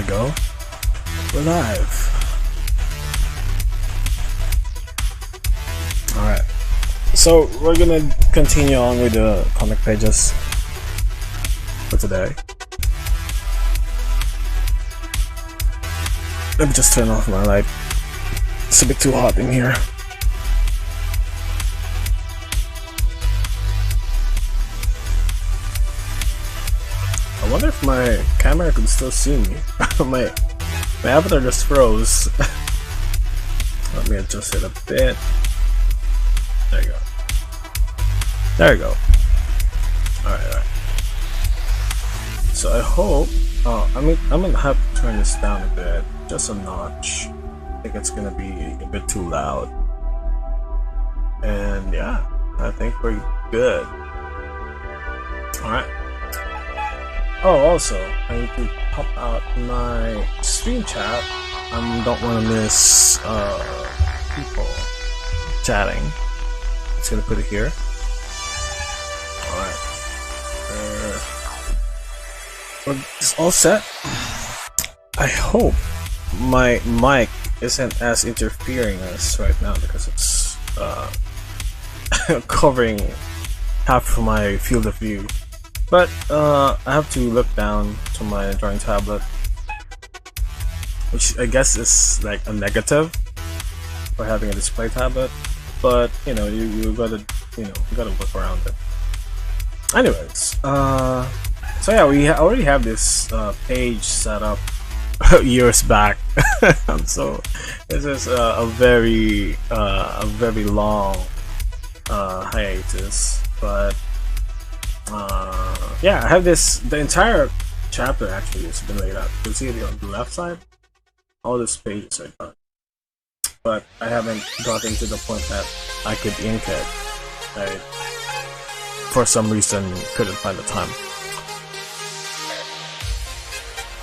go. We're live. Alright. So we're gonna continue on with the comic pages for today. Let me just turn off my light. It's a bit too hot in here. I wonder if my camera could still see me. my avatar just froze. Let me adjust it a bit. There you go. There you go. Alright. So I hope. I'm gonna have to turn this down a bit, just a notch. I think it's gonna be a bit too loud. And yeah, I think we're good. Alright. Oh, also, I need to pop out my stream chat. I don't want to miss people chatting. Just gonna put it here. Alright. It's all set. I hope my mic isn't as interfering as right now because it's covering half of my field of view. But I have to look down to my drawing tablet, which I guess is like a negative for having a display tablet. But you know, you gotta work around it. Anyways, so yeah, we already have this page set up years back. So this is a very long hiatus, but. Yeah, I have this. The entire chapter actually has been laid out. You can see it on the left side. All these pages are done, but I haven't gotten to the point that I could ink it. I, for some reason, couldn't find the time.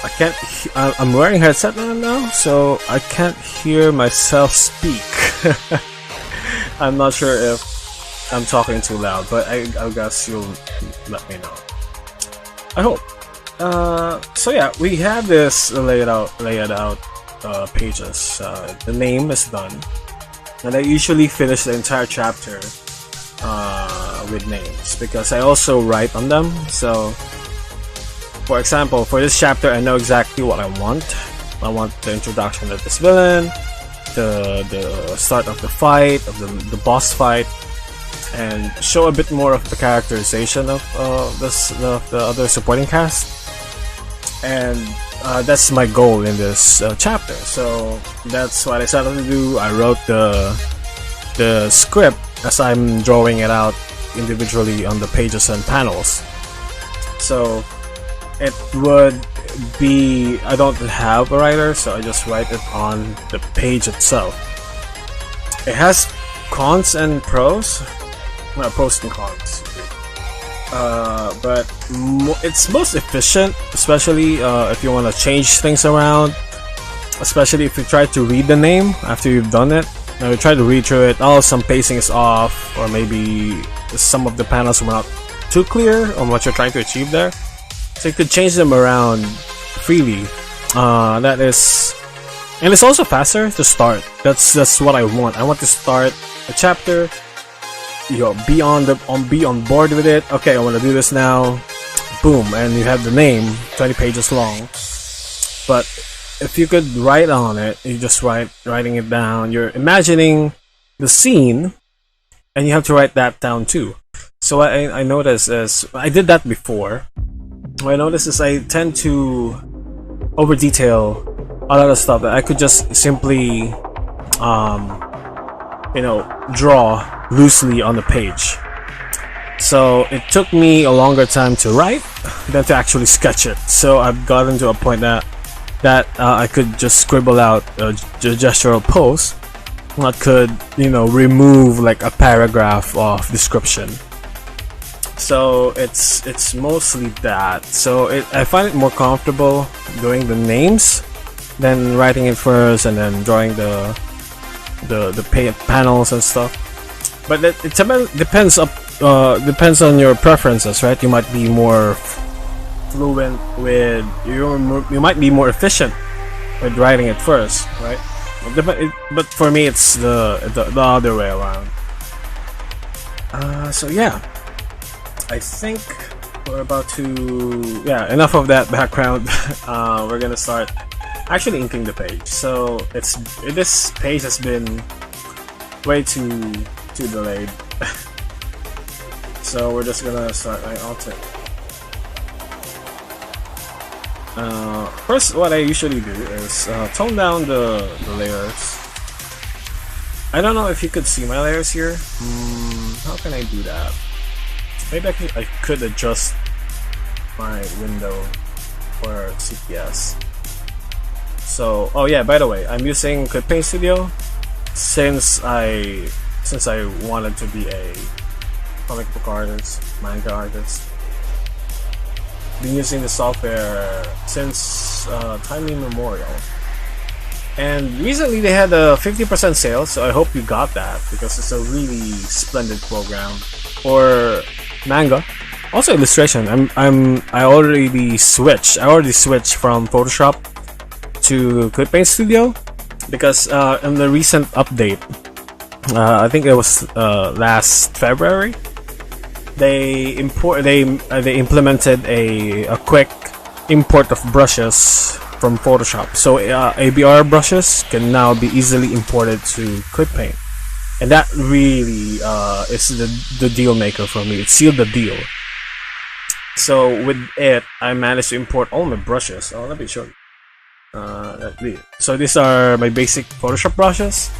I can't. I'm wearing a headset now, so I can't hear myself speak. I'm not sure if I'm talking too loud, but I guess you'll let me know. I hope. So yeah, we have this laid out pages. The name is done, and I usually finish the entire chapter with names because I also write on them. So, for example, for this chapter, I know exactly what I want. I want the introduction of this villain, the start of the fight, of the boss fight, and show a bit more of the characterization of the other supporting cast. And that's my goal in this chapter. So that's what I started to do. I wrote the script as I'm drawing it out individually on the pages and panels. So it would be, I don't have a writer, so I just write it on the page itself. It has cons and pros. Well, pros and cons, but it's most efficient, especially if you want to change things around, especially if you try to read the name after you've done it. Now you try to read through it, some pacing is off, or maybe some of the panels were not too clear on what you're trying to achieve there, so you could change them around freely. That is, and it's also faster to start. That's what I want. I want to start a chapter, be on board with it. Okay, I want to do this now. Boom, and you have the name 20 pages long. But if you could write on it, you just writing it down. You're imagining the scene, and you have to write that down too. So I noticed is I did that before. What I noticed is I tend to over detail a lot of stuff that I could just simply draw loosely on the page. So it took me a longer time to write than to actually sketch it. So I've gotten to a point that I could just scribble out a gestural pose that could, remove like a paragraph of description. So it's mostly that. So I find it more comfortable doing the names than writing it first and then drawing the panels and stuff. But it depends on your preferences, right? You might be more fluent with you might be more efficient with writing it first, right? But for me, it's the other way around. So yeah, I think we're about to, yeah, enough of that background. We're gonna start actually inking the page. So this page has been way too delayed. So we're just gonna start my alter. First, what I usually do is tone down the layers. I don't know if you could see my layers here. How can I do that? Maybe I could adjust my window for CPS. So, oh yeah, by the way, I'm using ClipPaint Studio since I wanted to be a comic book artist, manga artist. Been using the software since time immemorial. And recently they had a 50% sale, so I hope you got that because it's a really splendid program for manga. Also illustration. I already switched from Photoshop to ClipPaint Studio because in the recent update, I think it was last February, they implemented a quick import of brushes from Photoshop. So ABR brushes can now be easily imported to ClipPaint, and that really is the deal maker for me. It sealed the deal. So with it, I managed to import all my brushes. Oh, let me show you. So these are my basic Photoshop brushes.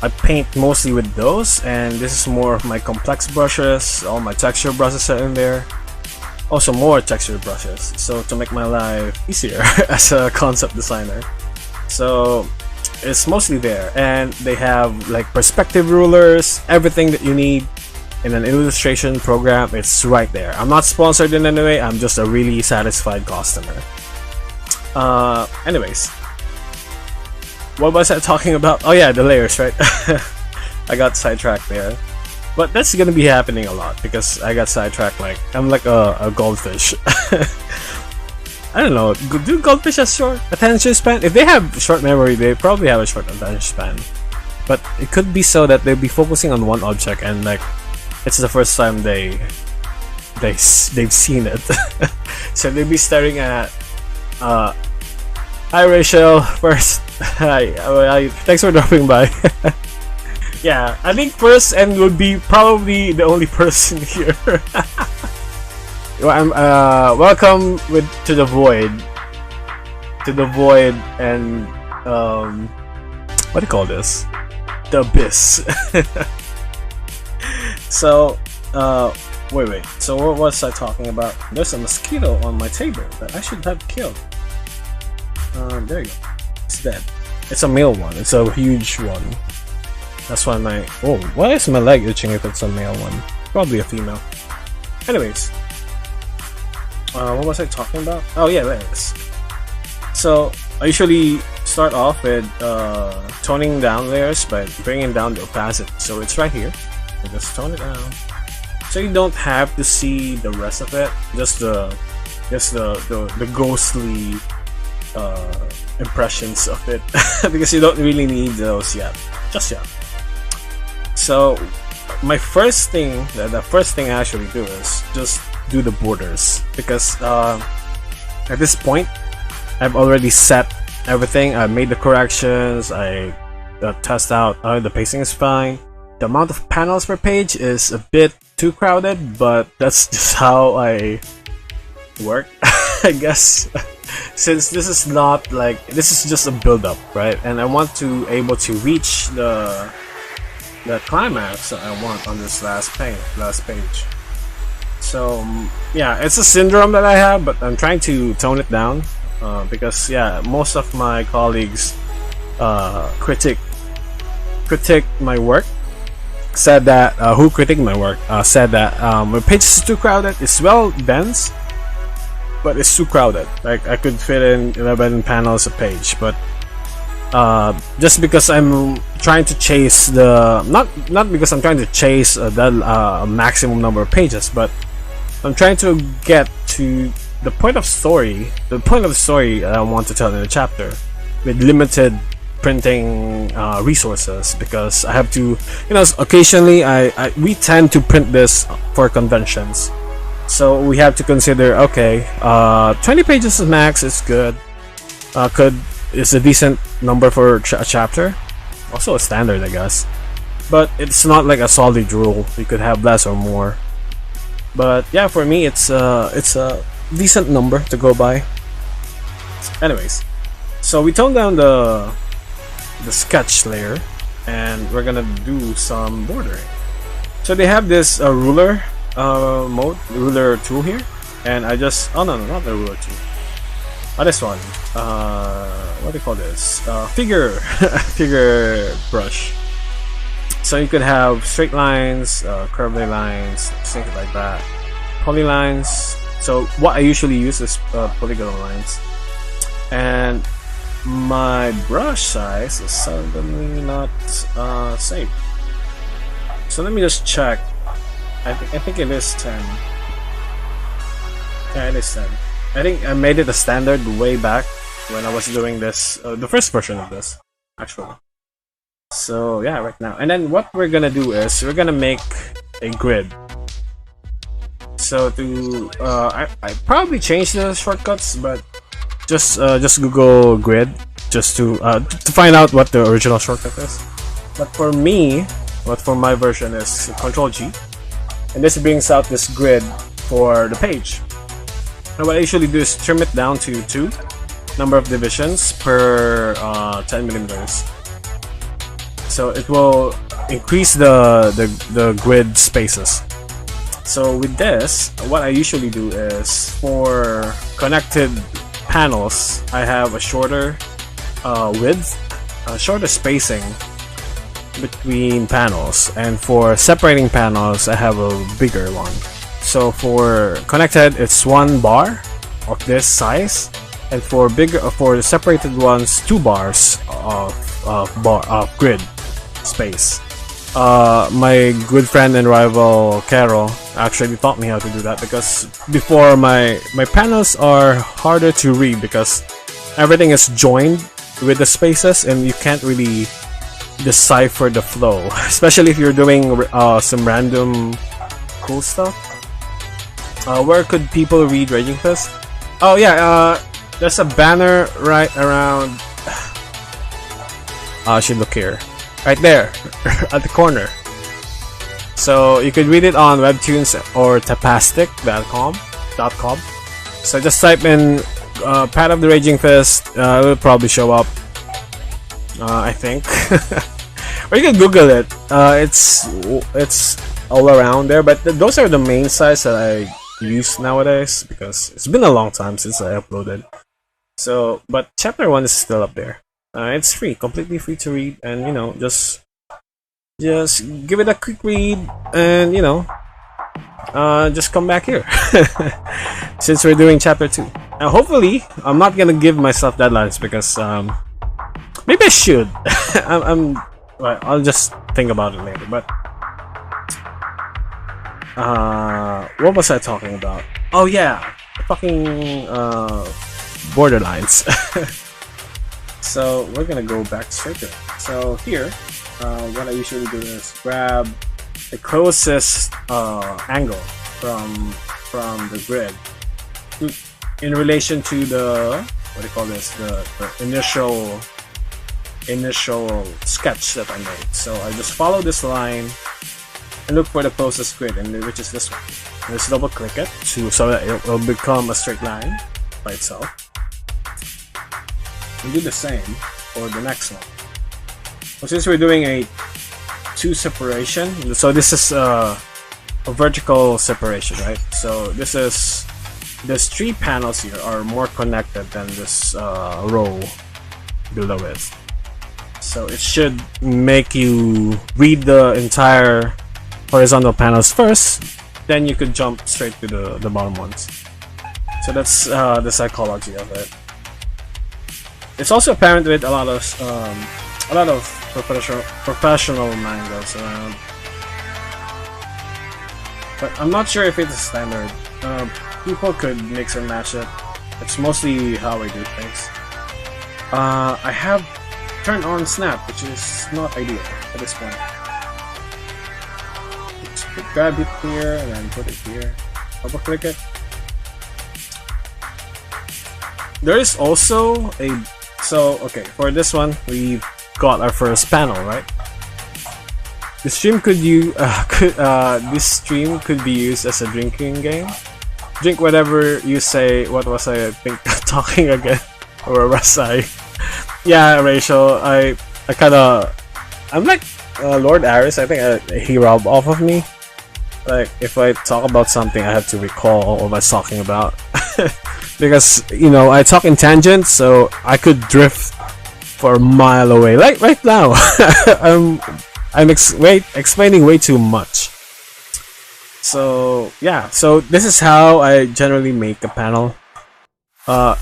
I paint mostly with those, and this is more of my complex brushes. All my texture brushes are in there. Also more texture brushes, so to make my life easier as a concept designer. So it's mostly there, and they have like perspective rulers, everything that you need in an illustration program. It's right there. I'm not sponsored in any way, I'm just a really satisfied customer. Anyways, what was I talking about? Oh yeah, the layers, right? I got sidetracked there. But that's gonna be happening a lot because I got sidetracked. Like I'm like a goldfish. I don't know. Do goldfish have short attention span? If they have short memory, they probably have a short attention span. But it could be so that they'll be focusing on one object and like it's the first time they've seen it. So they'll be staring at. Hi Rachel. First, hi. Thanks for dropping by. Yeah, I think first and would be probably the only person here. Welcome to the void, and what do you call this? The abyss. So, wait. So what was I talking about? There's a mosquito on my table that I should have killed. There you go. It's dead. It's a male one. It's a huge one. That's why why is my leg itching if it's a male one? Probably a female. Anyways, what was I talking about? Oh yeah, there it is. So I usually start off with toning down layers by bringing down the opacity. So it's right here. I just tone it down, so you don't have to see the rest of it. Just the ghostly impressions of it, because you don't really need those just yet. So my first thing, the first thing I actually do is just do the borders, because at this point I've already set everything. I made the corrections, I test out the pacing is fine. The amount of panels per page is a bit too crowded, but that's just how I work. I guess, since this is not like, this is just a build-up, right? And I want to able to reach the climax that I want on this last page. So yeah, it's a syndrome that I have, but I'm trying to tone it down because most of my colleagues critic my work, said that who critiqued my work said that my page is too crowded. It's well dense, but it's too crowded. Like I could fit in 11 panels a page, but just because I'm trying to chase not because I'm trying to chase the maximum number of pages, but I'm trying to get to the point of the story I want to tell in the chapter with limited printing resources, because I have to, occasionally we tend to print this for conventions, so we have to consider, okay, 20 pages is max, it's good, is a decent number for a chapter, also a standard, I guess, but it's not like a solid rule. You could have less or more, but yeah, for me it's a decent number to go by. Anyways, so we tone down the sketch layer, and we're gonna do some bordering. So they have this ruler tool here, and I just, oh no, not the ruler tool, this one, what do you call this, figure brush. So you could have straight lines, curvy lines, things like that, polylines. So what I usually use is polygonal lines, and my brush size is suddenly not saved. So let me just check. I think it is 10. Yeah, it is 10. I think I made it a standard way back when I was doing this, the first version of this, actually. So yeah, right now. And then what we're gonna do is we're gonna make a grid. So to I probably changed the shortcuts, but just Google grid just to find out what the original shortcut is. But for my version is Control G, and this brings out this grid for the page. And what I usually do is trim it down to 2 number of divisions per 10 millimeters. So it will increase the grid spaces. So with this, what I usually do is for connected panels, I have a shorter width, a shorter spacing between panels, and for separating panels, I have a bigger one. So for connected, it's 1 bar of this size, and for the separated ones, 2 bars of grid space. My good friend and rival Carol actually taught me how to do that, because before my panels are harder to read because everything is joined with the spaces and you can't really decipher the flow, especially if you're doing some random cool stuff. Where could people read Raging Fist? Oh yeah, there's a banner right around. I should look here. Right there, at the corner. So you could read it on Webtoons or Tapastic.com. So just type in Path of the Raging Fist. It will probably show up. I think, or you can Google it. It's all around there. But those are the main sites that I use nowadays, because it's been a long time since I uploaded. So, but chapter 1 is still up there. It's free, completely free to read, and just give it a quick read, and just come back here since we're doing chapter 2. Now, hopefully, I'm not gonna give myself deadlines, because maybe I should. Well, I'll just think about it later. But what was I talking about? Oh yeah, fucking borderlines. So we're gonna go back straight to it. So here, what I usually do is grab the closest angle from the grid in relation to the, what do you call this, the initial sketch that I made. So I just follow this line and look for the closest grid, and which is this one. And just double click it so that it will become a straight line by itself. And do the same for the next one. So since we're doing a 2 separation, so this is a vertical separation, right? So these 3 panels here are more connected than this row below it. So it should make you read the entire horizontal panels first, then you could jump straight to the bottom ones. So that's the psychology of it. It's also apparent with a lot of professional mangas around, but I'm not sure if it's standard. People could mix and match it. It's mostly how I do things. I have turned on snap, which is not ideal at this point. Just grab it here and then put it here. Double click it. There is also a okay, for this one we got our first panel, right? This stream could this stream could be used as a drinking game. Drink whatever you say. What was I think talking again? Or was I? Yeah, Rachel. I'm like Lord Aris. I think he rubbed off of me. Like if I talk about something, I have to recall what I was talking about. Because I talk in tangents, so I could drift for a mile away. Like right now, I'm explaining way too much. So yeah, so this is how I generally make a panel.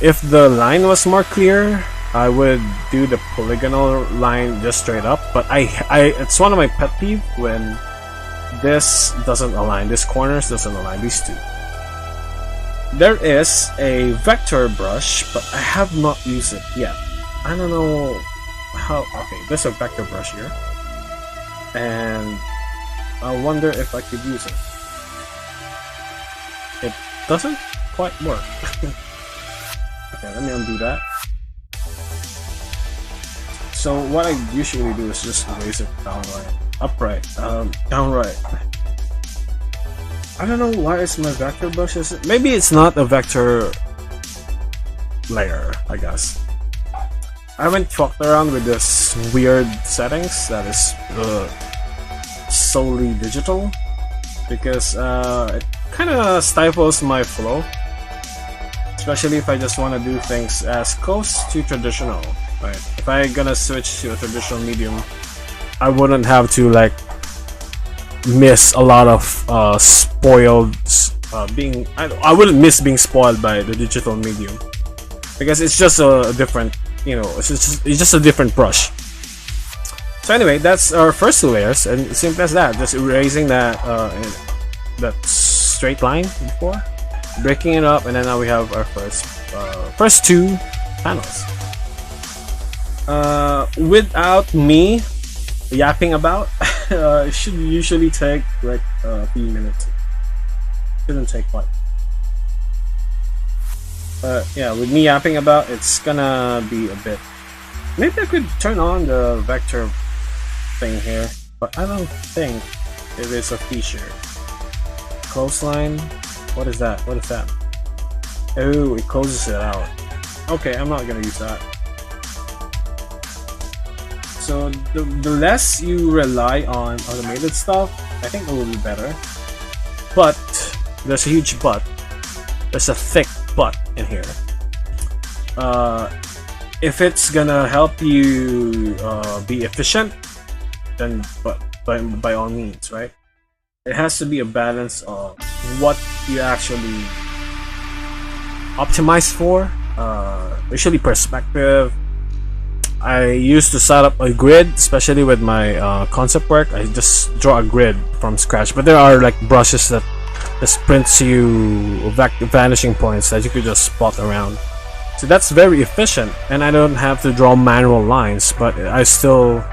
If the line was more clear, I would do the polygonal line just straight up. But it's one of my pet peeves when this doesn't align. This corners doesn't align. These two. There is a vector brush, but I have not used it yet. I don't know how. Okay, there's a vector brush here, and I wonder if I could use it. It doesn't quite work. Okay, let me undo that. So what I usually do is just raise it upright, downright. I don't know why it's my vector brush. Maybe it's not a vector layer, I guess. I haven't fucked around with this weird settings that is solely digital, because it kind of stifles my flow, especially if I just want to do things as close to traditional. Right? If I'm gonna switch to a traditional medium, I wouldn't have to like miss a lot of spoiled being. I wouldn't miss being spoiled by the digital medium, because it's just a different, it's just a different brush. So anyway, that's our first two layers, and simple as that. Just erasing that straight line before, breaking it up, and then now we have our first two panels. Without me yapping about, it should usually take like a few minutes. Shouldn't take quite. But yeah, with me yapping about, it's gonna be a bit. Maybe I could turn on the vector thing here, but I don't think it is a feature. Close line. What is that? What is that? Oh, it closes it out. Okay, I'm not gonna use that. So the less you rely on automated stuff, I think it will be better. But there's a huge but. There's a thick but in here. If it's gonna help you be efficient, then by all means, right? It has to be a balance of what you actually optimize for. Usually perspective. I used to set up a grid, especially with my concept work. I just draw a grid from scratch, but there are like brushes that just prints you vanishing points that you could just spot around. So that's very efficient, and I don't have to draw manual lines, but I still,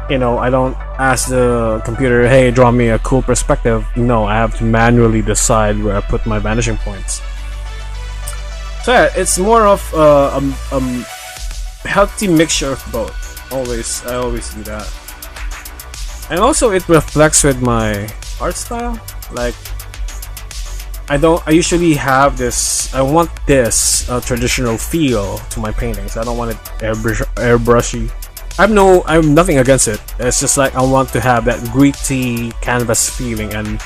I don't ask the computer, hey, draw me a cool perspective. No, I have to manually decide where I put my vanishing points. So yeah, it's more of healthy mixture of both. I always do that. And also it reflects with my art style. Like I usually have this, I want this traditional feel to my paintings. I don't want it airbrushy. I have nothing against it. It's just like I want to have that gritty canvas feeling, and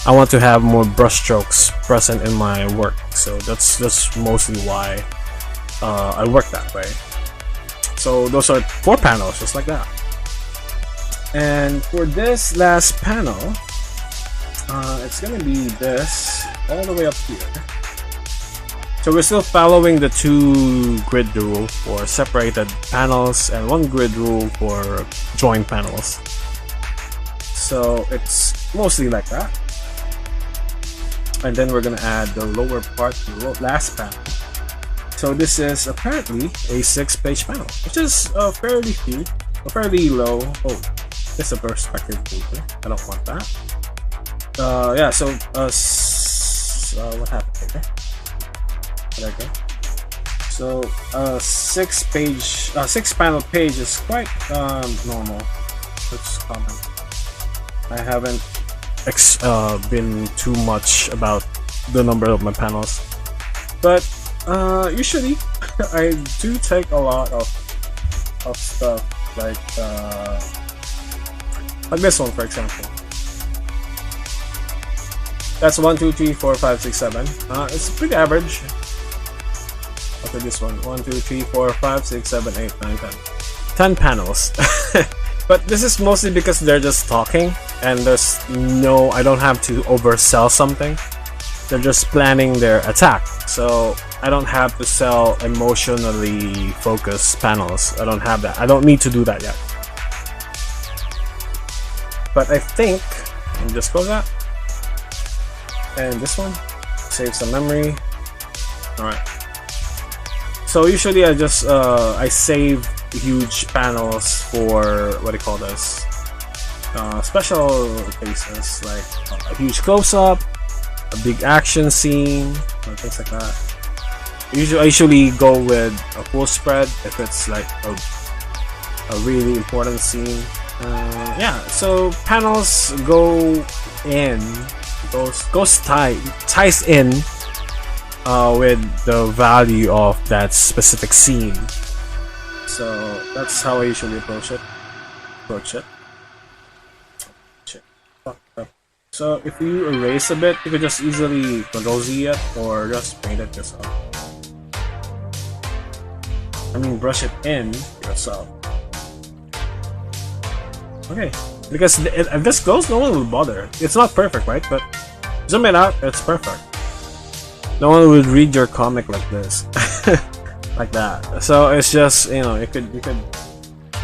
I want to have more brush strokes present in my work. So that's mostly why I work that way. So those are 4 panels, just like that. And for this last panel, it's gonna be this all the way up here. So we're still following the 2 grid rule for separated panels and 1 grid rule for joined panels. So it's mostly like that. and then we're gonna add the lower part, the last panel. So this is apparently a 6-page panel, which is fairly few, fairly low. Oh, this is a perspective paper. I don't want that. Yeah. So what happened here? There we go. So 6 panel page is quite normal. Let's comment. I haven't been too much about the number of my panels, but usually I do take a lot of stuff like this one, for example. That's 1, 2, 3, 4, 5, 6, 7. It's pretty average. Okay, this one. 1, 2, 3, 4, 5, 6, 7, 8, 9, 10. 10 panels. But this is mostly because they're just talking, and I don't have to oversell something. They're just planning their attack, so I don't have to sell emotionally focused panels. I don't have that. I don't need to do that yet. But I think, let me just close that. And this one, save some memory. Alright. So usually I just I save huge panels for what do you call this? Special cases, like a huge close-up, a big action scene, things like that. I usually go with a full spread if it's like a really important scene. Yeah, so panels ties in with the value of that specific scene. So that's how I usually approach it. So if you erase a bit, you could just easily Ctrl-Z it or just paint it yourself. I mean, brush it in yourself. Okay, because if this goes, no one will bother. It's not perfect, right? But zoom it out, it's perfect. No one would read your comic like this, like that. So it's just, you know, you could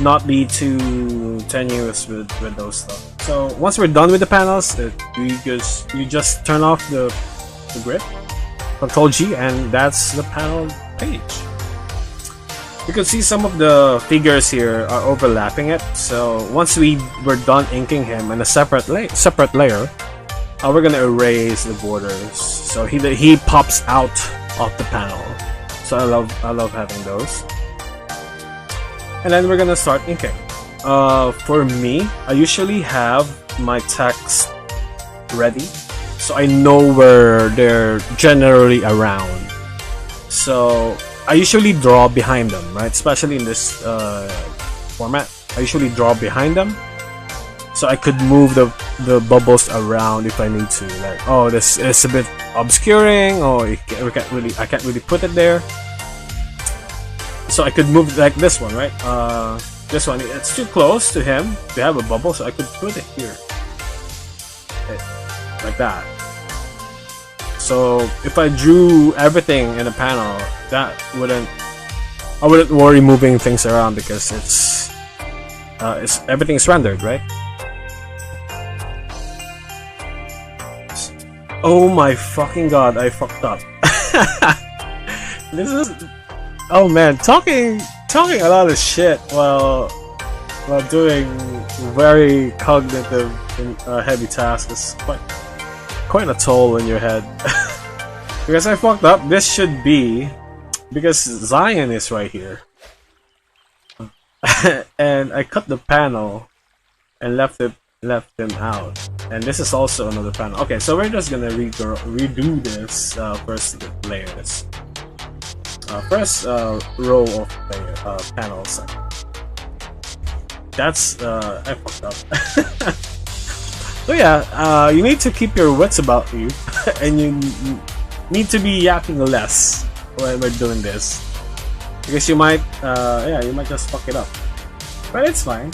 not be too tenuous with those stuff. So once we're done with the panels, you just turn off the grid, Ctrl-G, and that's the panel page. You can see some of the figures here are overlapping it. So once we're done inking him in a separate layer, we're gonna erase the borders. So he pops out of the panel. So I love having those. And then we're gonna start inking. For me, I usually have my text ready, so I know where they're generally around. So I usually draw behind them, right? Especially in this format, I usually draw behind them, so I could move the bubbles around if I need to. Like, oh, this is a bit obscuring, or I can't really put it there. So I could move like this one, right? This one, it's too close to him to have a bubble, so I could put it here, like that. So if I drew everything in a panel, I wouldn't worry moving things around because everything's rendered, right? Oh my fucking god, I fucked up. This is, oh man, talking a lot of shit while doing very cognitive and heavy tasks is quite a toll in your head. Because I fucked up. This should be, because Zion is right here, and I cut the panel and left him out, and this is also another panel. Okay, so we're just gonna redo this first layers. First row of panels. That's I fucked up. So yeah, you need to keep your wits about you, and you need to be yapping less when we're doing this, because you might just fuck it up. But it's fine.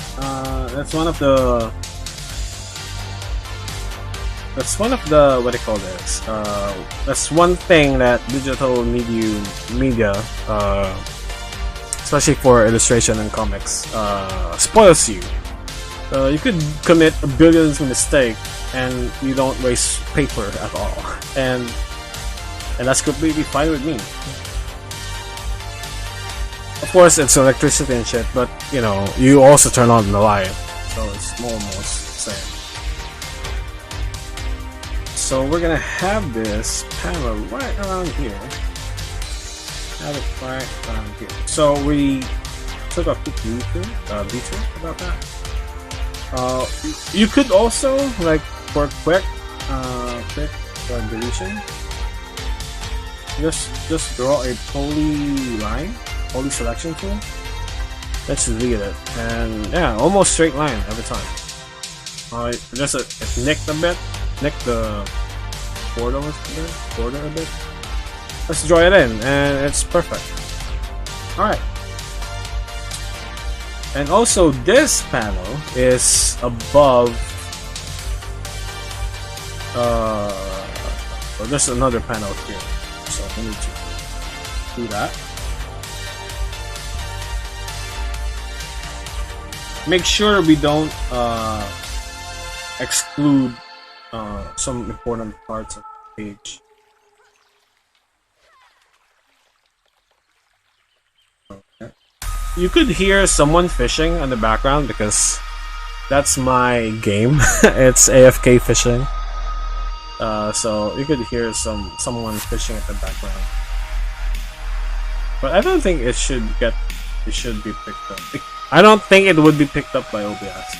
That's one of the what do you call this? That's one thing that digital media, especially for illustration and comics, spoils you. You could commit a billion mistakes and you don't waste paper at all, and that's completely fine with me. Of course, it's electricity and shit, but you know, you also turn on the light, so it's almost the same. So we're gonna have this panel right around here. Have it right around here. So we took a quick detour about that. You could also, like, for quick deletion, just draw a poly selection tool. Let's delete it, and yeah, almost straight line every time. Alright, just nick the border a bit. Let's draw it in, and it's perfect. Alright. And also, this panel is above. Well, there's another panel here, so we need to do that. Make sure we don't exclude some important parts of the page. Okay. You could hear someone fishing in the background because that's my game. It's AFK fishing. So you could hear someone fishing at the background. But I don't think it should be picked up. I don't think it would be picked up by OBS.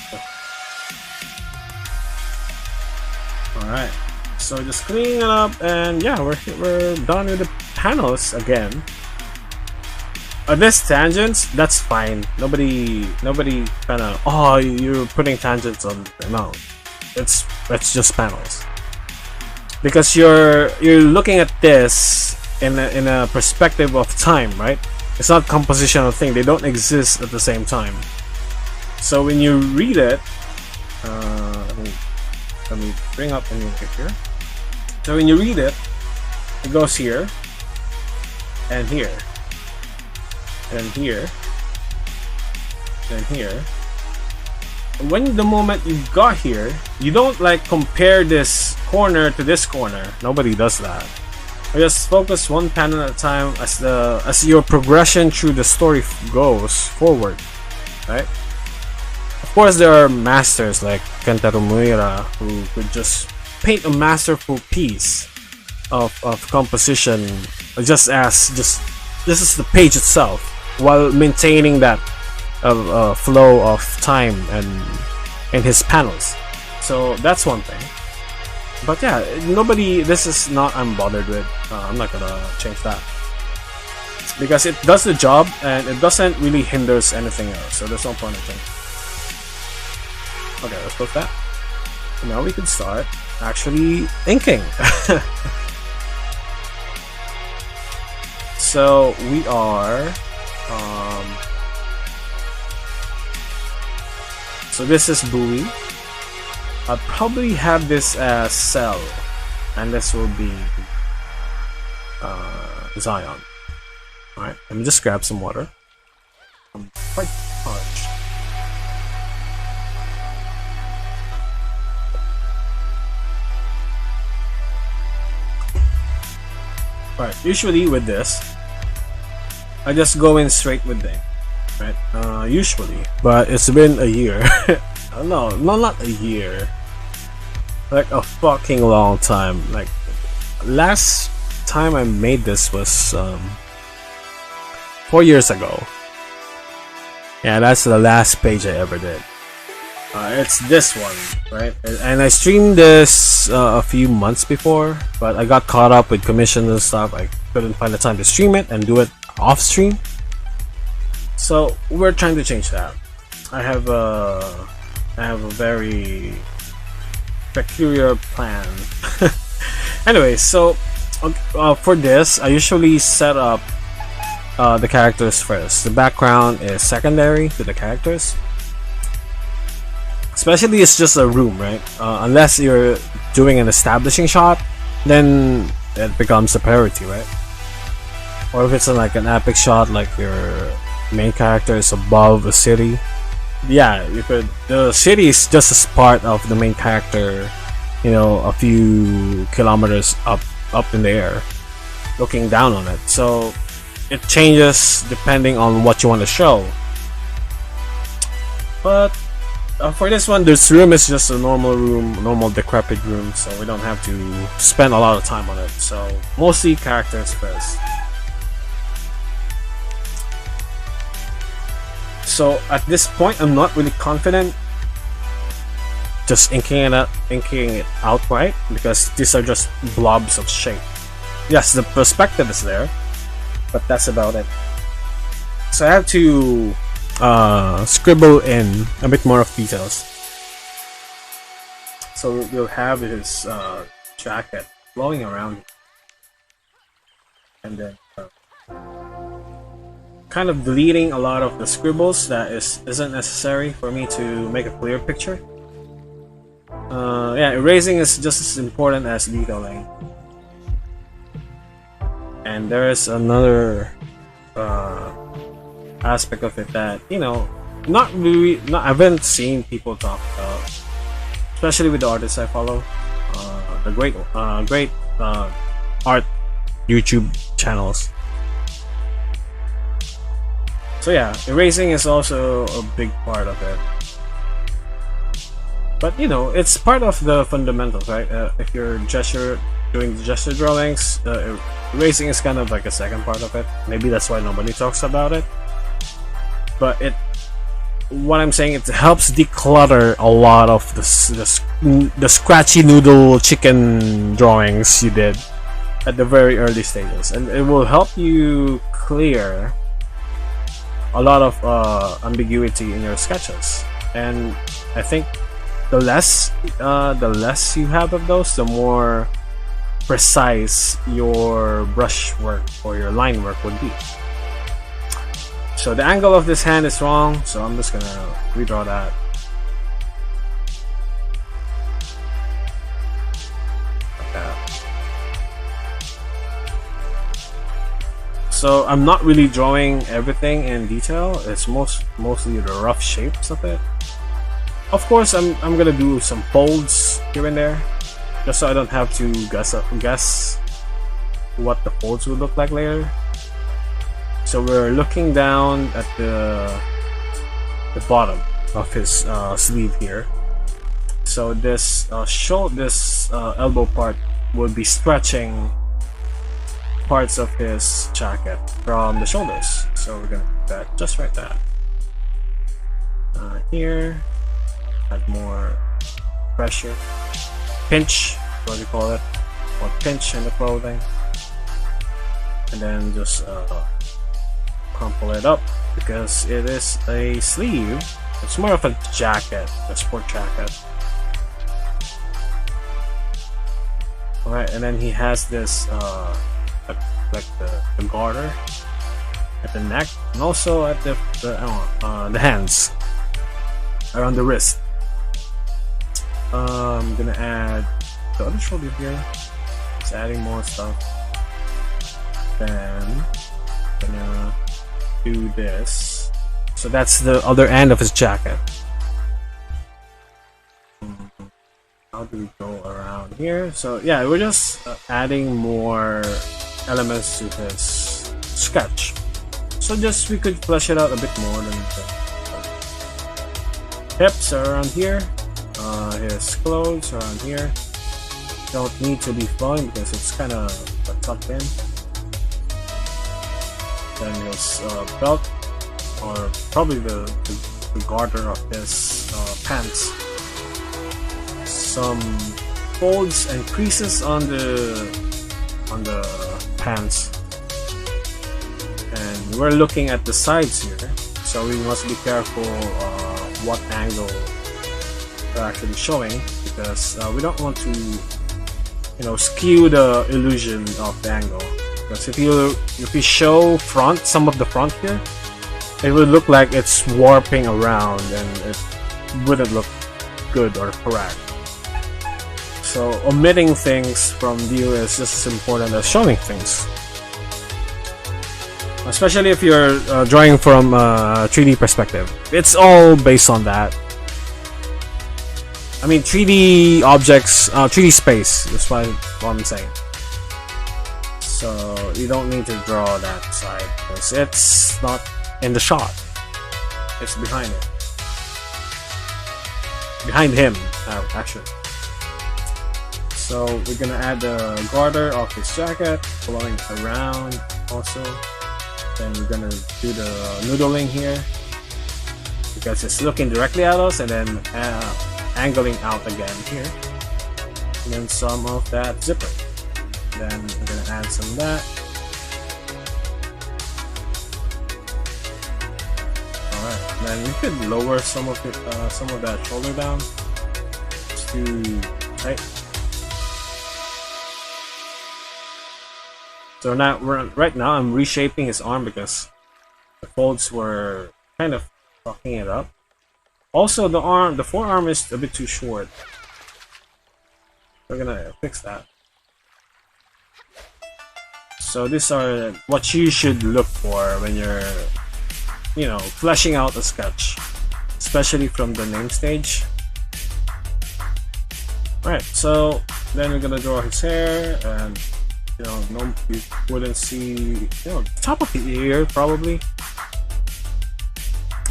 Alright, so just cleaning it up, and yeah, we're done with the panels again. This tangents, that's fine. Nobody kind of, oh, you're putting tangents on. No, it's just panels, because you're looking at this in a perspective of time, right? It's not compositional thing. They don't exist at the same time. So when you read it, let me bring up a new picture. So when you read it, it goes here, and here, and here, and here. And when the moment you got here, you don't like compare this corner to this corner. Nobody does that. You just focus one panel at a time as your progression through the story goes forward, right? Of course, there are masters like Kentaro Miura who could just paint a masterful piece of composition just this is the page itself, while maintaining that flow of time and in his panels. So that's one thing. But yeah, this is not I'm bothered with. I'm not gonna change that, because it does the job and it doesn't really hinders anything else, so there's no point in changing. Okay, let's put that. Now we can start actually inking. So we are so this is Bowie. I'll probably have this as Cell, and this will be Zion. Alright, let me just grab some water. I'm quite parched. Alright, usually with this, I just go in straight with them. Right? Usually. But it's been a year. No, not a year. Like a fucking long time. Like, last time I made this was 4 years ago. Yeah, that's the last page I ever did. It's this one, right? And I streamed this a few months before, but I got caught up with commissions and stuff. I couldn't find the time to stream it and do it off stream. So we're trying to change that. I have a very peculiar plan. Anyway, so for this, I usually set up the characters first. The background is secondary to the characters. Especially it's just a room, right? Unless you're doing an establishing shot, then it becomes a priority, right? Or if it's like an epic shot, like your main character is above a city, yeah, you could. The city is just as part of the main character you know, a few kilometers up in the air, looking down on it. So it changes depending on what you want to show. But for this one, this room is just a normal room, normal decrepit room, so we don't have to spend a lot of time on it. So mostly characters first. So at this point, I'm not really confident just inking it outright, because these are just blobs of shape. Yes, the perspective is there, but that's about it. So I have to scribble in a bit more of details. So we'll have his jacket flowing around, and then kind of deleting a lot of the scribbles that isn't necessary for me to make a clear picture. Yeah, erasing is just as important as detailing. And there's another aspect of it that, you know, I haven't seen people talk about, especially with the artists I follow, the great art YouTube channels. So yeah, erasing is also a big part of it. But you know, it's part of the fundamentals, right? If you're doing gesture drawings, erasing is kind of like a second part of it. Maybe that's why nobody talks about it. But what I'm saying, it helps declutter a lot of the scratchy noodle chicken drawings you did at the very early stages, and it will help you clear a lot of ambiguity in your sketches. And I think the less you have of those, the more precise your brush work or your line work would be. So the angle of this hand is wrong, so I'm just gonna redraw that. Like that. So I'm not really drawing everything in detail. It's mostly the rough shapes of it. Of course, I'm gonna do some folds here and there, just so I don't have to guess what the folds will look like later. So we're looking down at the bottom of his sleeve here. So this elbow part will be stretching parts of his jacket from the shoulders. So we're gonna put that just right there. Here, add more pressure, pinch, what do you call it? Or pinch in the clothing, and then just crumple it up, because it is a sleeve. It's more of a jacket, a sport jacket. Alright, and then he has this like the garter at the neck, and also at the hands, around the wrist. I'm gonna add the other shoulder here. Just adding more stuff. Then gonna do this. So that's the other end of his jacket. How do we go around here? So yeah, we're just adding more elements to his sketch. So just we could flesh it out a bit more than hips are around here. His clothes are around here. Don't need to be flowing because it's kind of tucked in. Then his belt, or probably the garter of his pants. Some folds and creases on the pants, and we're looking at the sides here, so we must be careful what angle we're actually showing, because we don't want to, you know, skew the illusion of the angle. Because if you show some of the front here, it would look like it's warping around, and it wouldn't look good or correct. So omitting things from view is just as important as showing things, especially if you're drawing from a 3D perspective. It's all based on that. I mean 3D objects, 3D space. That's what I'm saying. So you don't need to draw that side because it's not in the shot. It's behind it. Behind him, actually. So we're gonna add the garter of his jacket, flowing around also. Then we're gonna do the noodling here because it's looking directly at us, and then angling out again here. And then some of that zipper. Then we're gonna add some of that. Alright, then we could lower some of that shoulder down. It's too tight. So now right now I'm reshaping his arm because the folds were kind of fucking it up. Also the forearm is a bit too short. We're gonna fix that. So these are what you should look for when you're, you know, fleshing out a sketch, especially from the name stage. Alright, so then we're gonna draw his hair, and you know, you wouldn't see, you know, top of the ear probably,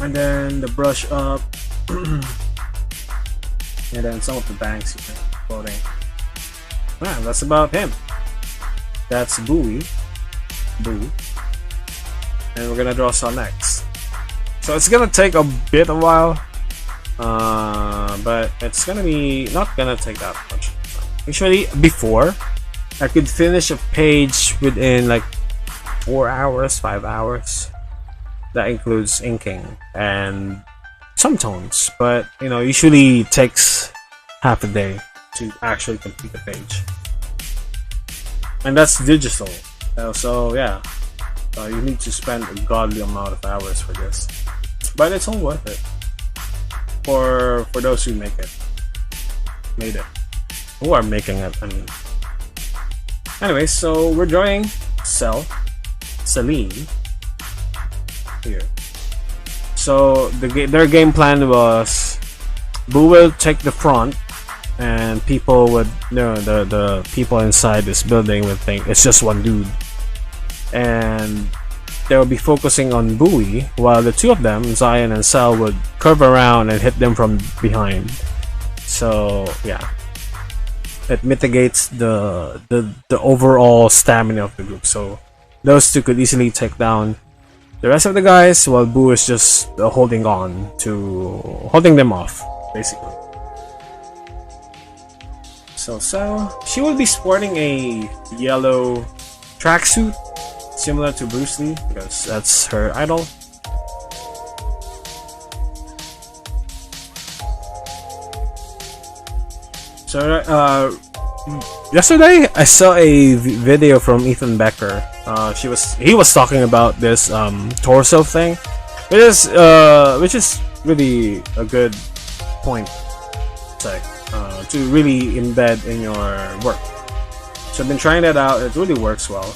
and then the brush up, and then some of the bangs here floating. Wow, that's about him. That's Boo, and we're gonna draw Saw next. So it's gonna take a bit of a while, but it's gonna be not gonna take that much. Usually before, I could finish a page within like 4 hours, 5 hours. That includes inking and some tones, but you know, usually takes half a day to actually complete the page. And that's digital. So yeah, you need to spend a godly amount of hours for this, but it's all worth it for those who made it, who are making it. I mean. Anyway, so we're drawing Celine here. So their game plan was Boo will take the front, and people would, you know, the people inside this building would think it's just one dude, and they will be focusing on Bowie, while the two of them, Zion and Cell, would curve around and hit them from behind. So yeah, it mitigates the overall stamina of the group. So those two could easily take down the rest of the guys, while Boo is just holding them off, basically. So she will be sporting a yellow tracksuit similar to Bruce Lee because that's her idol. So yesterday I saw a video from Ethan Becker. He was talking about this torso thing, which is really a good point to really embed in your work. So I've been trying that out. It really works well.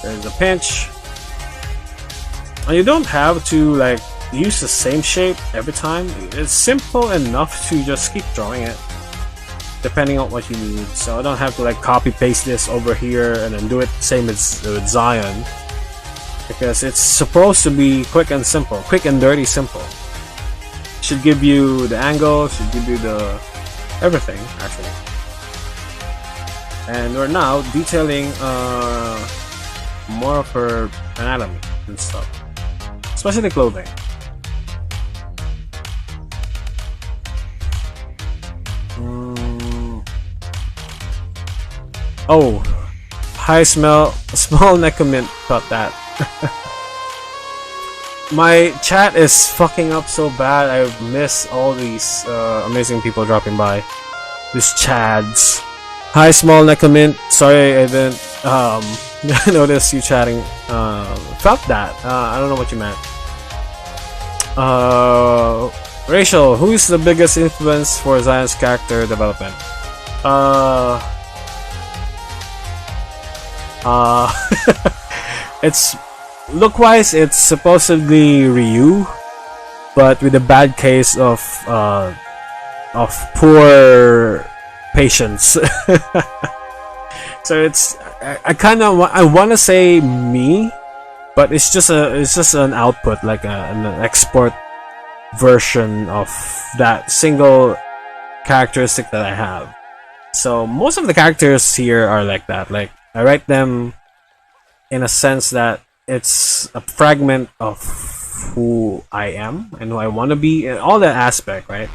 There's a pinch, and you don't have to like use the same shape every time. It's simple enough to just keep drawing it depending on what you need. So I don't have to like copy paste this over here and then do it the same as with Zion, because it's supposed to be quick and simple, quick and dirty simple. Should give you the angle, should give you the everything actually. And we're now detailing more of her anatomy and stuff, especially the clothing. Oh, hi small Necomint thought that. My chat is fucking up so bad. I miss all these amazing people dropping by. These chads. Hi small Necomint. Sorry I didn't notice you chatting. Felt that. I don't know what you meant. Rachel, who is the biggest influence for Zion's character development? It's look-wise, it's supposedly Ryu, but with a bad case of of poor patience. So it's I kind of I want to say me, but it's just an output, like an export version of that single characteristic that I have. So most of the characters here are like that. Like I write them in a sense that it's a fragment of who I am and who I want to be in all that aspect, right?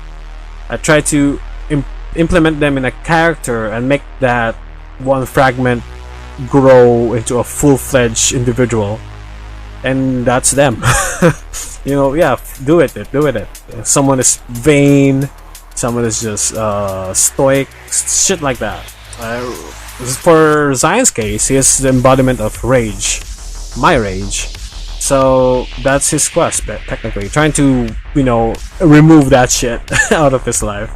I try to implement them in a character and make that one fragment grow into a full-fledged individual, and that's them. You know, yeah, do it. Someone is vain, someone is just stoic, shit like that. For Zion's case, he is the embodiment of rage, my rage. So that's his quest, but technically trying to, you know, remove that shit out of his life.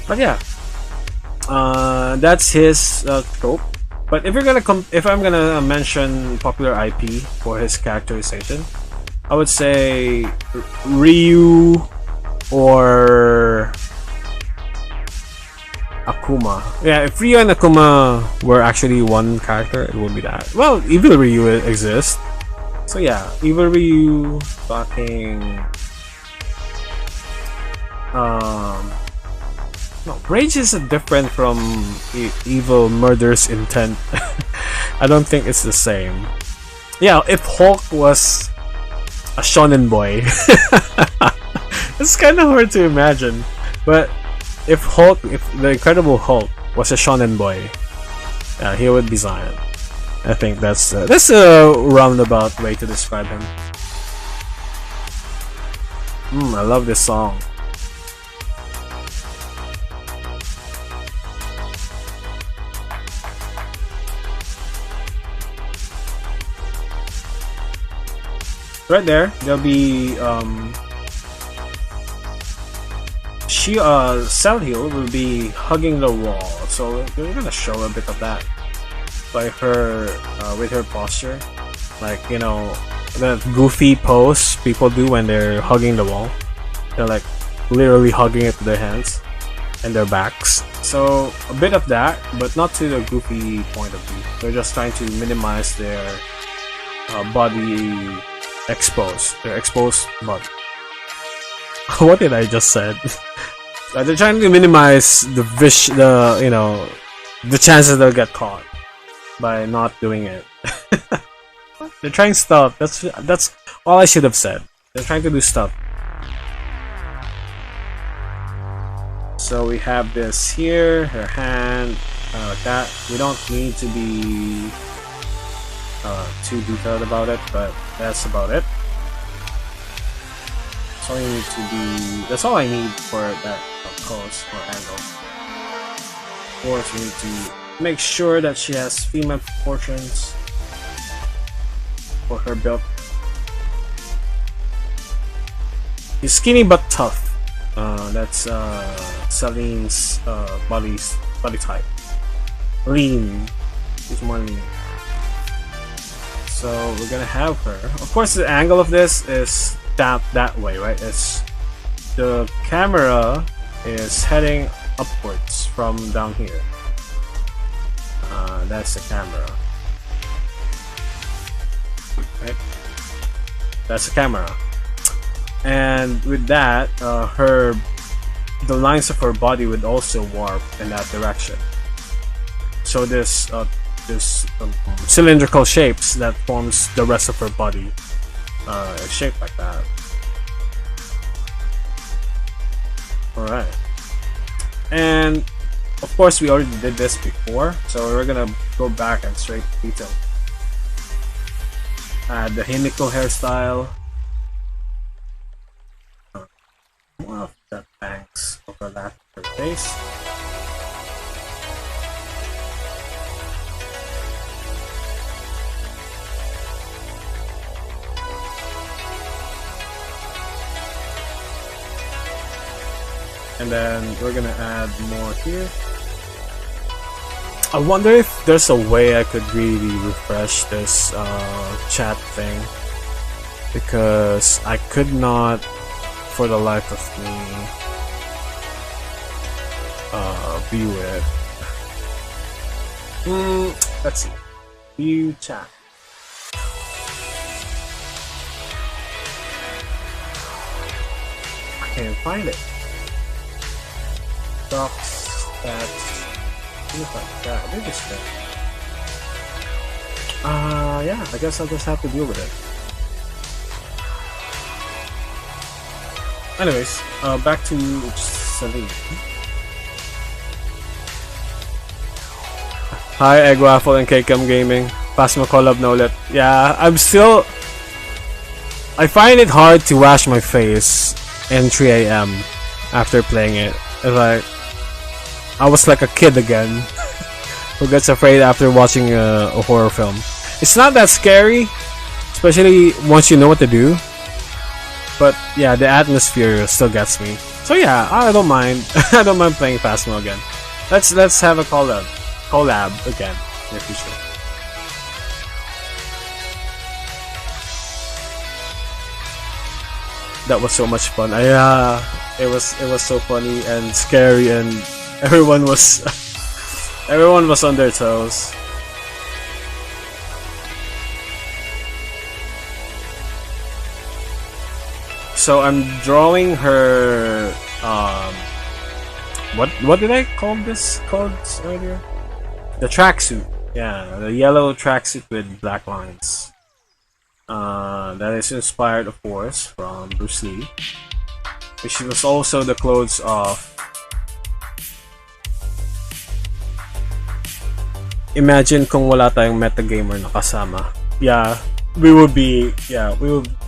But yeah, that's his trope. But if I'm gonna mention popular IP for his characterization, I would say Ryu or Akuma. Yeah, if Ryu and Akuma were actually one character, it would be that. Well, Evil Ryu exists. So yeah, Evil Ryu, fucking no, Rage is different from Evil Murderous Intent. I don't think it's the same. Yeah, if Hulk was a shonen boy, it's kind of hard to imagine. But if the Incredible Hulk was a shonen boy, he would be Zion. I think that's a roundabout way to describe him. I love this song. Right there, there'll be Cell-Heal will be hugging the wall, so we're gonna show a bit of that by her with her posture, like, you know, the goofy pose people do when they're hugging the wall. They're like literally hugging it with their hands and their backs. So a bit of that, but not to the goofy point of view. They're just trying to minimize their body their exposed body. What did I just said? They're trying to minimize the chances they'll get caught by not doing it. They're trying stuff. That's all I should have said. They're trying to do stuff. So we have this here, her hand, like that. We don't need to be too detailed about it, but that's about it. That's all I need for that pose or angle. Of course, we need to make sure that she has female proportions for her build. She's skinny but tough. That's Celine's body type. Lean. She's more lean. So we're gonna have her. Of course, the angle of this is that way, right? It's the camera is heading upwards from down here. That's the camera. Right? That's the camera. And with that, the lines of her body would also warp in that direction. So this cylindrical shapes that forms the rest of her body, shaped like that. All right, and of course we already did this before, so we're gonna go back and straight detail. Add the Himiko hairstyle. More of that bangs overlap her face. And then we're gonna add more here. I wonder if there's a way I could really refresh this chat thing, because I could not for the life of me view it. Let's see. View chat. I can't find it. Docs, stats, things like that. Maybe it's there. Yeah, I guess I'll just have to deal with it. Anyways, back to Celine. Hi, Egg Waffle and KCam Gaming. Phasmo collab na ulit. Yeah, I find it hard to wash my face in 3 a.m. after playing it. It's like I was like a kid again who gets afraid after watching a horror film. It's not that scary, especially once you know what to do. But yeah, the atmosphere still gets me. So yeah, I don't mind. I don't mind playing Phasmo again. Let's have a collab again in the future. That was so much fun. It was so funny and scary, and everyone was on their toes. So I'm drawing her. What did I call this called earlier? The tracksuit. Yeah, the yellow tracksuit with black lines. That is inspired, of course, from Bruce Lee, which was also the clothes of. Imagine kung wala tayong metagamer na kasama. Yeah, we would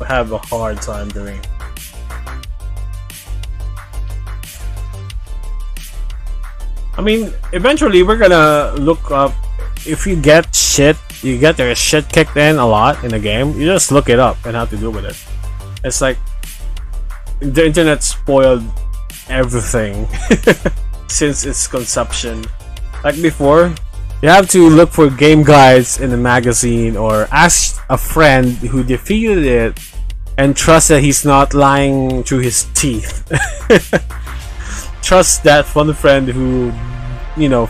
have a hard time doing. I mean, eventually we're gonna look up. If you get your shit kicked in a lot in the game, you just look it up and how to deal with it. It's like the internet spoiled everything since its conception. Like before, you have to look for game guides in the magazine or ask a friend who defeated it and trust that he's not lying through his teeth. Trust that one friend who,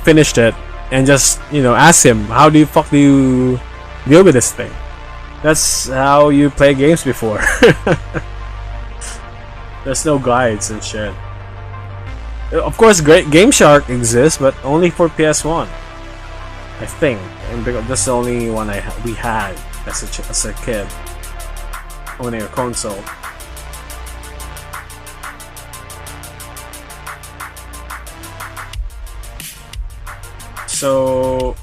finished it and just, ask him, how do you deal with this thing? That's how you play games before. There's no guides and shit. Of course, Great Game Shark exists, but only for PS1. I think, and that's the only one we had as a kid owning a console. So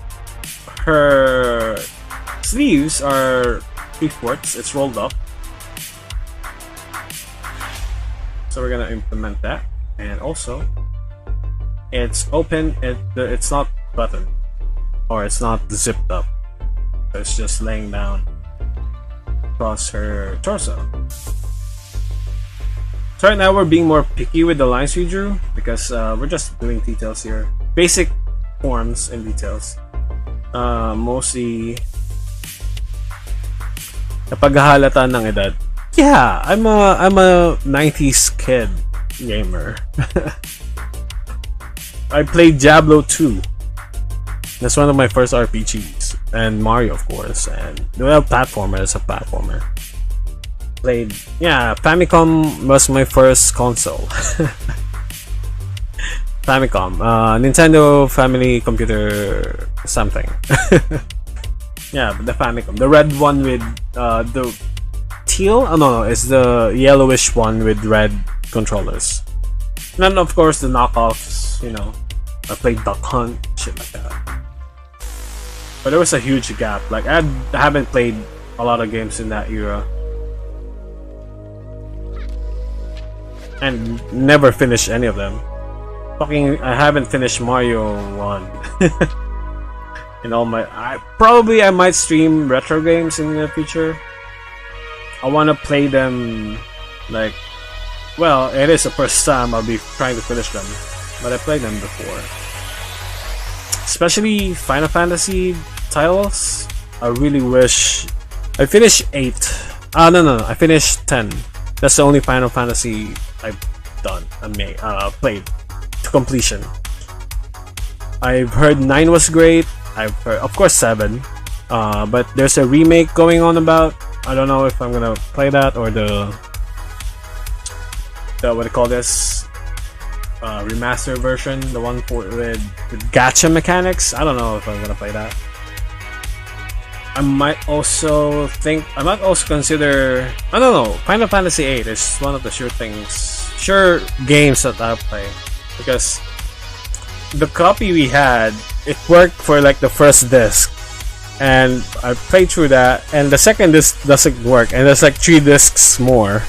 her sleeves are 3/4. It's rolled up. So we're gonna implement that, and also it's open. It's not buttoned, or it's not zipped up. It's just laying down across her torso. So right now we're being more picky with the lines we drew because we're just doing details here, basic forms and details. Mostly napaghahalata ng edad. Yeah, I'm a 90s kid gamer. I played Diablo 2. That's one of my first RPGs, and Mario, of course, and platformer is a platformer. Played, Famicom was my first console. Famicom, Nintendo Family Computer something. Yeah, but the Famicom, the red one with the teal. Oh no, it's the yellowish one with red controllers. And then of course the knockoffs. I played Duck Hunt, shit like that. But there was a huge gap. Like I haven't played a lot of games in that era, and never finished any of them. I haven't finished Mario 1. In all my, I might stream retro games in the future. I want to play them, it is the first time I'll be trying to finish them, but I played them before. Especially Final Fantasy titles. I really wish I finished 8. No, I finished 10. That's the only Final Fantasy I've done. Played to completion. I've heard 9 was great. I've heard, of course, 7. But there's a remake going on about. I don't know if I'm gonna play that or the what do you call this, remaster version, the one with gacha mechanics. I don't know if I'm gonna play that. I might also consider, I don't know, Final Fantasy VIII is one of the sure games that I'll play, because the copy we had, it worked for like the first disc, and I played through that, and the second disc doesn't work, and there's like 3 discs more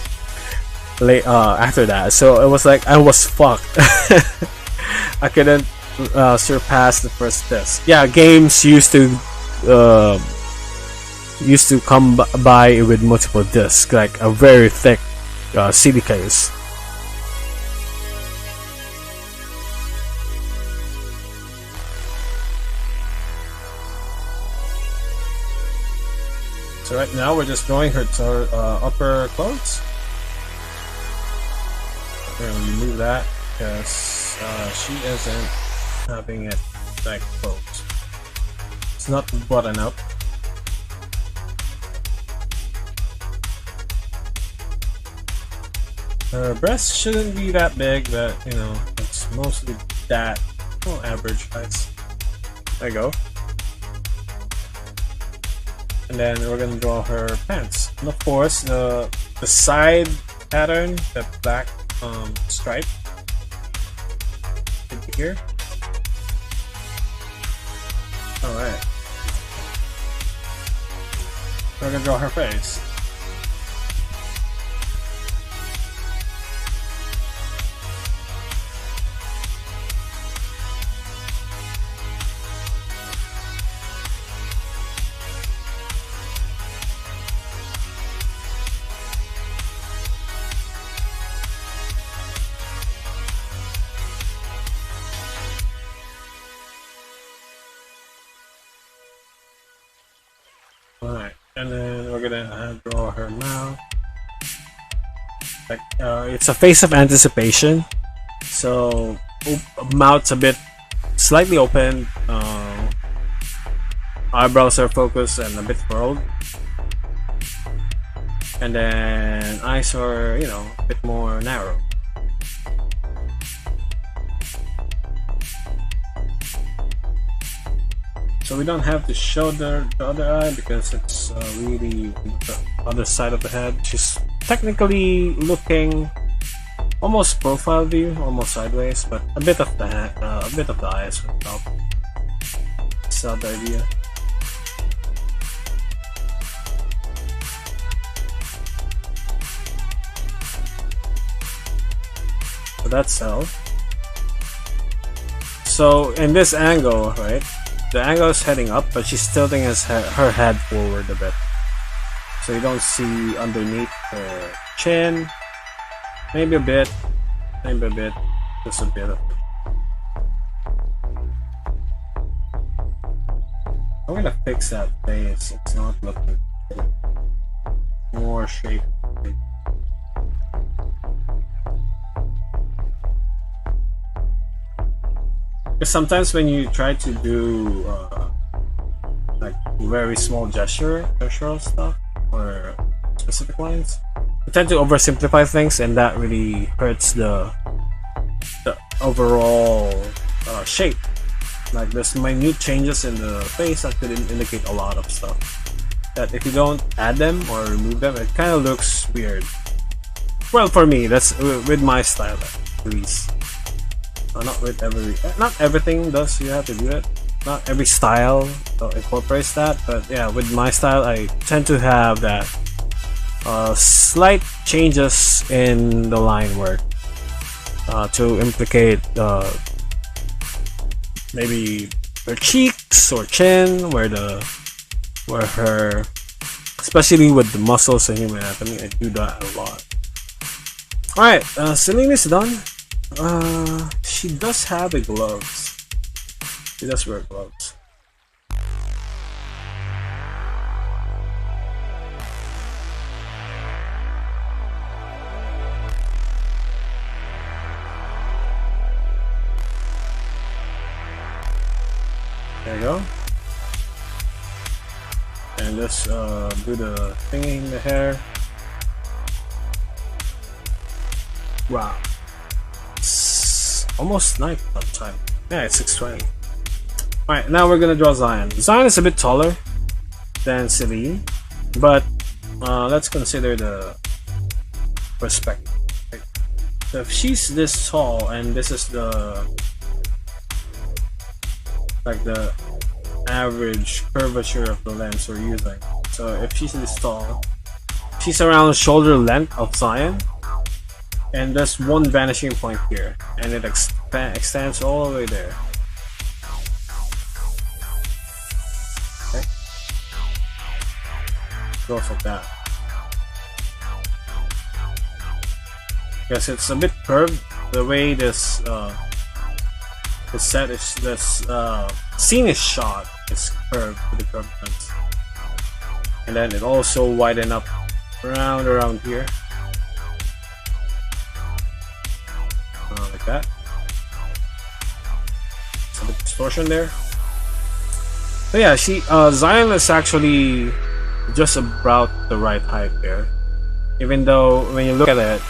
after that, so it was like I was fucked. I couldn't surpass the first disc. Yeah, games used to come by with multiple discs, like a very thick CD case. So right now we're just drawing her upper clothes. We're gonna remove that because she isn't having it like closed. It's not buttoned up. Her breasts shouldn't be that big, but you know, it's mostly that average size. There you go. And then we're gonna draw her pants. And of course, the side pattern, the black stripe here. All right. We're gonna draw her face. Alright, and then we're gonna draw her mouth. Like, it's a face of anticipation, so mouth's a bit slightly open, eyebrows are focused and a bit furrowed, and then eyes are, you know, a bit more narrow. So we don't have to show the other eye because it's really the other side of the head. She's technically looking almost profile view, almost sideways, but a bit of the eyes would help. That's the idea. So that's how. So in this angle, right? The angle is heading up, but she's tilting her head forward a bit. So you don't see underneath her chin. Maybe a bit. Just a bit of it. I'm gonna fix that face. It's not looking good. More shape. Because sometimes when you try to do like very small gestural stuff or specific lines, you tend to oversimplify things, and that really hurts the overall shape. Like there's minute changes in the face that could indicate a lot of stuff. That if you don't add them or remove them, it kind of looks weird. Well, for me, that's with my style at least. Not everything does you have to do it. Not every style incorporates that, but yeah, with my style, I tend to have that slight changes in the line work to implicate maybe her cheeks or chin, where her, especially with the muscles in human anatomy, I do that a lot. Alright, Celine is done. She does have a gloves. She does wear gloves. There you go. And just do the thingy in the hair. Wow. It's almost night time. Yeah, it's 6:20. Alright, now we're gonna draw Zion. Zion is a bit taller than Celine, but let's consider the perspective. Right? So if she's this tall and this is the average curvature of the lens we're using. So if she's this tall, she's around shoulder length of Zion, and there's one vanishing point here, and it extends all the way there. Okay, goes like that. Because it's a bit curved, the way this scene is shot is curved with the curved lens, and then it also widen up around here, like that. It's a bit distortion there. But yeah, Zion is actually just about the right height there. Even though when you look at it,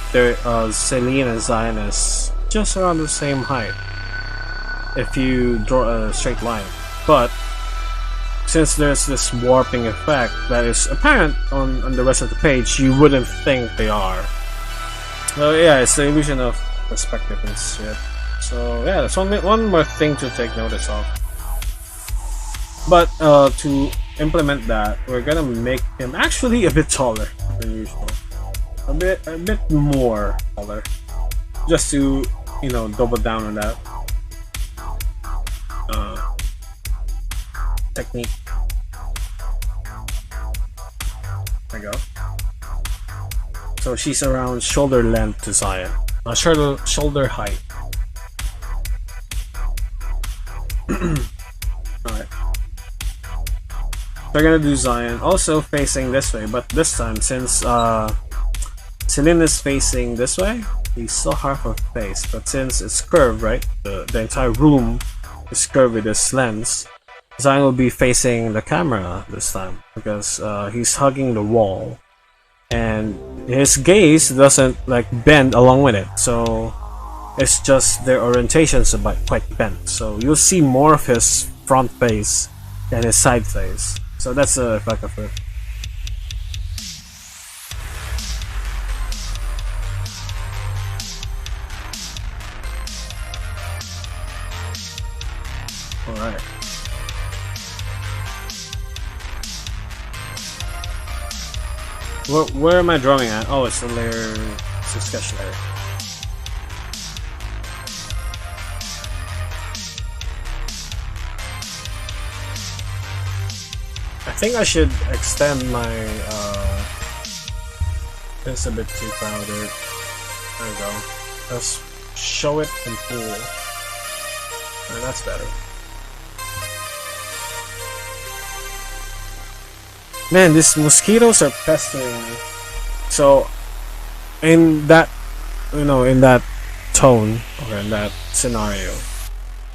Celine and Zion is just around the same height if you draw a straight line. But since there's this warping effect that is apparent on the rest of the page, you wouldn't think they are. So yeah, it's the illusion of perspective and shit. So yeah, that's one more thing to take notice of. But to implement that, we're gonna make him actually a bit taller than usual. A bit more taller, just to double down on that technique. There we go. So she's around shoulder length to Zion, shoulder height. Alright. We're gonna do Zion also facing this way, but this time since Celine is facing this way, he's still half of face, but since it's curved, right, the entire room is curved with this lens, Zion will be facing the camera this time because he's hugging the wall and his gaze doesn't bend along with it, so it's just their orientation's quite bent, so you'll see more of his front face than his side face. So that's the effect of it. Alright. Where am I drawing at? Oh, it's a layer. It's a sketch layer. I think I should extend my it's a bit too crowded. There we go. Let's show it in full. Alright, that's better. Man, these mosquitoes are pestering me. So in that in that tone or in that scenario,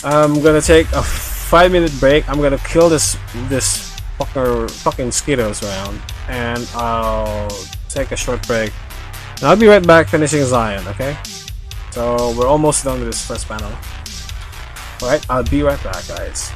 I'm gonna take a 5-minute break. I'm gonna kill this fucking mosquitoes around, and I'll take a short break. And I'll be right back finishing Zion, okay? So we're almost done with this first panel. Alright, I'll be right back, guys.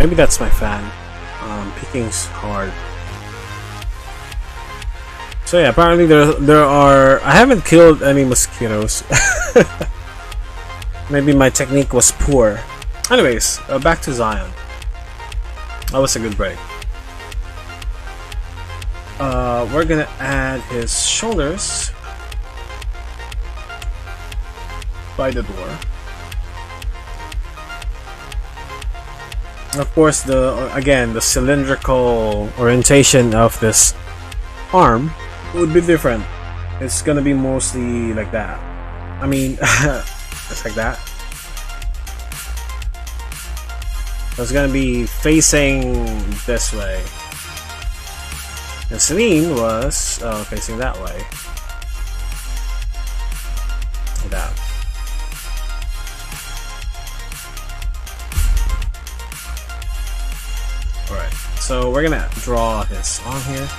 Maybe that's my fan. Picking's hard. So yeah, apparently there are. I haven't killed any mosquitoes. Maybe my technique was poor. Anyways, back to Zion. That was a good break. We're gonna add his shoulders by the door. And of course, the cylindrical orientation of this arm would be different. It's gonna be mostly like that. I mean, it's like that. It's gonna be facing this way. And Celine was facing that way. Like that. Alright, so we're gonna draw his arm here.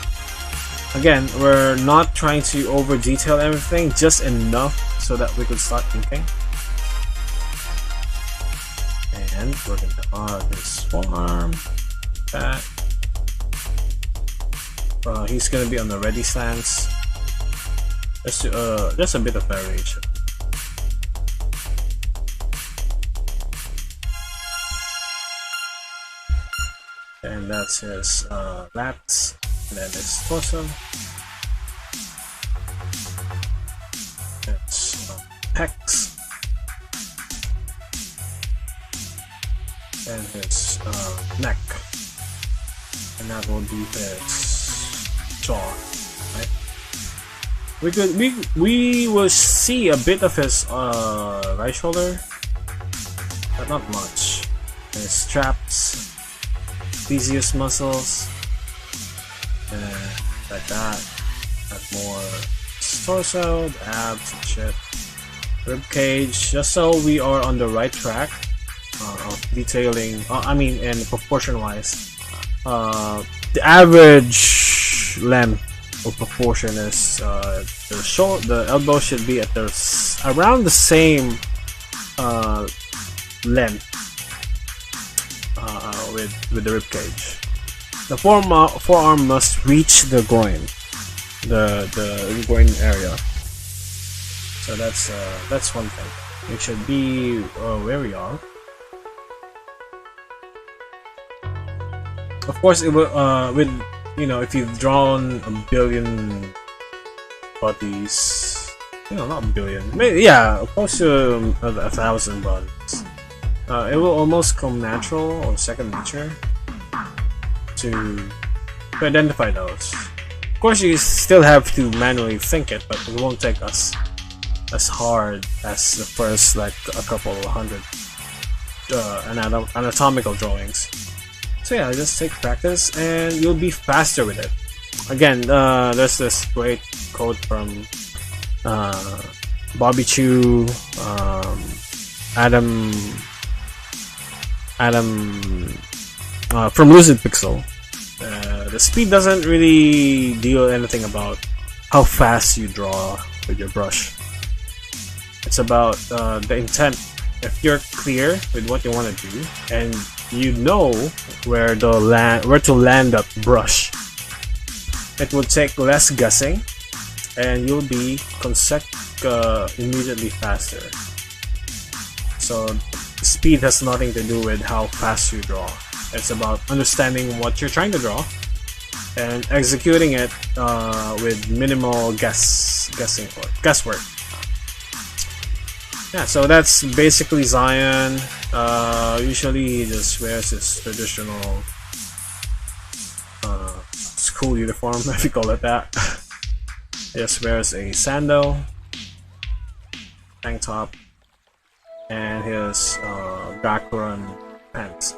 Again, we're not trying to over detail everything, just enough so that we could start thinking. And we're gonna draw his forearm, back. He's gonna be on the ready stance. Just a bit of variation. And that's his lats, and then his torso. That's pecs. And his neck. And that will be his jaw, right? We will see a bit of his right shoulder, but not much. And his traps, trapezius muscles, and like that. Add more torso, the abs and shit. Rib cage, just so we are on the right track of detailing. I mean, and proportion wise, the average length of proportion is the elbow should be at around the same length with the rib cage. The forearm must reach the groin, the groin area. So that's one thing. We should be wary of. Of course, it will with if you've drawn a billion bodies, not a billion, maybe, yeah, close to 1,000 bodies. It will almost come natural or second nature to identify those. Of course, you still have to manually think it, but it won't take us as hard as the first like a couple of hundred anatomical drawings. So yeah, just take practice and you'll be faster with it. Again, there's this great quote from Bobby Chu, Adam from Lucid Pixel. The speed doesn't really deal anything about how fast you draw with your brush. It's about the intent. If you're clear with what you want to do and you know where to land that brush, it will take less guessing and you'll be immediately faster. So speed has nothing to do with how fast you draw. It's about understanding what you're trying to draw and executing it with minimal guesswork. Yeah, so that's basically Zion. Usually he just wears his traditional school uniform, if you call it that. He just wears a sandal, tank top, and his background pants.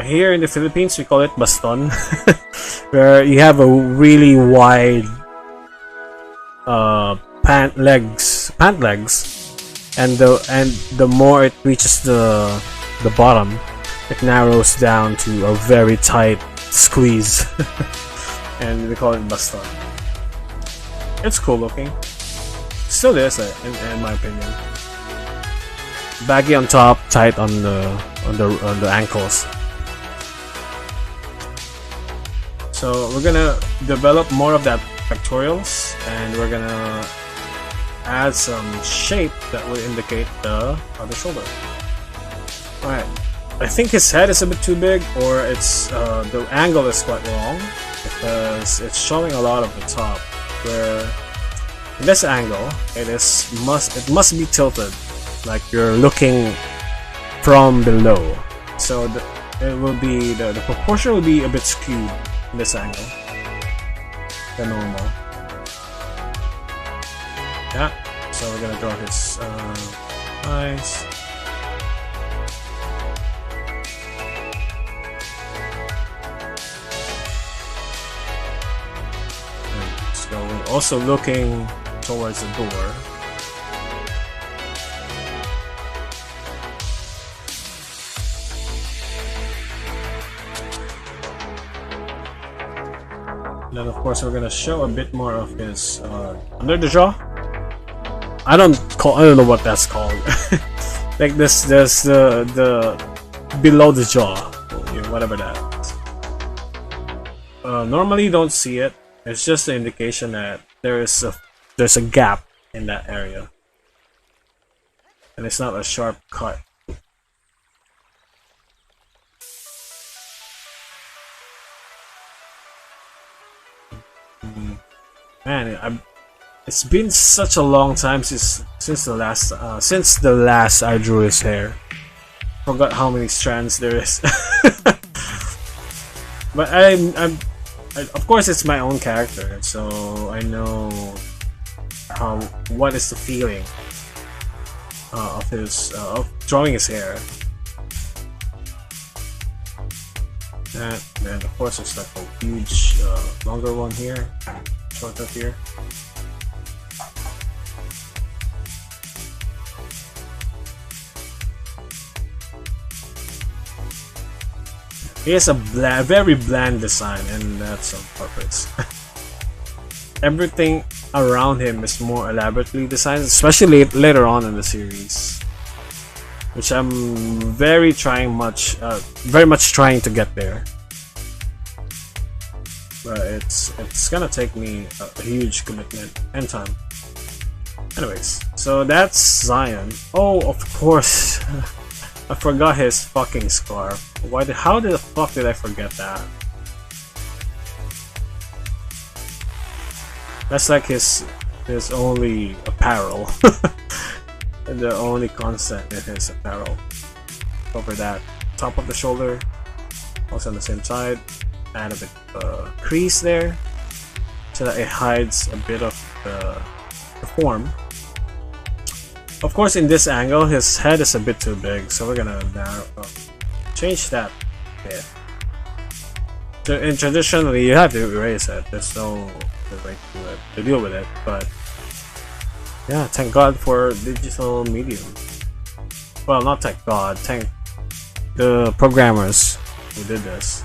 Here in the Philippines, we call it baston, where you have a really wide pant legs, and the more it reaches the bottom, it narrows down to a very tight squeeze, and we call it baston. It's cool looking. still is, in my opinion. Baggy on top, tight on the ankles. So we're gonna develop more of that pectorals, and we're gonna add some shape that will indicate the other shoulder. Alright, I think his head is a bit too big, or it's the angle is quite wrong, because it's showing a lot of the top, where in this angle it must be tilted, like you're looking from below. So it will be the proportion will be a bit skewed in this angle than normal. Yeah, so we're gonna draw his eyes. So we're also looking towards the door. And then of course we're gonna show a bit more of his under the jaw. I don't know what that's called. Like this, there's the below the jaw, whatever that is. Normally you don't see it. It's just an indication that there's a gap in that area, and it's not a sharp cut. Man, it's been such a long time since the last I drew his hair. Forgot how many strands there is. But of course it's my own character, so I know what is the feeling of drawing his hair. And then of course there's like a huge longer one here, short up here. He has a very bland design, and that's on purpose. Everything around him is more elaborately designed, especially later on in the series, which I'm very much trying to get there. But it's gonna take me a huge commitment and time. Anyways, so that's Zion. Oh, of course. I forgot his fucking scarf. How the fuck did I forget that? That's like his only apparel. The only constant in his apparel. Over that top of the shoulder, also on the same side, add a bit of crease there, so that it hides a bit of the form. Of course, in this angle, his head is a bit too big, so we're gonna change that bit. And traditionally, you have to erase it. There's no way to deal with it. But yeah, thank God for digital medium. Well, not thank God. Thank the programmers who did this.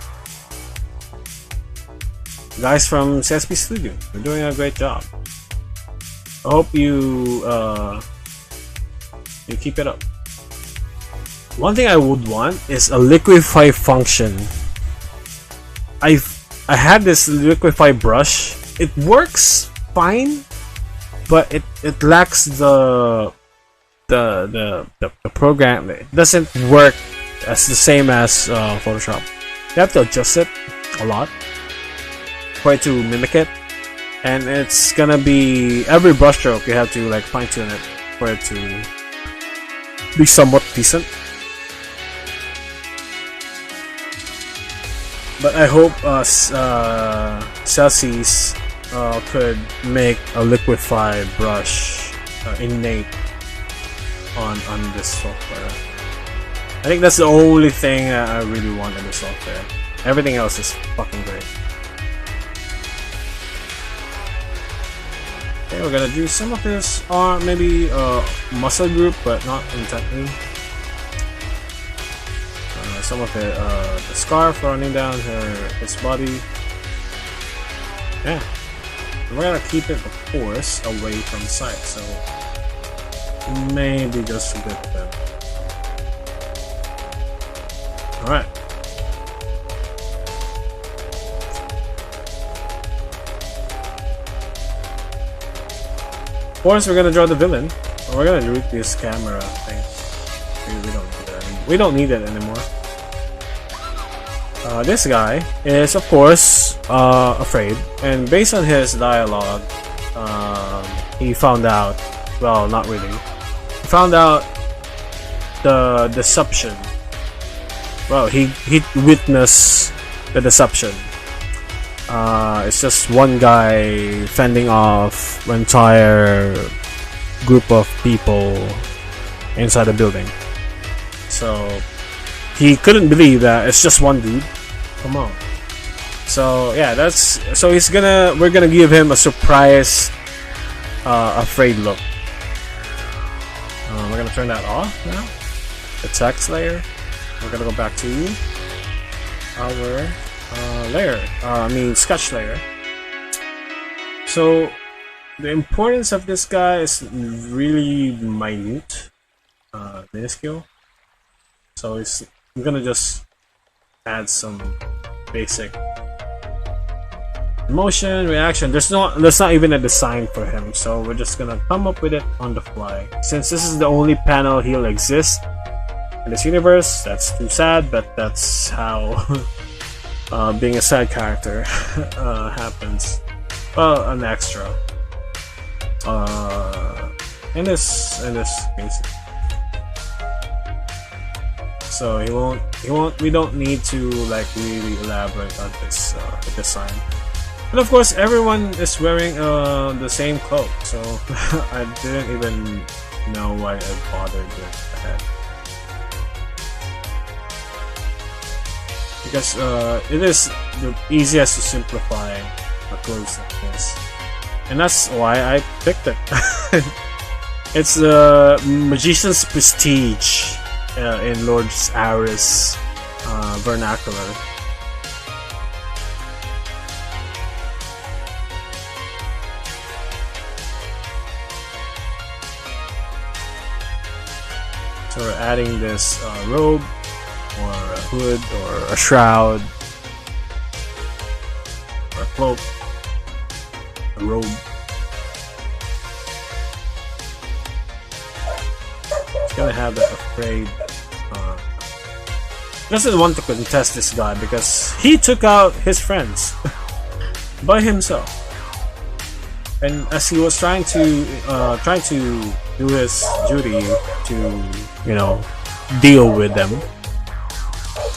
Guys from CSP Studio, they're doing a great job. I hope you keep it up. One thing I would want is a liquify function. I had this liquify brush. It works fine, but it lacks the program. It doesn't work as the same as Photoshop. You have to adjust it a lot, try to mimic it, and it's gonna be every brushstroke you have to like fine tune it for it to be somewhat decent. But I hope Celsius could make a liquify brush innate on this software. I think that's the only thing I really want in the software. Everything else is fucking great. Okay, we're gonna do some of his arm, maybe muscle group, but not intently. Some of the scarf running down his body. Yeah. We're gonna keep it, of course, away from sight, so maybe just a bit better. Alright. Of course, we're gonna draw the villain. Or we're gonna root this camera thing. We don't need it anymore. This guy is, of course, afraid, and based on his dialogue, he found out. Well, not really. He found out the deception. Well, he witnessed the deception. It's just one guy fending off an entire group of people inside the building. So he couldn't believe that it's just one dude. Come on. So yeah, so we're gonna give him a surprise, afraid look. We're gonna turn that off now. The text layer. We're gonna go back to our sketch layer. So the importance of this guy is really minute, minuscule. So I'm gonna just add some basic motion, reaction. There's not even a design for him, so we're just gonna come up with it on the fly. Since this is the only panel he'll exist in this universe, that's too sad, but that's how being a side character happens. Well, an extra. In this case. So we don't need to like really elaborate on this design. And of course, everyone is wearing the same cloak, so I didn't even know why I bothered with that. Because it is the easiest to simplify a clothes like this. And that's why I picked it. It's the Magician's Prestige in Lord Aris vernacular. So we're adding this robe, or a hood, or a shroud, or a cloak, a robe. It's gonna have that afraid. Doesn't want to contest this guy because he took out his friends by himself, and as he was trying to do his duty to, you know, deal with them.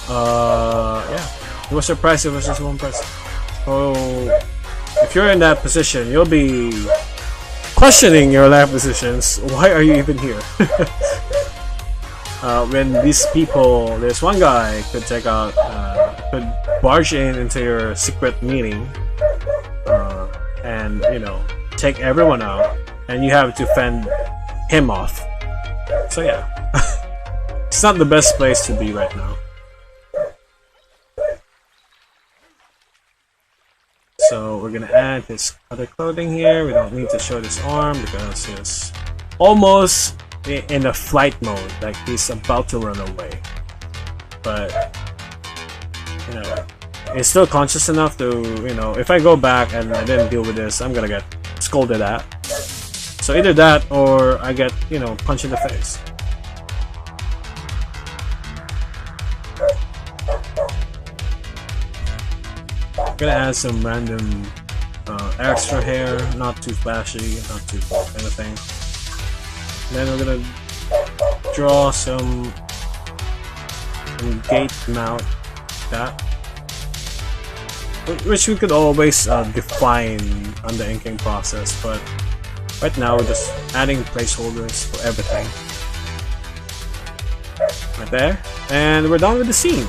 Yeah, he was surprised it was just one person. So if you're in that position, you'll be questioning your life decisions. Why are you even here? When these people, there's one guy could could barge into your secret meeting, and you know, take everyone out, and you have to fend him off. So yeah, it's not the best place to be right now. So we're gonna add his other clothing here. We don't need to show this arm because he's almost in a flight mode, like he's about to run away. But you know, he's still conscious enough to, you know, if I go back and I didn't deal with this, I'm gonna get scolded at. So either that or I get, you know, punched in the face. I'm gonna add some random extra hair, not too flashy, not too anything. Then we're gonna draw some gate mount, that, which we could always define on the inking process, but right now we're just adding placeholders for everything. Right there, and we're done with the scene.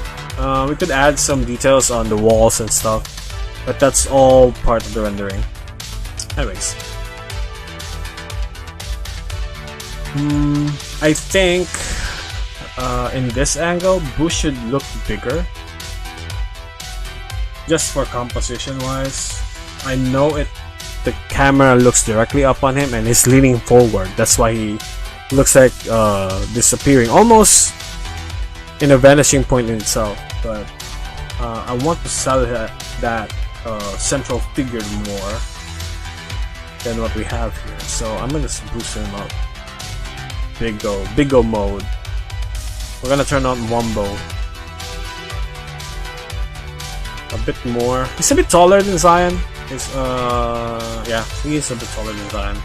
We could add some details on the walls and stuff, but that's all part of the rendering. Anyways. I think in this angle, Bush should look bigger. Just for composition wise. I know the camera looks directly up on him and he's leaning forward. That's why he looks like disappearing, almost in a vanishing point in itself. But I want to sell that central figure more than what we have here, so I'm gonna just boost him up. Big go mode. We're gonna turn on Wombo a bit more. He's a bit taller than Zion. Yeah, he is a bit taller than Zion.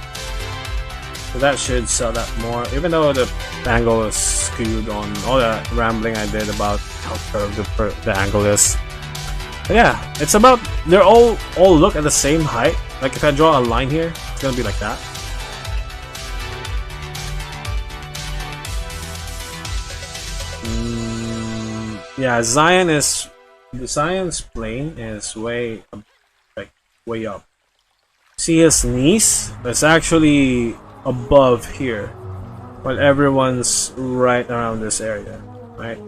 So that should sell that more, even though the angle is skewed on all that rambling I did about how curved the angle is. But yeah, it's about, they're all look at the same height. Like if I draw a line here, it's gonna be like that. Yeah, Zion's plane is way up. See his knees? It's actually above here, while everyone's right around this area, right?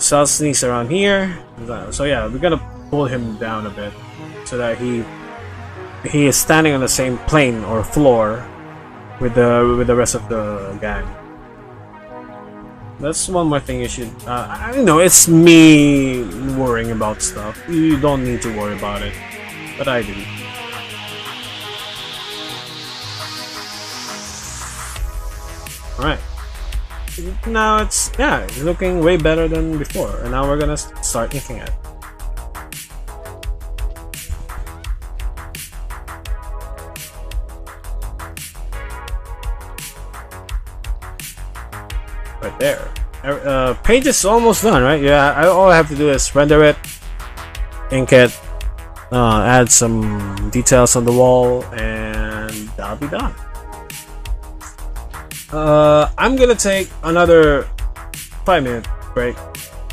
Cell's knees around here. So yeah, we're gonna pull him down a bit so that he is standing on the same plane or floor with the rest of the gang. That's one more thing you should. I know it's me worrying about stuff. You don't need to worry about it, but I do. Alright. Now it's looking way better than before, and now we're gonna start inking it. Right there. Page is almost done, right? Yeah, all I have to do is render it, ink it, add some details on the wall, and that'll be done. I'm gonna take another 5-minute break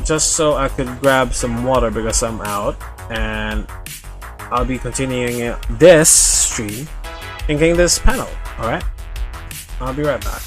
just so I could grab some water because I'm out, and I'll be continuing this stream inking this panel. Alright? I'll be right back.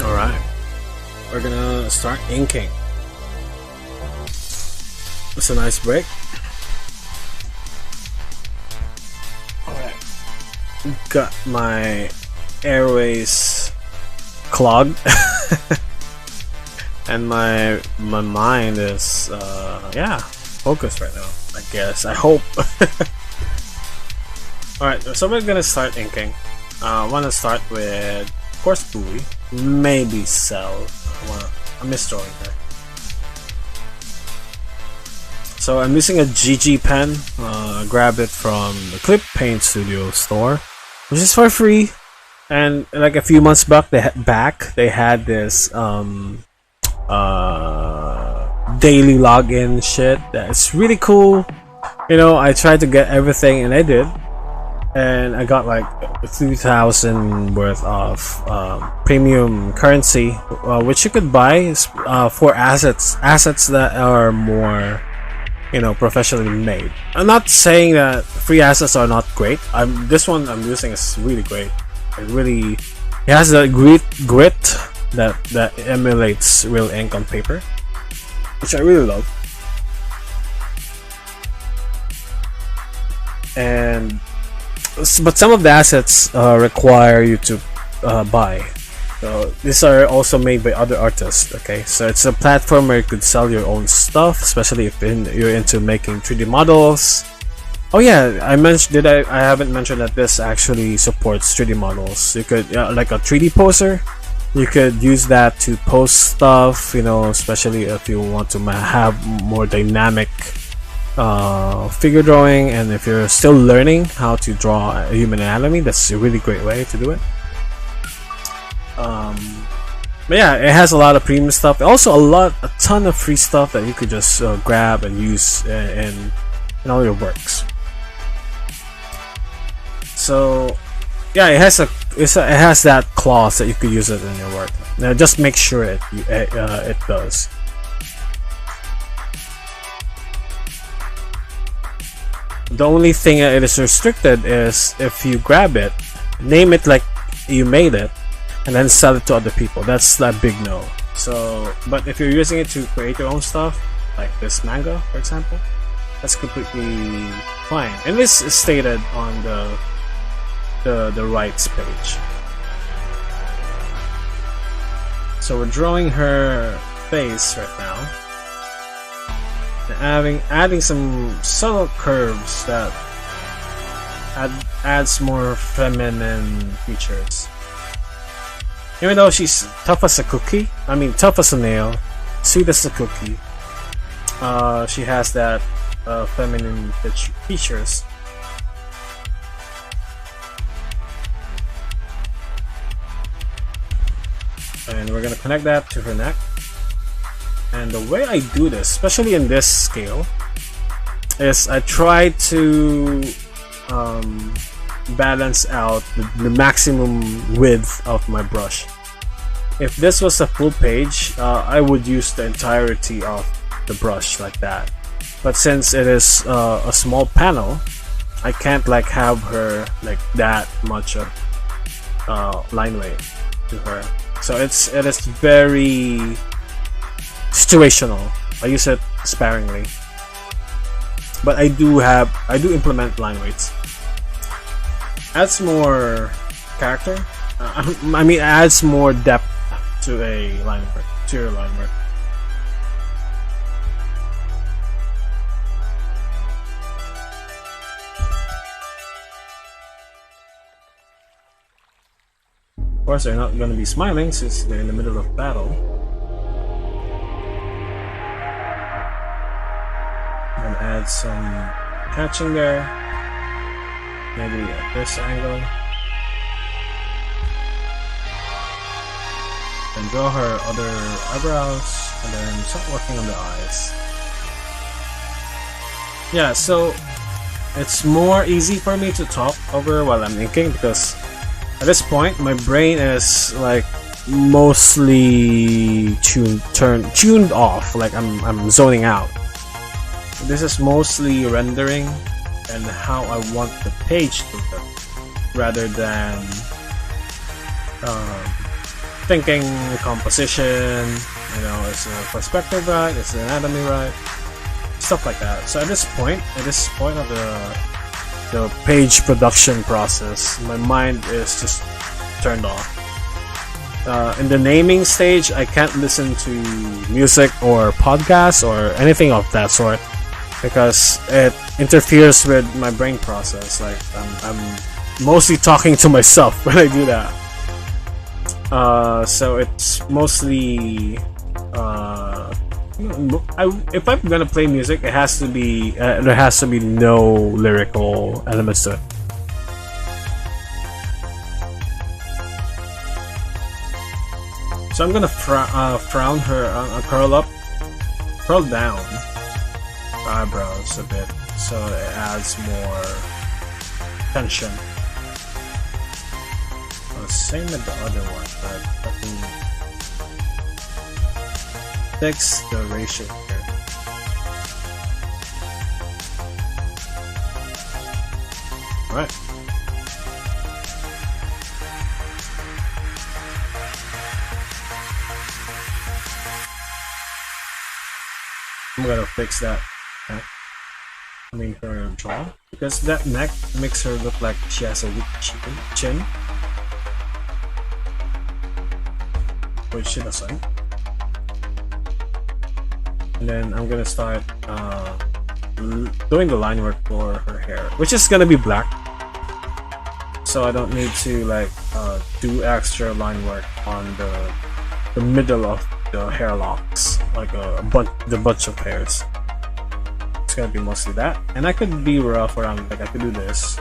Alright, we're gonna start inking. It's a nice break. Alright, got my airways clogged. And my mind is yeah, focused right now, I guess. I hope. Alright, so we're gonna start inking. I wanna start with, of course, Buoy. Maybe Cell. I'm misdrawing her. So I'm using a GG pen. Grab it from the Clip Paint Studio store, which is for free. And like a few months back, they had this daily login shit that's really cool. You know, I tried to get everything, and I did. And I got like 3,000 worth of premium currency, which you could buy for assets that are more, you know, professionally made. I'm not saying that free assets are not great. This one I'm using is really great. It has that grit that emulates real ink on paper, which I really love. But some of the assets require you to buy. So these are also made by other artists. Okay, so it's a platform where you could sell your own stuff, especially if you're into making 3D models. Oh yeah, I haven't mentioned that this actually supports 3D models. You could like a 3D poser. You could use that to post stuff. You know, especially if you want to have more dynamic figure drawing, and if you're still learning how to draw a human anatomy, that's a really great way to do it. But yeah, it has a lot of premium stuff. Also a ton of free stuff that you could just grab and use in all your works. So yeah, it has that clause that you could use it in your work. Now just make sure it does. The only thing it is restricted is if you grab it, name it like you made it, and then sell it to other people. That's a big no. So, but if you're using it to create your own stuff, like this manga, for example, that's completely fine. And this is stated on the rights page. So we're drawing her face right now. adding some subtle curves that adds more feminine features. Even though she's tough as a cookie, I mean tough as a nail, sweet as a cookie, she has that feminine features. And we're gonna connect that to her neck. And the way I do this, especially in this scale, is I try to balance out the maximum width of my brush. If this was a full page, I would use the entirety of the brush like that. But since it is a small panel, I can't like have her like that much of line weight to her. So it is very situational. I use it sparingly, but I do implement line weights. Adds more character. I mean, adds more depth to a line work, to your line work. Of course, they're not going to be smiling since they're in the middle of battle. And add some catching there, maybe at this angle, and draw her other eyebrows, and then start working on the eyes. Yeah, so it's more easy for me to talk over while I'm inking because at this point my brain is like mostly tuned off, like I'm zoning out. This is mostly rendering and how I want the page to look, rather than thinking composition, is the perspective right, is the anatomy right, stuff like that. So at this point of the page production process, my mind is just turned off. In the naming stage, I can't listen to music or podcasts or anything of that sort, because it interferes with my brain process. Like I'm mostly talking to myself when I do that. So it's mostly if I'm gonna play music, it has to be there has to be no lyrical elements to it. So I'm gonna frown her, curl down eyebrows a bit, so it adds more tension. Same with the other one, but I can fix the ratio here. Alright. I'm gonna fix that neck. I mean her jaw, because that neck makes her look like she has a weak chin. Which she doesn't. And then I'm gonna start doing the line work for her hair, which is gonna be black, so I don't need to like do extra line work on the middle of the hair locks, like the bunch of hairs. It's gonna be mostly that, and I could be rough around, like I could do this.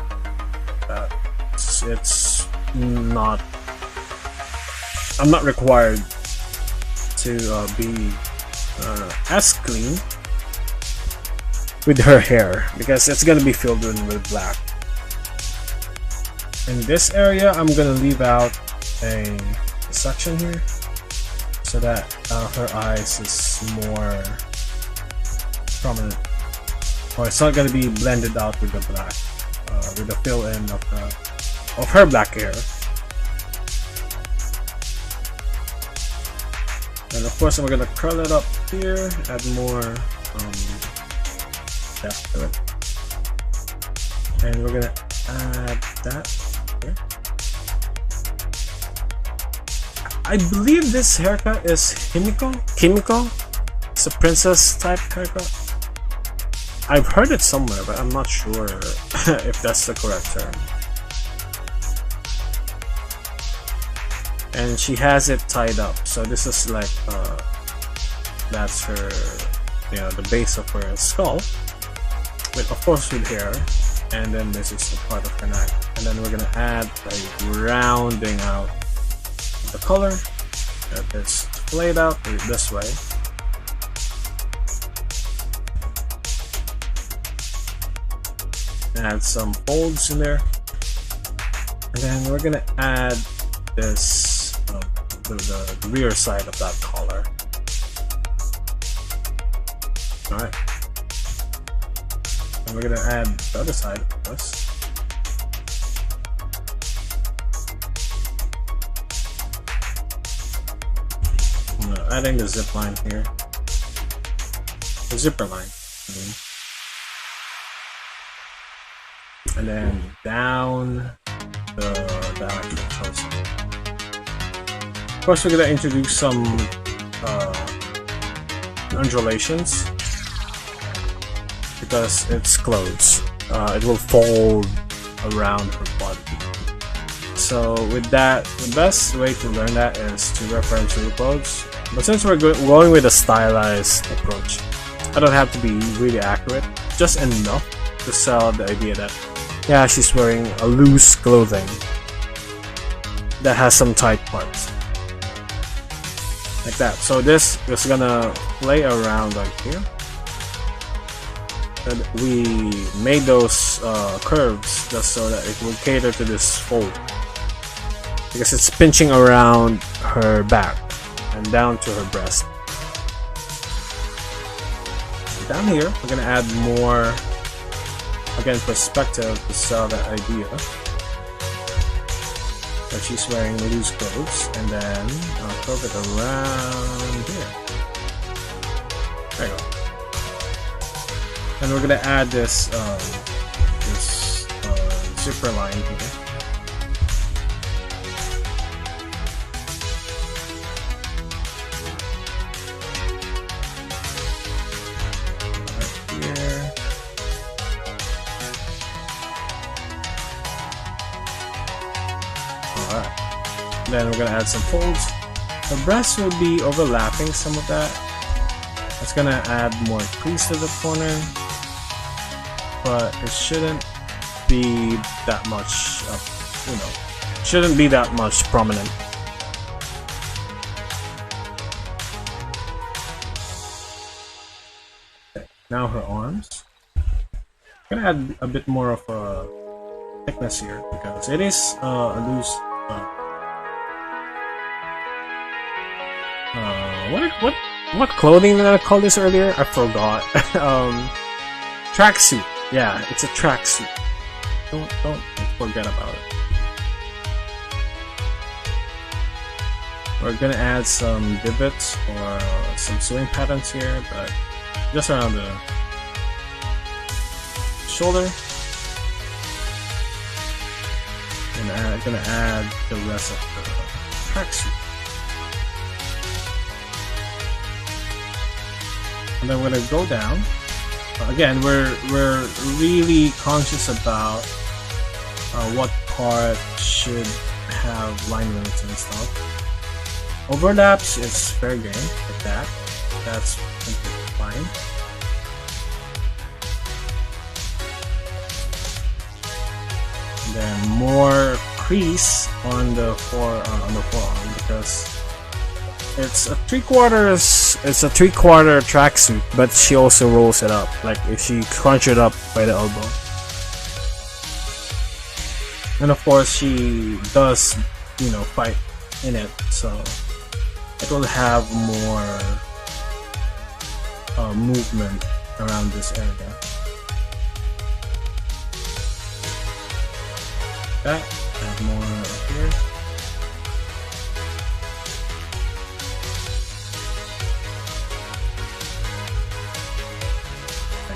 It's not. I'm not required to be as clean with her hair, because it's gonna be filled in with black. In this area, I'm gonna leave out a section here so that her eyes is more prominent, or it's not gonna be blended out with the black, with the fill in of her black hair. And of course, we're gonna curl it up here, add more depth to it, and we're gonna add that here. I believe this haircut is Kimiko. It's a princess type haircut. I've heard it somewhere, but I'm not sure if that's the correct term. And she has it tied up, so this is like that's her, you know, the base of her skull, with of course with hair, and then this is the part of her neck, and then we're gonna add a rounding out the color. That is played out this way. Add some folds in there, and then we're gonna add this the rear side of that collar. Alright, and we're gonna add the other side of this. I'm adding the zip line here, the zipper line, and then down the actual torso. Of course, we're gonna introduce some undulations because it's clothes. It will fold around her body. So with that, the best way to learn that is to reference your clothes. But since we're going with a stylized approach, I don't have to be really accurate, just enough to sell the idea that, yeah, she's wearing a loose clothing that has some tight parts. Like that. So this is gonna play around like here. And we made those curves just so that it will cater to this fold, because it's pinching around her back and down to her breast. Down here, we're gonna add more, again, perspective to sell that idea. So she's wearing loose clothes, and then I'll curve it around here. There you go. And we're gonna add this zipper line here. Then we're gonna add some folds. The breast will be overlapping some of that. It's gonna add more crease to the corner, but it shouldn't be that much, shouldn't be that much prominent. Okay, now her arms. I'm gonna add a bit more of a thickness here because it is a loose. What clothing did I call this earlier? I forgot. Tracksuit. Yeah, it's a tracksuit. Don't forget about it. We're gonna add some divots or some sewing patterns here, but just around the shoulder. And I'm gonna add the rest of the tracksuit. And then we're gonna go down. Again, we're really conscious about what part should have line limits and stuff. Overlaps is fair game like that. That's completely fine. And then more crease on the forearm because it's a three-quarter tracksuit, but she also rolls it up, like if she crunch it up by the elbow. And of course she does, fight in it, so it will have more movement around this area. That, add more up here.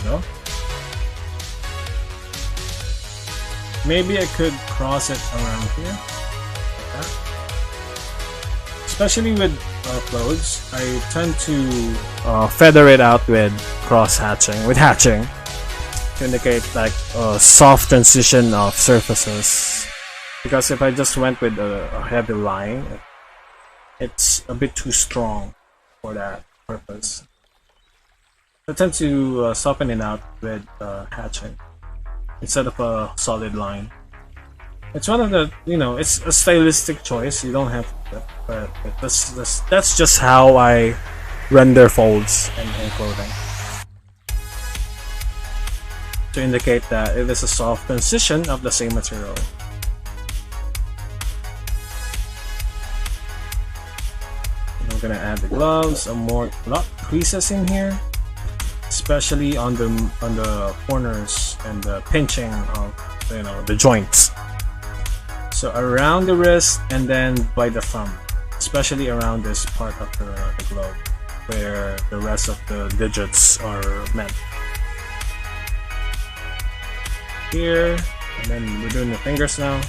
Go. Maybe I could cross it around here, like that. Especially with clothes, I tend to feather it out with hatching. to indicate like a soft transition of surfaces. Because if I just went with a heavy line, it's a bit too strong for that purpose. I tend to soften it out with hatching instead of a solid line. It's one of the, it's a stylistic choice. You don't have to, but that's just how I render folds in clothing, to indicate that it is a soft transition of the same material. And I'm gonna add the gloves, some more creases in here, especially on the corners and the pinching of the joints. So around the wrist and then by the thumb, especially around this part of the glove where the rest of the digits are meant. Here, and then we're doing the fingers now.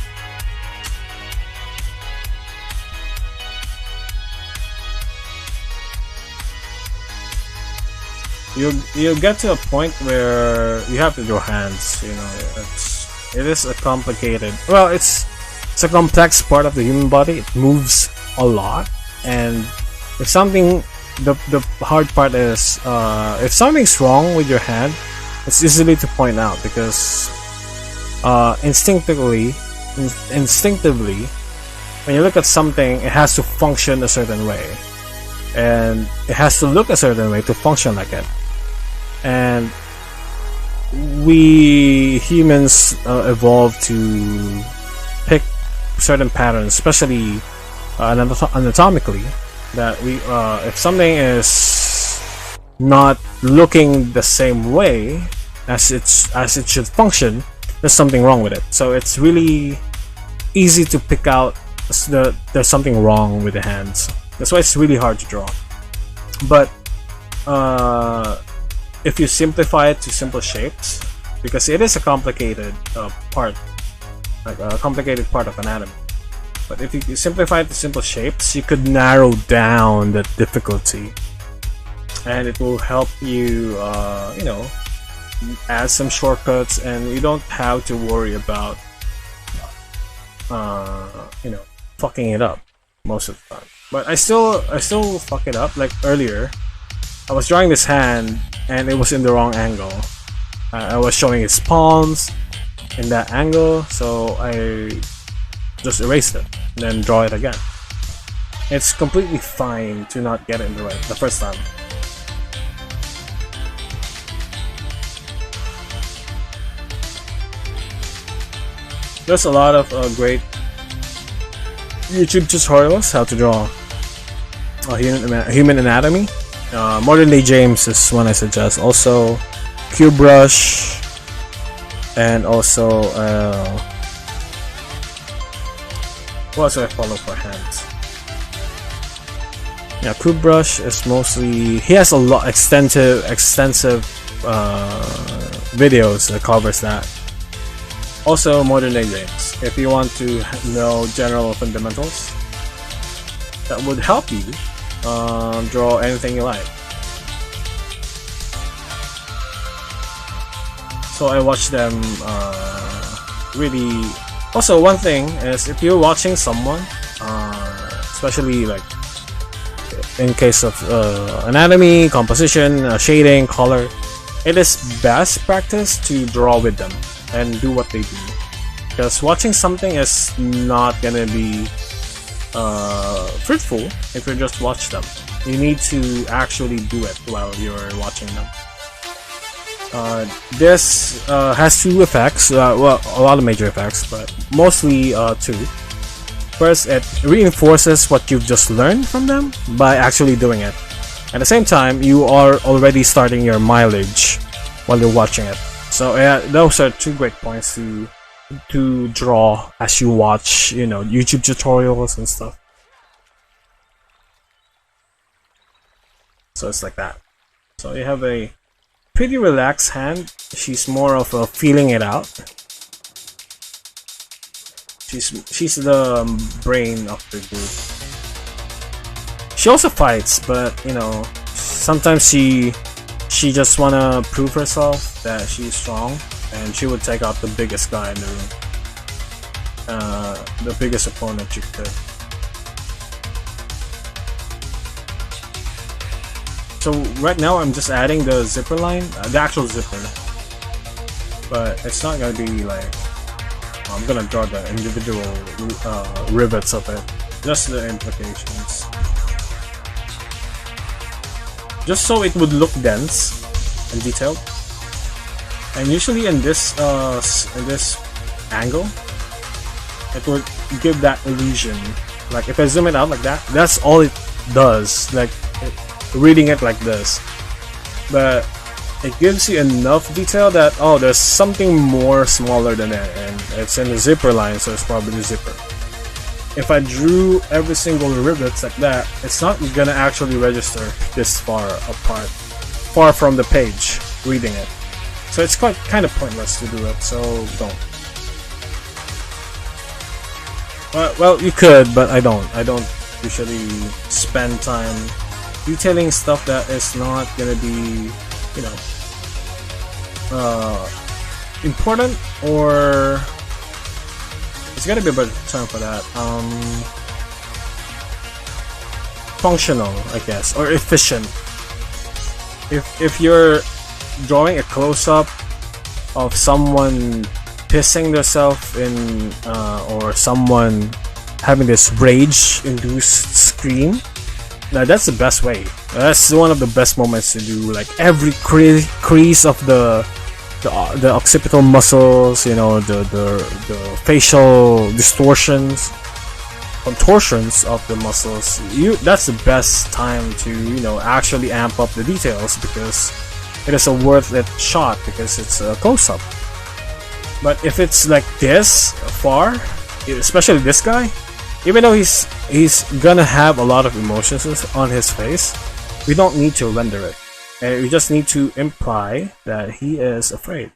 You get to a point where you have to draw hands. It is a complicated. Well, it's a complex part of the human body. It moves a lot, and if something, the hard part is if something's wrong with your hand, it's easily to point out because instinctively, when you look at something, it has to function a certain way, and it has to look a certain way to function like it. And we humans evolved to pick certain patterns, especially anatomically, that we if something is not looking the same way as it should function, there's something wrong with it. So it's really easy to pick out there's something wrong with the hands. That's why it's really hard to draw. But if you simplify it to simple shapes, because it is a complicated part, like a complicated part of anatomy. But if you simplify it to simple shapes, you could narrow down the difficulty, and it will help you, add some shortcuts, and you don't have to worry about, fucking it up most of the time. But I still fuck it up. Like earlier, I was drawing this hand, and it was in the wrong angle. I was showing its palms in that angle, so I just erased it and then draw it again. It's completely fine to not get it right the first time. There's a lot of great YouTube tutorials how to draw human anatomy. Modern Day James is one I suggest. Also, QBrush, and also what else do I follow for hands? Yeah, QBrush is mostly, he has a lot extensive videos that covers that. Also, Modern Day James, if you want to know general fundamentals that would help you draw anything you like. So I watch them really. Also, one thing is, if you're watching someone, especially like in case of anatomy, composition, shading, color, it is best practice to draw with them and do what they do, because watching something is not gonna be fruitful if you just watch them. You need to actually do it while you're watching them. This has two effects, well, a lot of major effects, but mostly two. First, it reinforces what you've just learned from them by actually doing it. At the same time, you are already starting your mileage while you're watching it. So yeah, those are two great points to draw as you watch, YouTube tutorials and stuff. So it's like that. So you have a pretty relaxed hand. She's more of a feeling it out. She's the brain of the group. She also fights, but sometimes she she just wanna prove herself that she's strong, and she would take out the biggest guy in the room, the biggest opponent you could. So right now I'm just adding the zipper line, the actual zipper, but it's not gonna be like I'm gonna draw the individual rivets of it, just the implications, just so it would look dense and detailed. And usually in this angle, it would give that illusion. Like if I zoom it out like that, that's all it does. Like reading it like this, but it gives you enough detail that oh, there's something more smaller than it, and it's in the zipper line, so it's probably the zipper. If I drew every single rivets like that, it's not gonna actually register this far apart, far from the page, reading it. So it's quite kind of pointless to do it, so don't. Well, you could, but I don't. I don't usually spend time detailing stuff that is not gonna be, you know, important, or it's gotta be a better term for that. Functional, I guess, or efficient. If you're drawing a close-up of someone pissing themselves in, or someone having this rage-induced scream, now that's the best way. That's one of the best moments to do. Like every crease of the occipital muscles, you know, the facial distortions, contortions of the muscles. That's the best time to, you know, actually amp up the details, because it is a worth it shot, because it's a close-up. But if it's like this far, especially this guy, even though he's gonna have a lot of emotions on his face, we don't need to render it, and we just need to imply that he is afraid.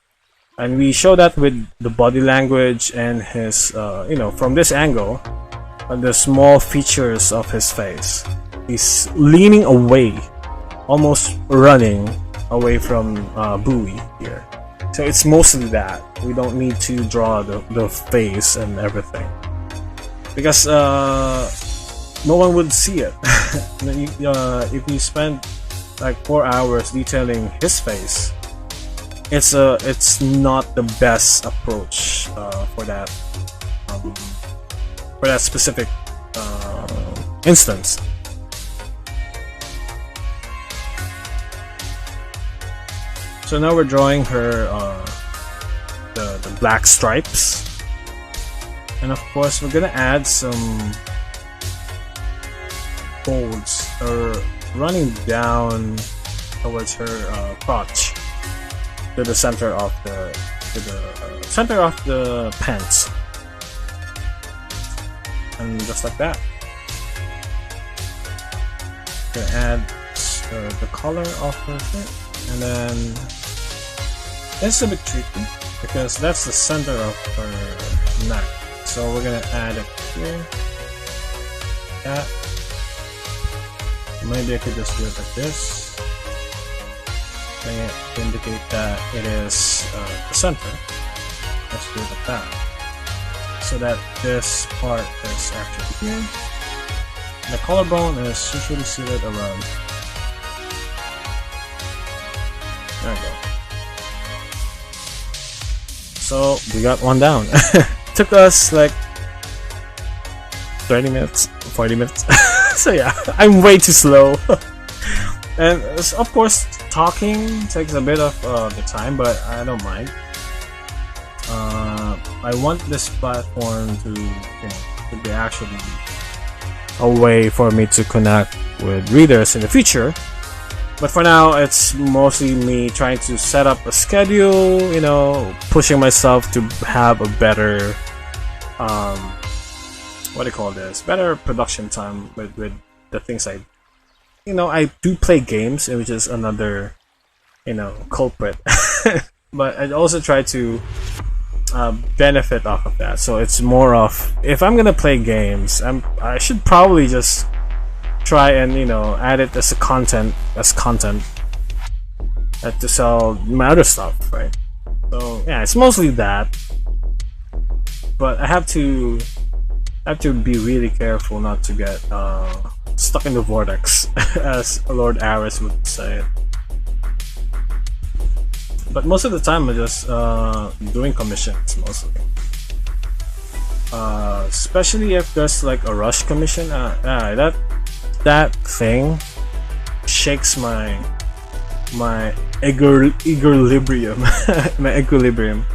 And we show that with the body language and his, you know, from this angle, the small features of his face. He's leaning away, almost running away from Bowie here. So it's mostly that. We don't need to draw the face and everything, because no one would see it. If you spend like 4 hours detailing his face, it's not the best approach for that specific instance. So now we're drawing her the black stripes, and of course we're gonna add some folds running down towards her crotch, to the center of the pants, and just like that. Gonna add the color of her fit, and then it's a bit tricky because that's the center of her neck, so we're gonna add it here. That. Maybe I could just do it like this, to indicate that it is the center. Let's do it like that, so that this part is actually here. The collarbone is usually seated around. There we go. So we got one down. Took us like 30 minutes, 40 minutes. So yeah, I'm way too slow. And of course, talking takes a bit of the time, but I don't mind. I want this platform to, you know, to be actually a way for me to connect with readers in the future. But for now, it's mostly me trying to set up a schedule, you know, pushing myself to have a better, what do you call this? Better production time with the things I do play games, which is another, you know, culprit. But I also try to benefit off of that. So it's more of, if I'm gonna play games, I should probably just try and, you know, add it as content, to sell my other stuff, right? So yeah, it's mostly that. But I have to be really careful not to get stuck in the vortex, as Lord Aris would say it. But most of the time, I'm just doing commissions mostly. Especially if there's like a rush commission. That thing shakes my equilibrium, my equilibrium.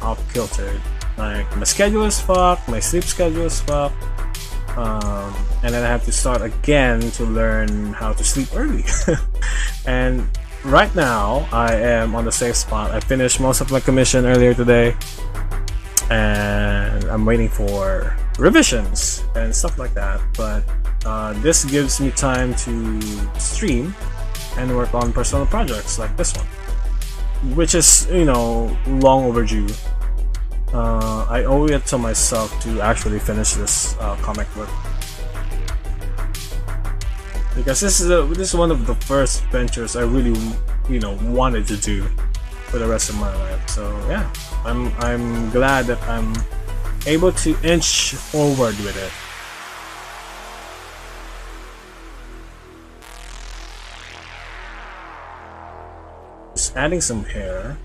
Off kiltered. Like my schedule is fucked, my sleep schedule is fucked, and then I have to start again to learn how to sleep early. And right now I am on the safe spot. I finished most of my commission earlier today, and I'm waiting for revisions and stuff like that. But this gives me time to stream and work on personal projects like this one, which is, you know, long overdue. I owe it to myself to actually finish this comic book, because this is one of the first ventures I really, you know, wanted to do for the rest of my life. So yeah, I'm glad that I'm able to inch forward with it. Just adding some hair.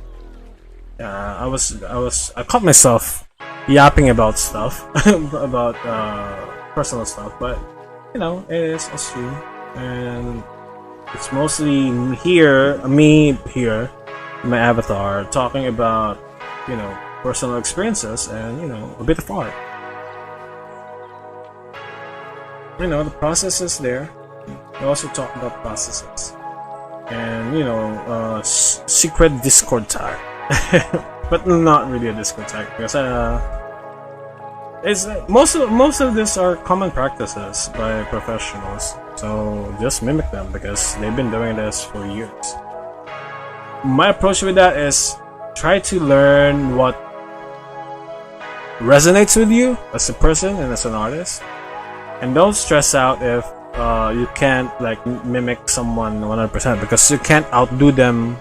I caught myself yapping about stuff, about personal stuff, but you know, it is a stream, and it's mostly me here, my avatar, talking about, you know, personal experiences and, you know, a bit of art. You know, the process is there. We also talk about processes, and, you know, secret Discord tag. But not really a Discord tag, because it's most of this are common practices by professionals, so just mimic them because they've been doing this for years. My approach with that is try to learn what resonates with you as a person and as an artist, and don't stress out if you can't like mimic someone 100%, because you can't outdo them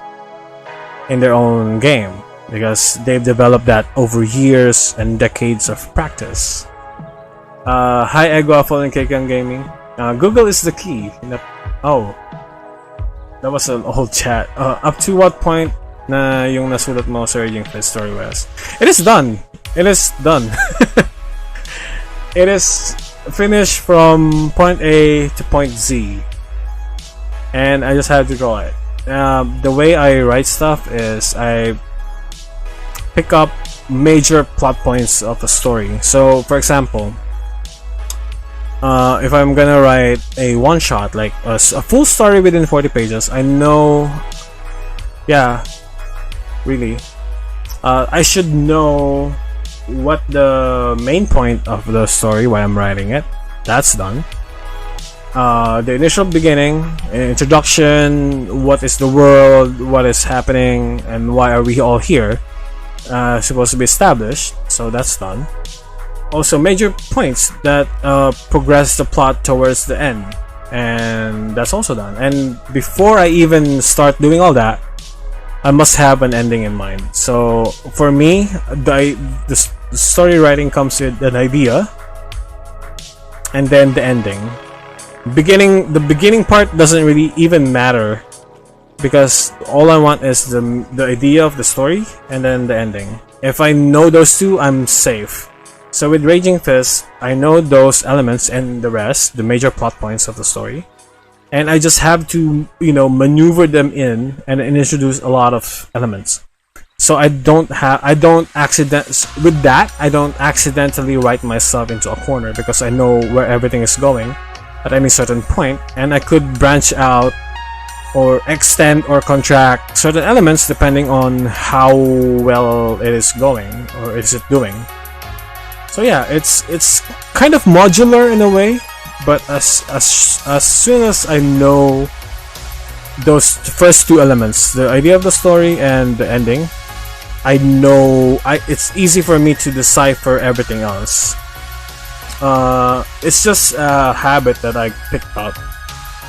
in their own game, because they've developed that over years and decades of practice. Hi Eguafol and Kekan Gaming. Google is the key. Oh, that was an old chat. Up to what point na yung nasulat mo sa Raging Fist Story West? It is done. It is done. It is finished from point A to point Z, and I just have to draw it. The way I write stuff is I pick up major plot points of a story. So, for example, if I'm gonna write a one-shot, like a full story within 40 pages, I know, yeah, really, I should know what the main point of the story, why I'm writing it. That's done. The initial beginning, introduction, what is the world, what is happening, and why are we all here, supposed to be established, so that's done. Also, major points that progress the plot towards the end, and that's also done. And before I even start doing all that, I must have an ending in mind. So for me, the story writing comes with an idea, and then the ending. The beginning part doesn't really even matter, because all I want is the idea of the story and then the ending. If I know those two, I'm safe. So with Raging Fist, I know those elements and the rest, the major plot points of the story, and I just have to, you know, maneuver them in and introduce a lot of elements. So I don't accidentally write myself into a corner, because I know where everything is going at any certain point, and I could branch out or extend or contract certain elements depending on how well it is going or is it doing. So yeah, it's kind of modular in a way, but as soon as I know those first two elements, the idea of the story and the ending, I know it's easy for me to decipher everything else. It's just a habit that I picked up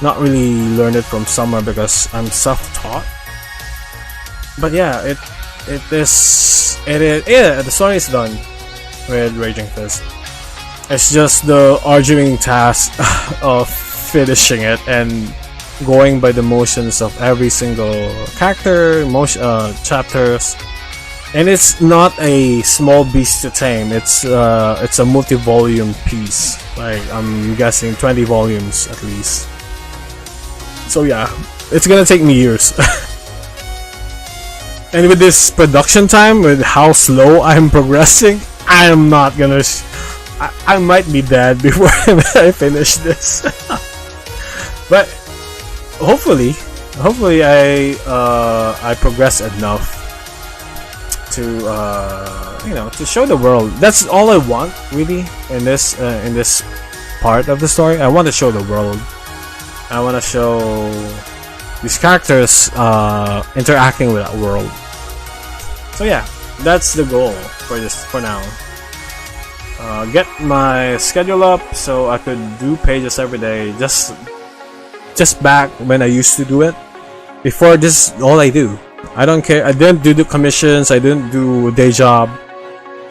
not really learned it from somewhere because I'm self-taught. But yeah, yeah, the story is done with Raging Fist. It's just the arduing task of finishing it and going by the motions of every single character, chapters. And it's not a small beast to tame. It's a multi-volume piece. Like I'm guessing 20 volumes at least. So yeah, it's gonna take me years. And with this production time, with how slow I'm progressing, I am not gonna. I might be dead before I finish this. But hopefully I progress enough to to show the world. That's all I want really in this part of the story. I want to show the world. I want to show these characters interacting with that world. So yeah, that's the goal for now. Get my schedule up so I could do pages every day. Just back when I used to do it. Before, this is all I do. I don't care. I didn't do the commissions. I didn't do a day job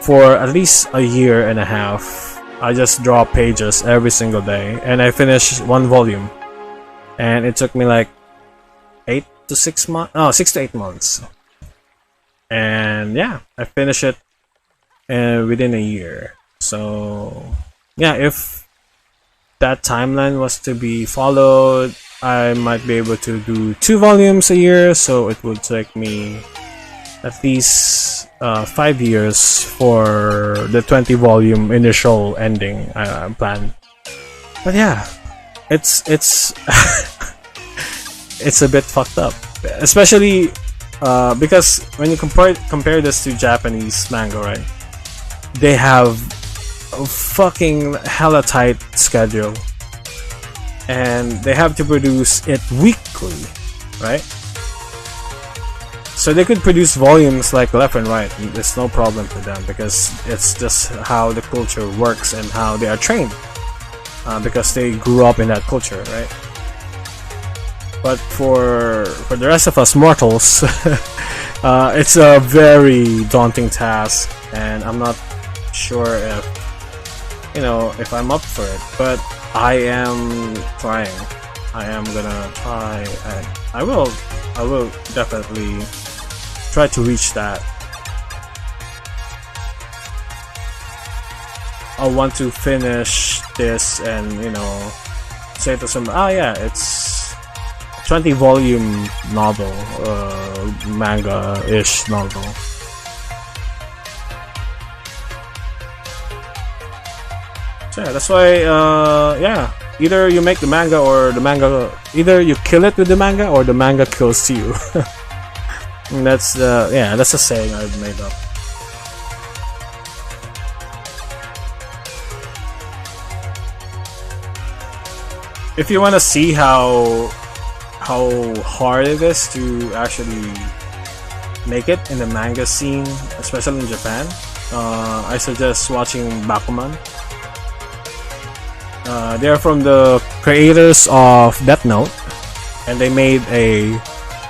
for at least a year and a half. I just draw pages every single day, and I finished one volume. And it took me like 6 to 8 months. And yeah, I finished it within a year. So yeah, if that timeline was to be followed, I might be able to do 2 volumes a year. So it would take me at least 5 years for the 20 volume initial ending plan. But yeah, it's it's a bit fucked up, especially because when you compare this to Japanese manga, right? They have a fucking hella tight schedule, and they have to produce it weekly, right? So they could produce volumes like left and right. It's no problem for them because it's just how the culture works and how they are trained, because they grew up in that culture, right? But for the rest of us mortals, it's a very daunting task, and I'm not sure if I'm up for it. But I am trying. I am gonna try, and I will definitely try to reach that. I want to finish this and say to somebody, yeah, it's 20 volume novel, manga-ish novel. So yeah, that's why yeah, either you make the manga or the manga, either you kill it with the manga or the manga kills you. And that's a saying I've made up. If you want to see how hard it is to actually make it in the manga scene, especially in Japan, I suggest watching Bakuman. They are from the creators of Death Note, and they made a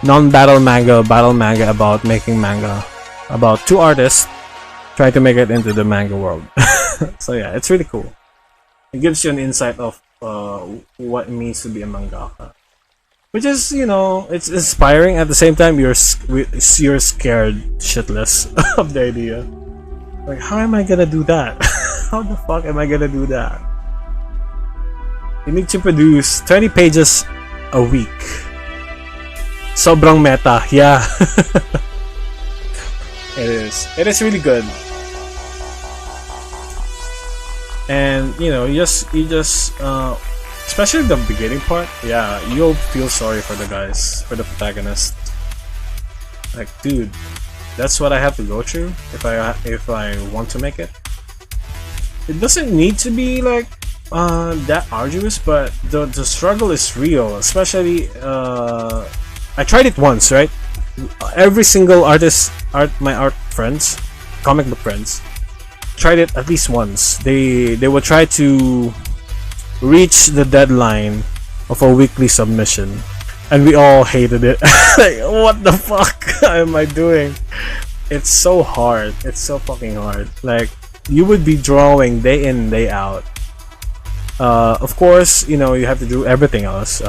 non-battle manga, battle manga about making manga about 2 artists trying to make it into the manga world. So yeah, it's really cool. It gives you an insight of what it means to be a mangaka, which is, it's inspiring. At the same time, you're scared shitless of the idea. Like, how am I gonna do that? How the fuck am I gonna do that? You need to produce 20 pages a week. Sobrang meta, yeah. It is. It is really good. And you just especially the beginning part, yeah, you'll feel sorry for the guys, for the protagonist. Like, dude, that's what I have to go through if I want to make it. It doesn't need to be like that arduous, but the struggle is real. Especially I tried it once, right? Every single my art friends, comic book friends, tried it at least once. They would try to reach the deadline of a weekly submission, and we all hated it. Like, what the fuck am I doing? It's so hard. It's so fucking hard. Like, you would be drawing day in, day out. Of course, you know, you have to do everything else.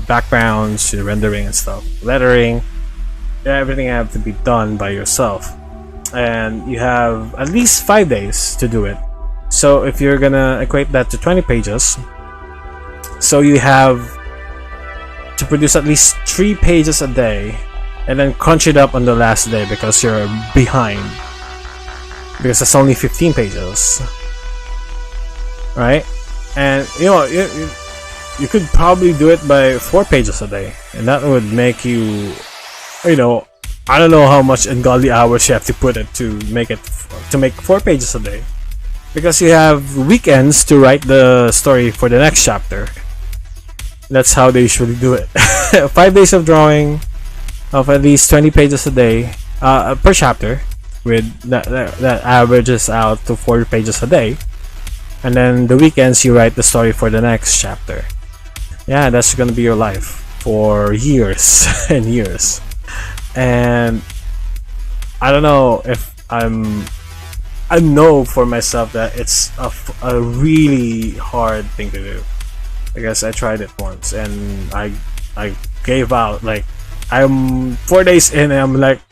Backgrounds, rendering and stuff. Lettering. Everything have to be done by yourself. And you have at least 5 days to do it. So if you're gonna equate that to 20 pages, so you have to produce at least 3 pages a day, and then crunch it up on the last day because you're behind, because it's only 15 pages, right? And you know, you could probably do it by 4 pages a day, and that would make you, you know, I don't know how much ungodly hours you have to put it to make 4 pages a day, because you have weekends to write the story for the next chapter. That's how they usually do it. 5 days of drawing of at least 20 pages a day per chapter, with that averages out to 4 pages a day, and then the weekends you write the story for the next chapter. Yeah, that's gonna be your life for years and years. And I don't know if I know for myself that it's a really hard thing to do, because I tried it once and I gave out. Like, I'm 4 days in and I'm like,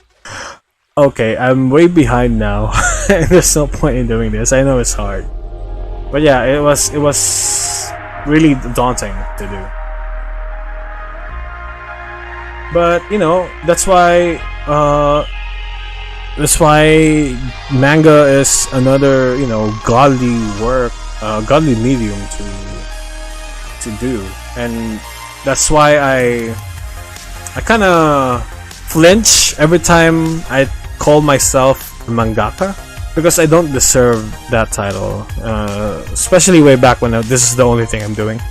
okay, I'm way behind now. There's no point in doing this. I know it's hard, but yeah, it was really daunting to do. But you know, that's why manga is another, you know, godly work, godly medium to do, and that's why I kind of flinch every time I call myself a mangaka, because I don't deserve that title, especially way back when this is the only thing I'm doing.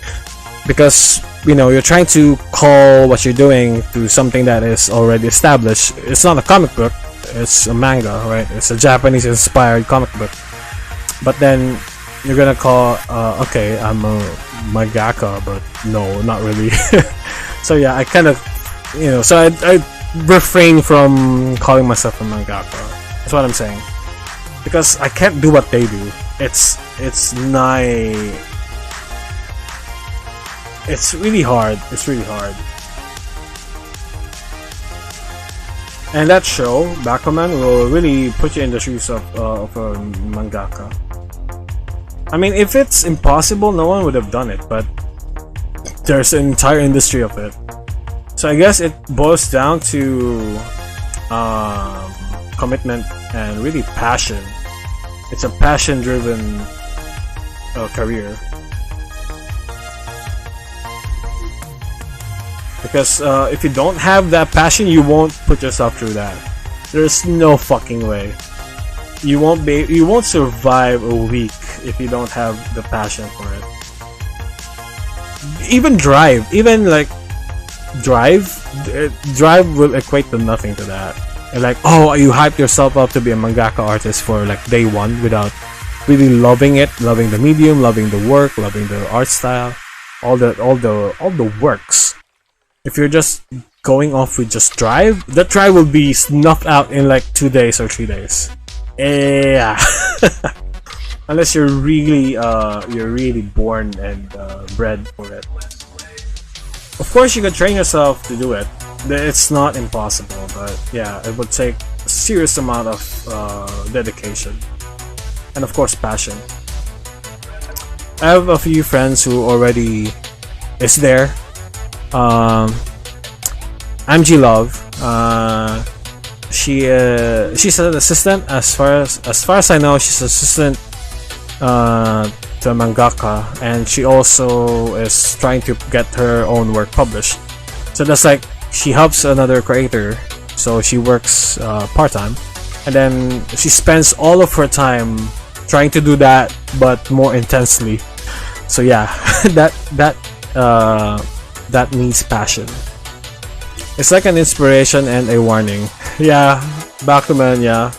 Because, you know, you're trying to call what you're doing to something that is already established. It's not a comic book, it's a manga, right? It's a Japanese inspired comic book. But then you're gonna call, okay, I'm a mangaka, but no, not really. So yeah, I kind of, you know, so I refrain from calling myself a mangaka. That's what I'm saying, because I can't do what they do. It's really hard. It's really hard. And that show, Bakuman, will really put you in the shoes of a mangaka. I mean, if it's impossible, no one would have done it, but there's an entire industry of it. So I guess it boils down to commitment and really passion. It's a passion-driven career. Because if you don't have that passion, you won't put yourself through that. There's no fucking way. You won't survive a week if you don't have the passion for it. Even drive will equate to nothing to that. And like, oh, you hyped yourself up to be a mangaka artist for like day one without really loving it, loving the medium, loving the work, loving the art style, all the works. If you're just going off with just drive, that drive will be snuffed out in like 2 days or 3 days. Yeah. Unless you're really born and bred for it. Of course, you can train yourself to do it. It's not impossible, but yeah, it would take a serious amount of dedication and of course passion. I have a few friends who already is there. MG Love, she's an assistant. As far as I know, she's an assistant to a mangaka, and she also is trying to get her own work published. So that's like, she helps another creator, so she works part-time, and then she spends all of her time trying to do that, but more intensely. So yeah, that needs passion. It's like an inspiration and a warning. Yeah, Bakuman, yeah.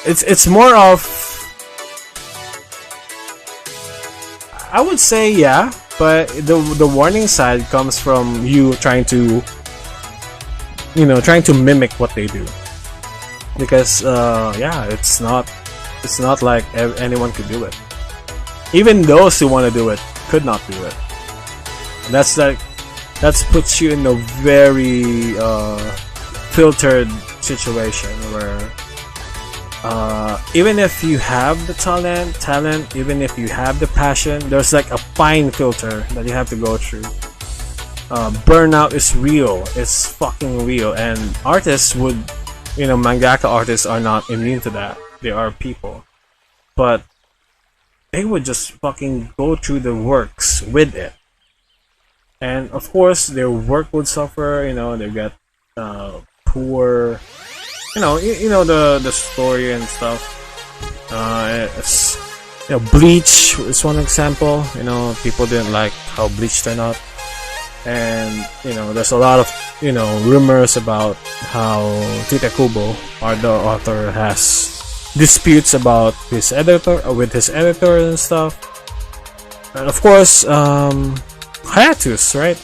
It's more of, I would say, yeah, But the warning side comes from you trying to, trying to mimic what they do, because yeah, it's not like anyone could do it. Even those who want to do it could not do it. And that puts you in a very filtered situation where even if you have the talent, even if you have the passion, there's like a fine filter that you have to go through. Burnout is real. It's fucking real. And artists would, mangaka artists are not immune to that. They are people. But they would just fucking go through the works with it. And of course, their work would suffer. They get poor. The story and stuff. It's, Bleach is one example. People didn't like how Bleach turned out. And there's a lot of rumors about how Tite Kubo, the author, has disputes about his editor and stuff. And of course, hiatus, right?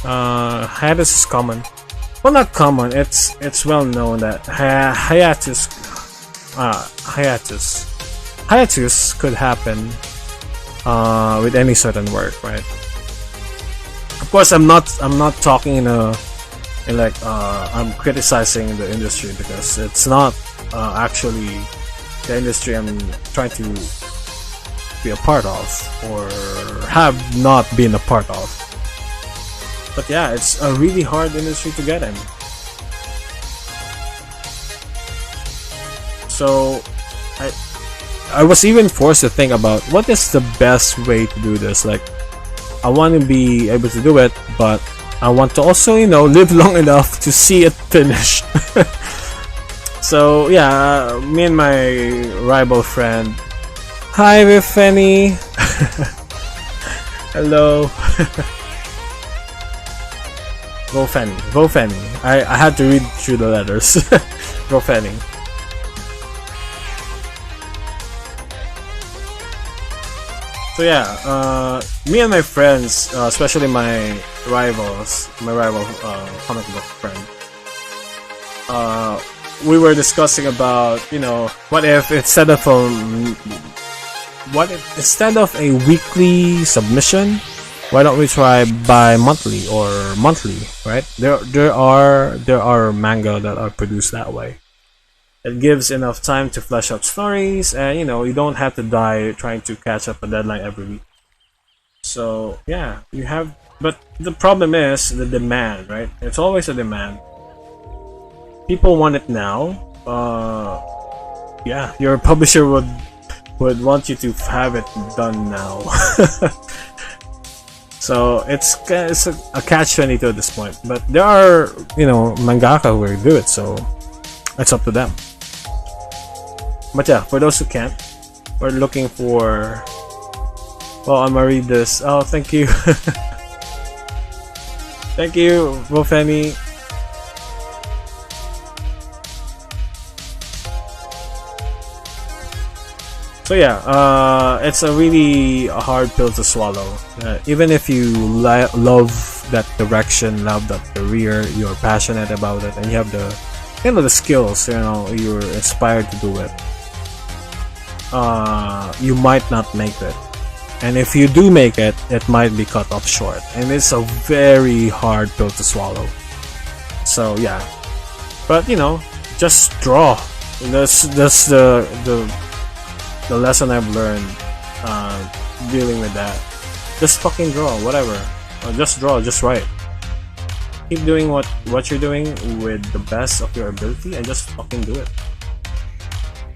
Hiatus is common. Well, not common. It's well known that hiatus could happen with any certain work, right? Of course, I'm not talking I'm criticizing the industry, because it's not actually the industry I'm trying to be a part of or have not been a part of. But yeah, it's a really hard industry to get in. So I was even forced to think about what is the best way to do this. Like, I want to be able to do it, but I want to also, live long enough to see it finished. So yeah, me and my rival friend. Hi, Fanny. Hello. Go Fanny. I had to read through the letters. Go Fanny. So yeah, me and my friends, especially my rival comic book friend, we were discussing about, what if instead of a weekly submission, why don't we try bi-monthly or monthly, right? There are manga that are produced that way. It gives enough time to flesh out stories, and you don't have to die trying to catch up a deadline every week. So yeah, but the problem is the demand, right? It's always a demand. People want it now. Yeah, your publisher would want you to have it done now. So it's a catch-22 at this point. But there are mangaka who do it, so it's up to them. But yeah, for those who can't, we're looking for. Well, I'm gonna read this. Oh, thank you. Thank you, Wolfenny. So yeah, it's a really hard pill to swallow. Even if you love that direction, love that career, you're passionate about it, and you have the skills, you're inspired to do it. You might not make it, and if you do make it, it might be cut off short, and it's a very hard pill to swallow. So yeah, but just draw. That's the lesson I've learned dealing with that. Just fucking draw, whatever. Just draw, just write. Keep doing what you're doing with the best of your ability, and just fucking do it.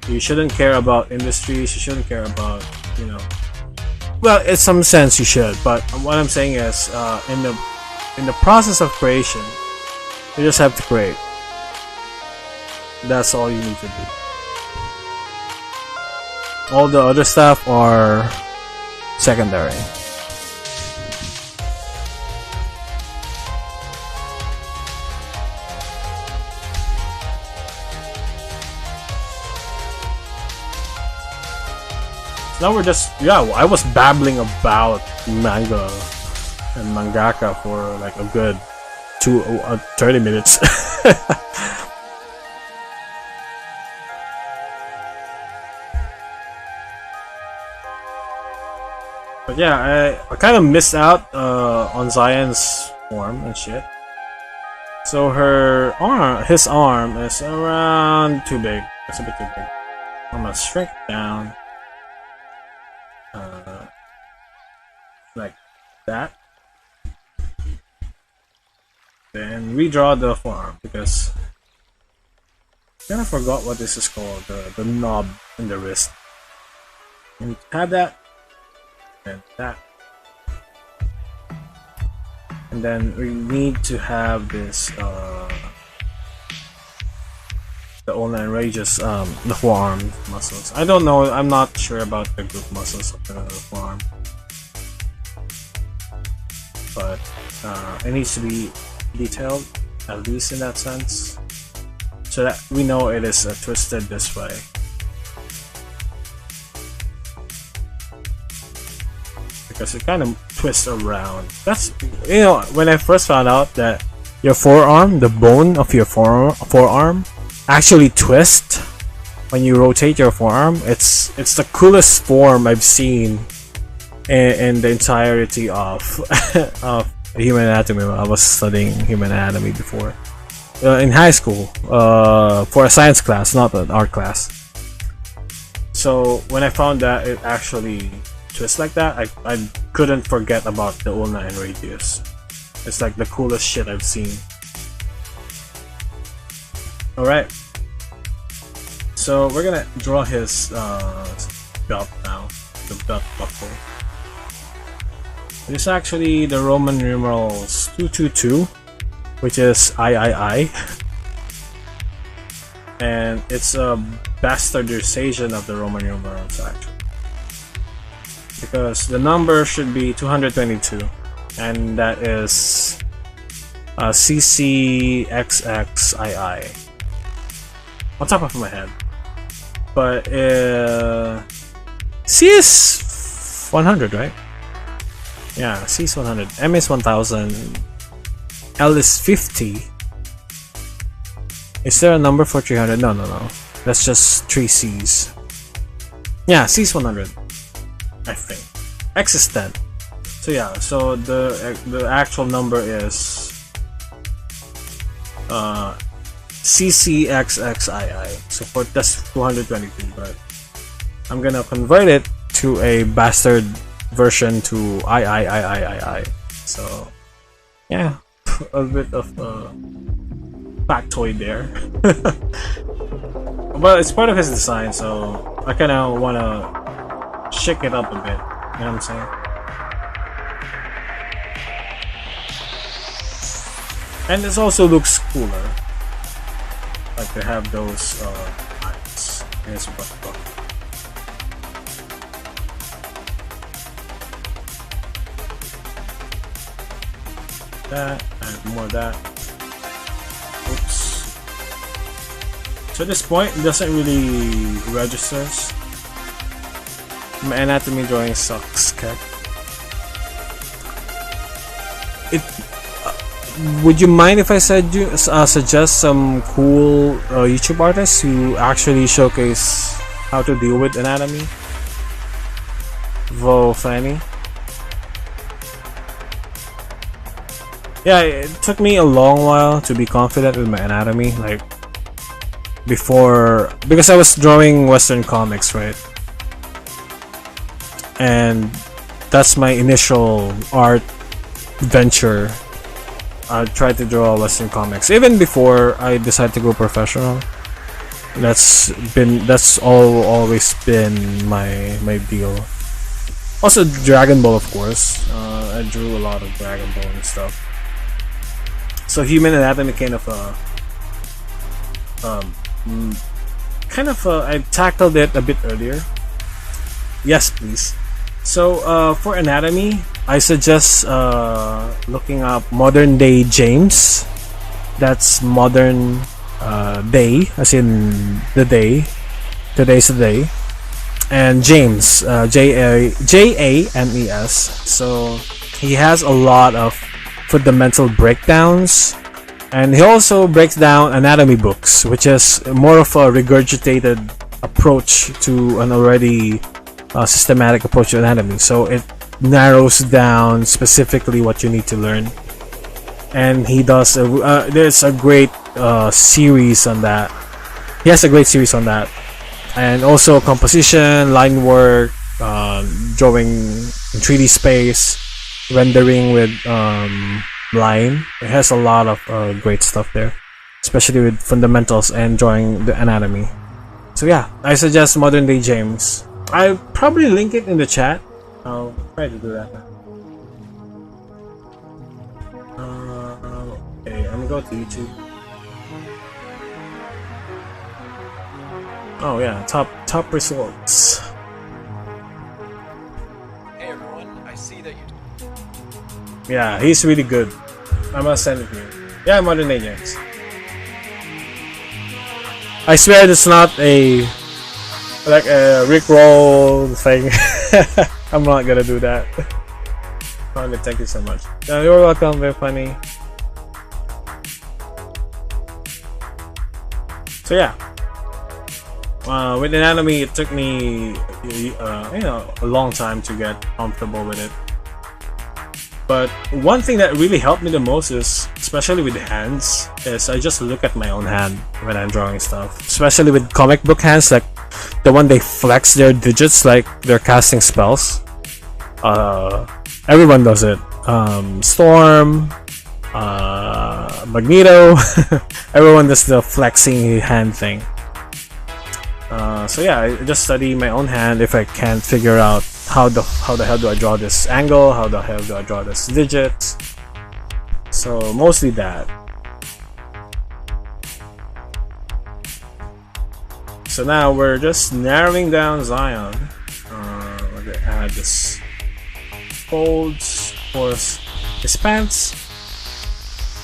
You shouldn't care about industries. You shouldn't care about, Well, in some sense you should, but what I'm saying is, in the process of creation, you just have to create. That's all you need to do. All the other stuff are secondary. Now we're just, I was babbling about manga and mangaka for like a good 30 minutes. But yeah, I kind of missed out on Zion's form and shit. So his arm is around too big. It's a bit too big. I'm gonna shrink it down, like that. Then redraw the forearm because I kind of forgot what this is called. The knob in the wrist. And have that. And that, and then we need to have this the ulnar and radius, the forearm muscles. I don't know, I'm not sure about the group muscles of the forearm, but it needs to be detailed, at least in that sense, so that we know it is twisted this way. Because it kind of twists around. That's, you know, when I first found out that your forearm, the bone of your forearm actually twists when you rotate your forearm. It's the coolest form I've seen in the entirety of of human anatomy. I was studying human anatomy before in high school for a science class, not an art class. So when I found that it actually twists like that, I couldn't forget about the ulna and radius. It's like the coolest shit I've seen. Alright, so we're gonna draw his belt now, the belt buckle. It's actually the Roman numerals 222, which is III, and it's a bastardization of the Roman numerals actually, because the number should be 222, and that is CCXXII on top of my head. But C is 100, right? Yeah, C is 100, M is 1000, L is 50. Is there a number for 300? No. That's just 3 C's. Yeah, C is 100, I think. X is 10. So yeah, so the actual number is CCXXII. So for that's 222, but I'm gonna convert it to a bastard version to III. So yeah, a bit of factoid there. But it's part of his design, so I kind of want to shake it up a bit. You know what I'm saying? And this also looks cooler. Like they have those lines. Here's what the fuck. That and more of that. Oops. So at this point, it doesn't really registers. My anatomy drawing sucks, okay? Would you mind if I suggest some cool YouTube artists who actually showcase how to deal with anatomy? Fanny. Yeah, it took me a long while to be confident with my anatomy, like before, because I was drawing Western comics, right? And that's my initial art venture. I tried to draw Western comics even before I decided to go professional. That's always been my deal. Also Dragon Ball, of course. I drew a lot of Dragon Ball and stuff. So human anatomy kind of I tackled it a bit earlier. Yes, please. So for anatomy, I suggest looking up Modern Day James. That's modern day, as in the day. Today's the day. And James, James. So he has a lot of fundamental breakdowns, and he also breaks down anatomy books, which is more of a regurgitated approach to an already systematic approach to anatomy. So it narrows down specifically what you need to learn, and he does there's a great series on that. He has a great series on that, and also composition, line work, drawing in 3D space, rendering with line. It has a lot of great stuff there, especially with fundamentals and drawing the anatomy. So yeah, I suggest Modern Day James. I'll probably link it in the chat. I'll try to do that now. Okay, I'm gonna go to YouTube. Oh yeah, top results. Hey everyone, I see that you. Yeah, he's really good. I'm gonna send it to you. Yeah, Modern Day James. I swear it's not a like a Rickroll thing. I'm not gonna do that. Okay, thank you so much. You're welcome, very funny. So yeah, with anatomy, it took me a long time to get comfortable with it. But one thing that really helped me the most is, especially with the hands, is I just look at my own hand when I'm drawing stuff. Especially with comic book hands, like the one they flex their digits like they're casting spells. Everyone does it. Storm, Magneto, everyone does the flexing hand thing. So yeah, I just study my own hand if I can't figure out how the hell do I draw this angle, how the hell do I draw this digits. So mostly that. So now we're just narrowing down Zion. We're gonna add this folds for his pants.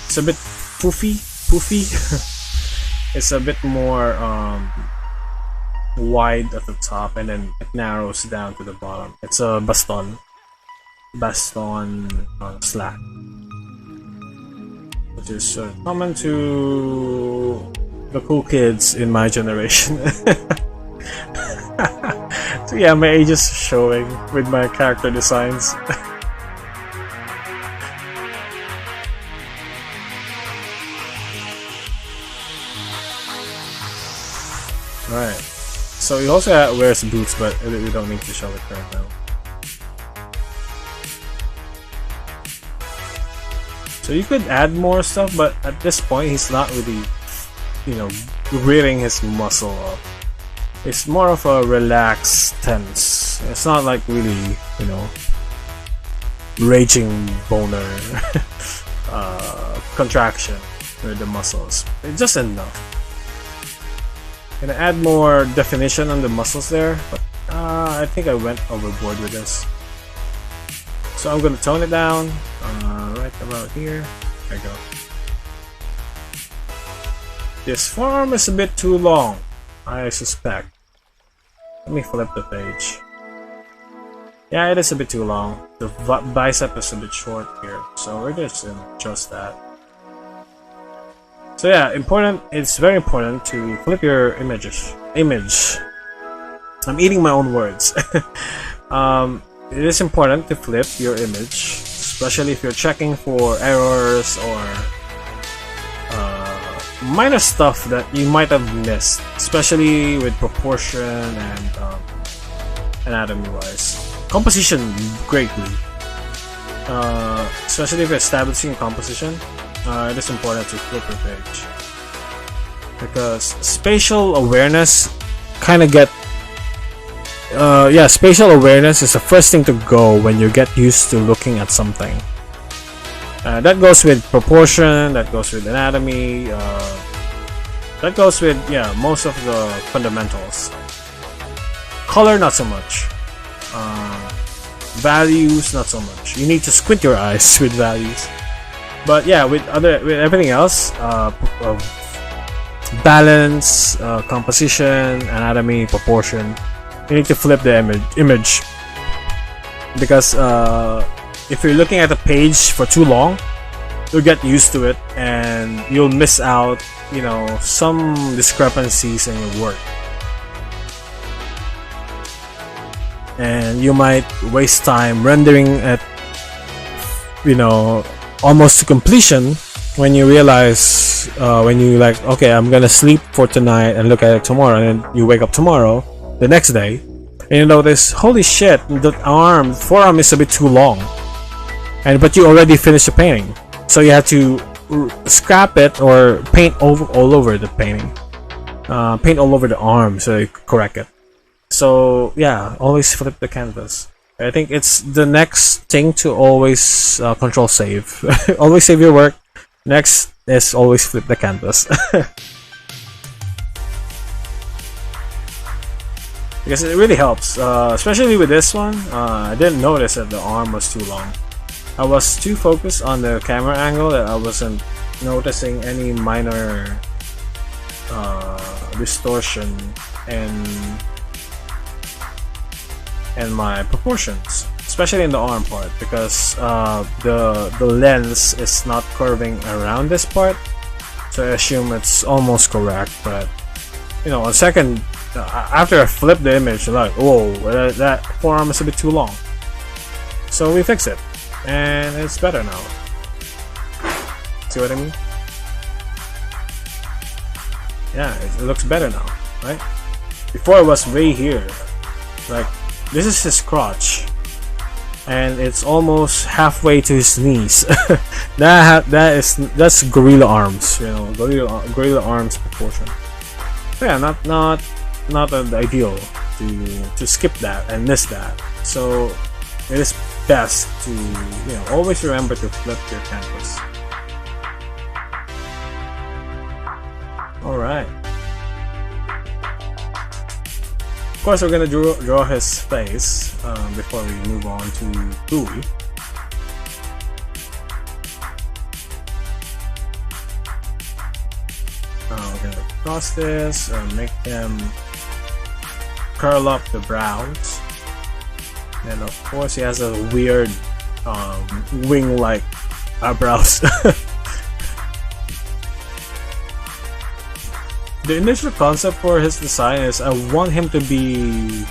It's a bit poofy. It's a bit more wide at the top, and then it narrows down to the bottom. It's a baston slack, which is common to the cool kids in my generation. So yeah, my age is showing with my character designs. Alright, so he also wears boots, but we don't need to show it right now. So you could add more stuff, but at this point he's not really, rearing his muscle up. It's more of a relaxed tense. It's not like really, raging boner contraction with the muscles. It's just enough. Gonna add more definition on the muscles there, but I think I went overboard with this. So I'm gonna tone it down right about here. There you go. This forearm is a bit too long, I suspect. Let me flip the page. Yeah, it is a bit too long. The bicep is a bit short here, so we're just gonna adjust that. So yeah, it's very important to flip your image. I'm eating my own words. It is important to flip your image, especially if you're checking for errors or minor stuff that you might have missed, especially with proportion and anatomy wise. Composition greatly, especially if you're establishing composition. It is important to flip your page, because spatial awareness spatial awareness is the first thing to go when you get used to looking at something. That goes with proportion, that goes with anatomy, that goes with most of the fundamentals. Color, not so much. Values, not so much. You need to squint your eyes with values. But yeah, with everything else, balance, composition, anatomy, proportion, you need to flip the image because if you're looking at the page for too long, you'll get used to it and you'll miss out, you know, some discrepancies in your work. And you might waste time rendering it, you know, almost to completion, when you realize, when you like, okay, I'm gonna sleep for tonight and look at it tomorrow, and then you wake up tomorrow, the next day, and you notice, holy shit, the forearm is a bit too long, but you already finished the painting, so you have to scrap it or paint all over the painting, paint all over the arm so you correct it. So yeah, always flip the canvas. I think it's the next thing to always control save. Always save your work. Next is always flip the canvas. Because it really helps, especially with this one. I didn't notice that the arm was too long. I was too focused on the camera angle that I wasn't noticing any minor distortion and my proportions, especially in the arm part, because the lens is not curving around this part, so I assume it's almost correct. But you know, on second, after I flip the image, like, whoa, that forearm is a bit too long. So we fix it, and it's better now. See what I mean? Yeah, it looks better now, right? Before it was way here, like. This is his crotch, and it's almost halfway to his knees. That's gorilla arms, you know, gorilla arms proportion. So yeah, not the ideal to skip that and miss that. So it is best to, you know, always remember to flip your canvas. All right. Of course, we're gonna draw his face before we move on to Louis. We're gonna cross this, make him curl up the brows, and of course he has a weird wing-like eyebrows. The initial concept for his design is I want him to be,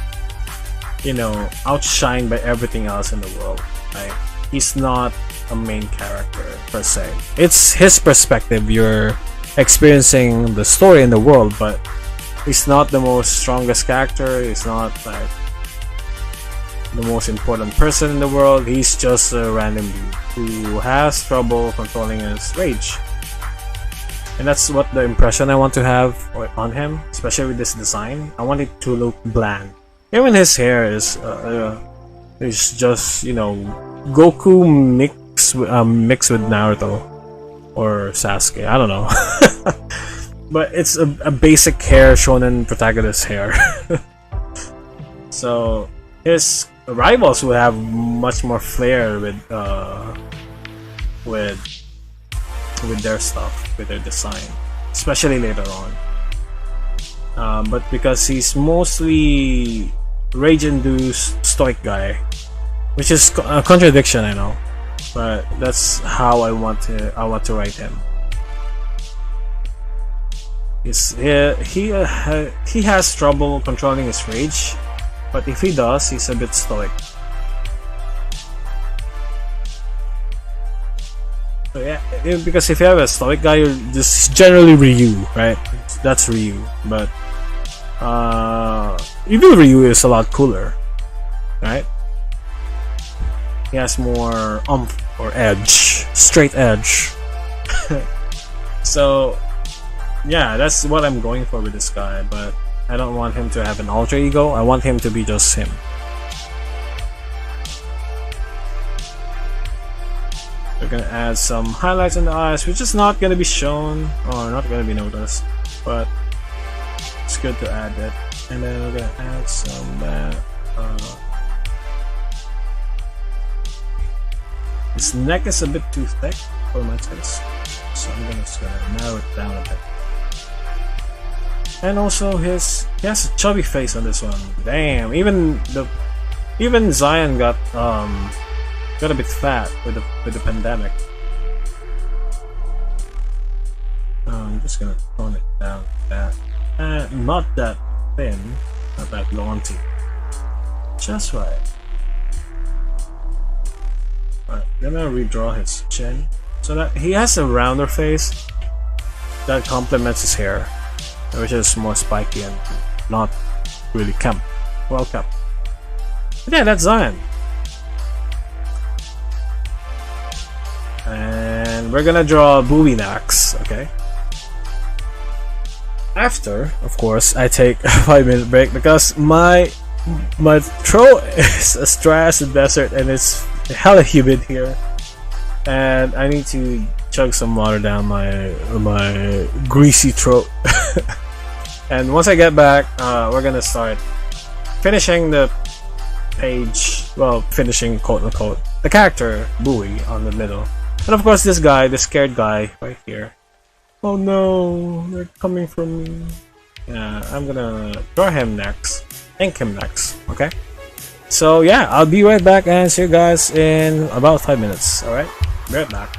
you know, outshined by everything else in the world. Like, he's not a main character per se. It's his perspective. You're experiencing the story in the world, but he's not the most strongest character. He's not like the most important person in the world. He's just a random dude who has trouble controlling his rage. And that's what the impression I want to have on him, especially with this design. I want it to look bland. Even his hair is just, you know, Goku mixed with Naruto or Sasuke. I don't know, but it's a basic hair shonen protagonist hair. So his rivals will have much more flair with their stuff, with their design, especially later on. But because he's mostly rage-induced stoic guy, which is a contradiction, I know, but that's how I want to write him. He has trouble controlling his rage, but if he does, he's a bit stoic. So yeah, because if you have a stoic guy, you're just generally Ryu, right? That's Ryu, but even Ryu is a lot cooler, right? He has more oomph or edge, straight edge. So yeah, that's what I'm going for with this guy, but I don't want him to have an alter ego. I want him to be just him. We're gonna add some highlights in the eyes, which is not gonna be shown or not gonna be noticed, but it's good to add it. And then we're gonna add some that. His neck is a bit too thick for my taste, so I'm just gonna narrow it down a bit. And also he has a chubby face on this one. Damn, even Zion got Got a bit fat with the pandemic. I'm just gonna tone it down to that. Not that thin, not that jaunty. Just right. Alright, gonna redraw his chin so that he has a rounder face that complements his hair, which is more spiky and not really kempt. Well kept. But yeah, that's Zion. And we're gonna draw Bowie next, okay? After, of course, I take a 5-minute break because my throat is as dry as the desert and it's hella humid here, and I need to chug some water down my greasy throat. And once I get back, we're gonna start finishing the page. Well, finishing quote unquote the character Bowie on the middle, and of course this guy, the scared guy right here. Oh no, they're coming from me. Yeah, I'm gonna draw him next. Ink him next, okay? So yeah, I'll be right back and see you guys in about 5 minutes, alright? Be right back.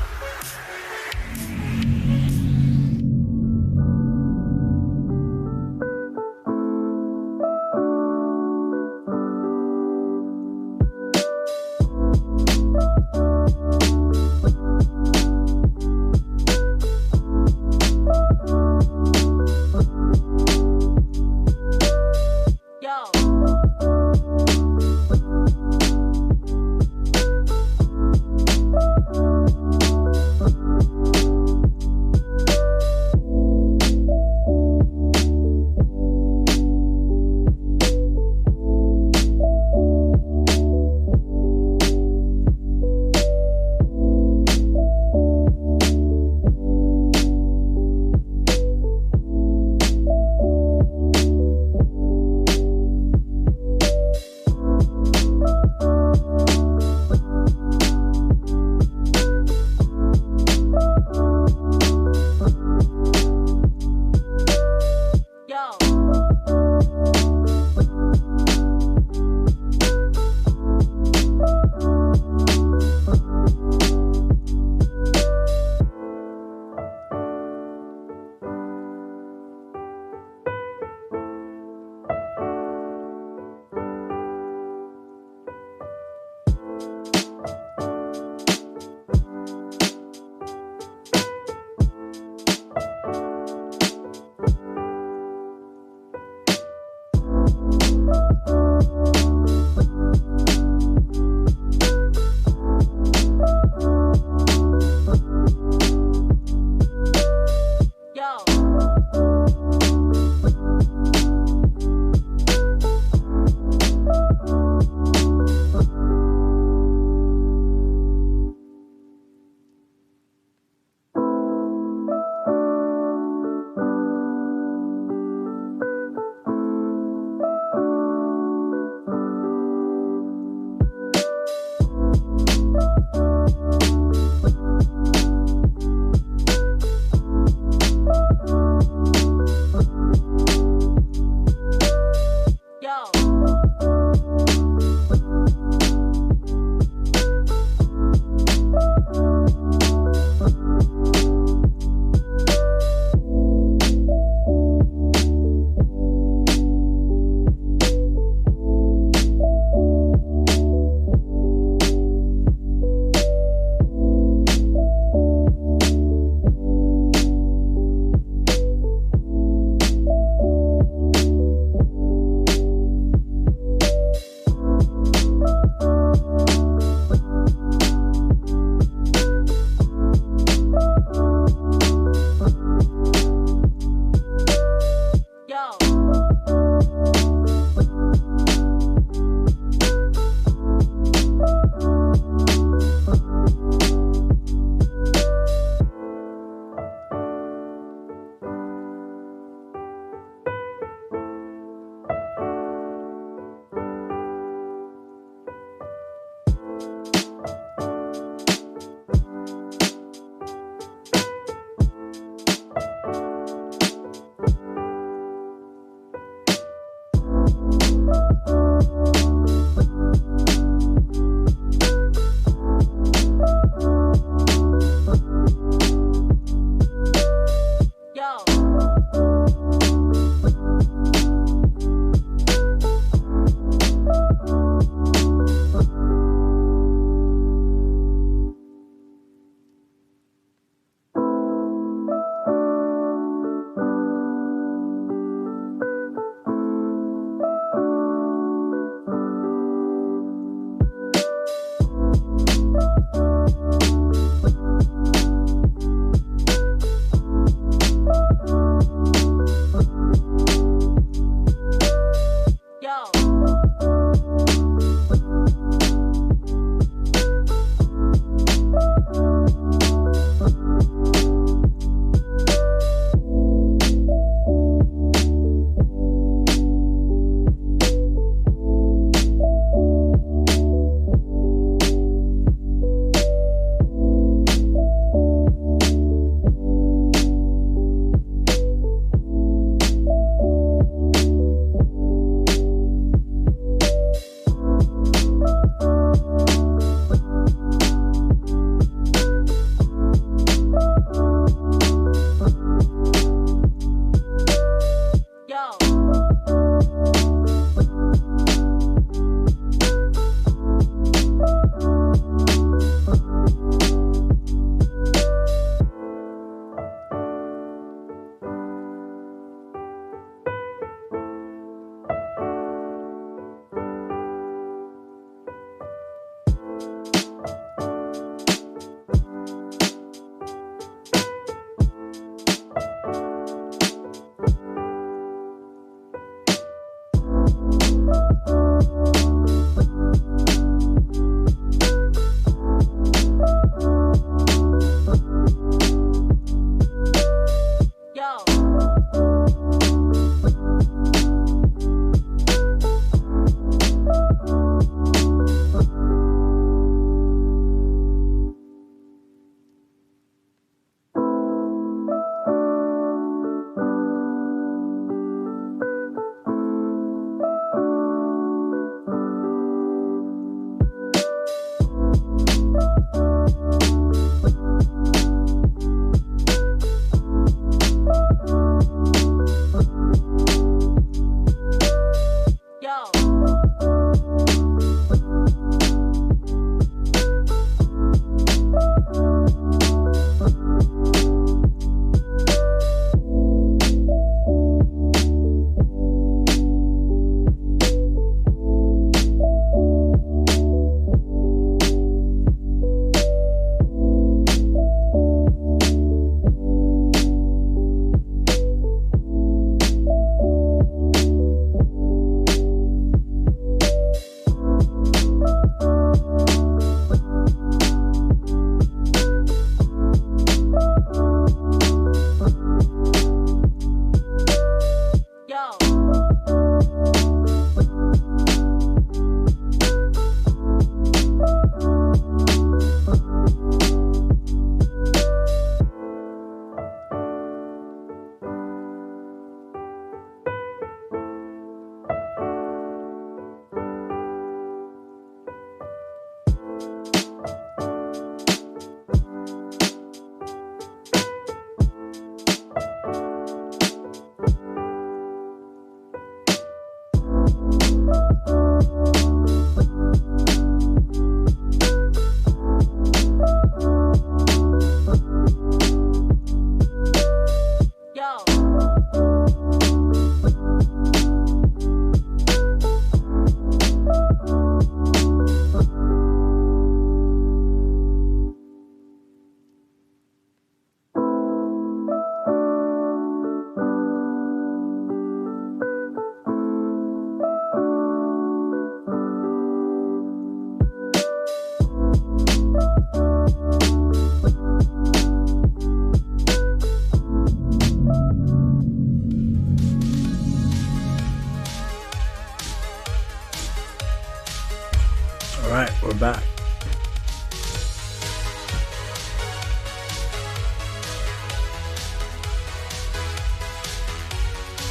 we're back.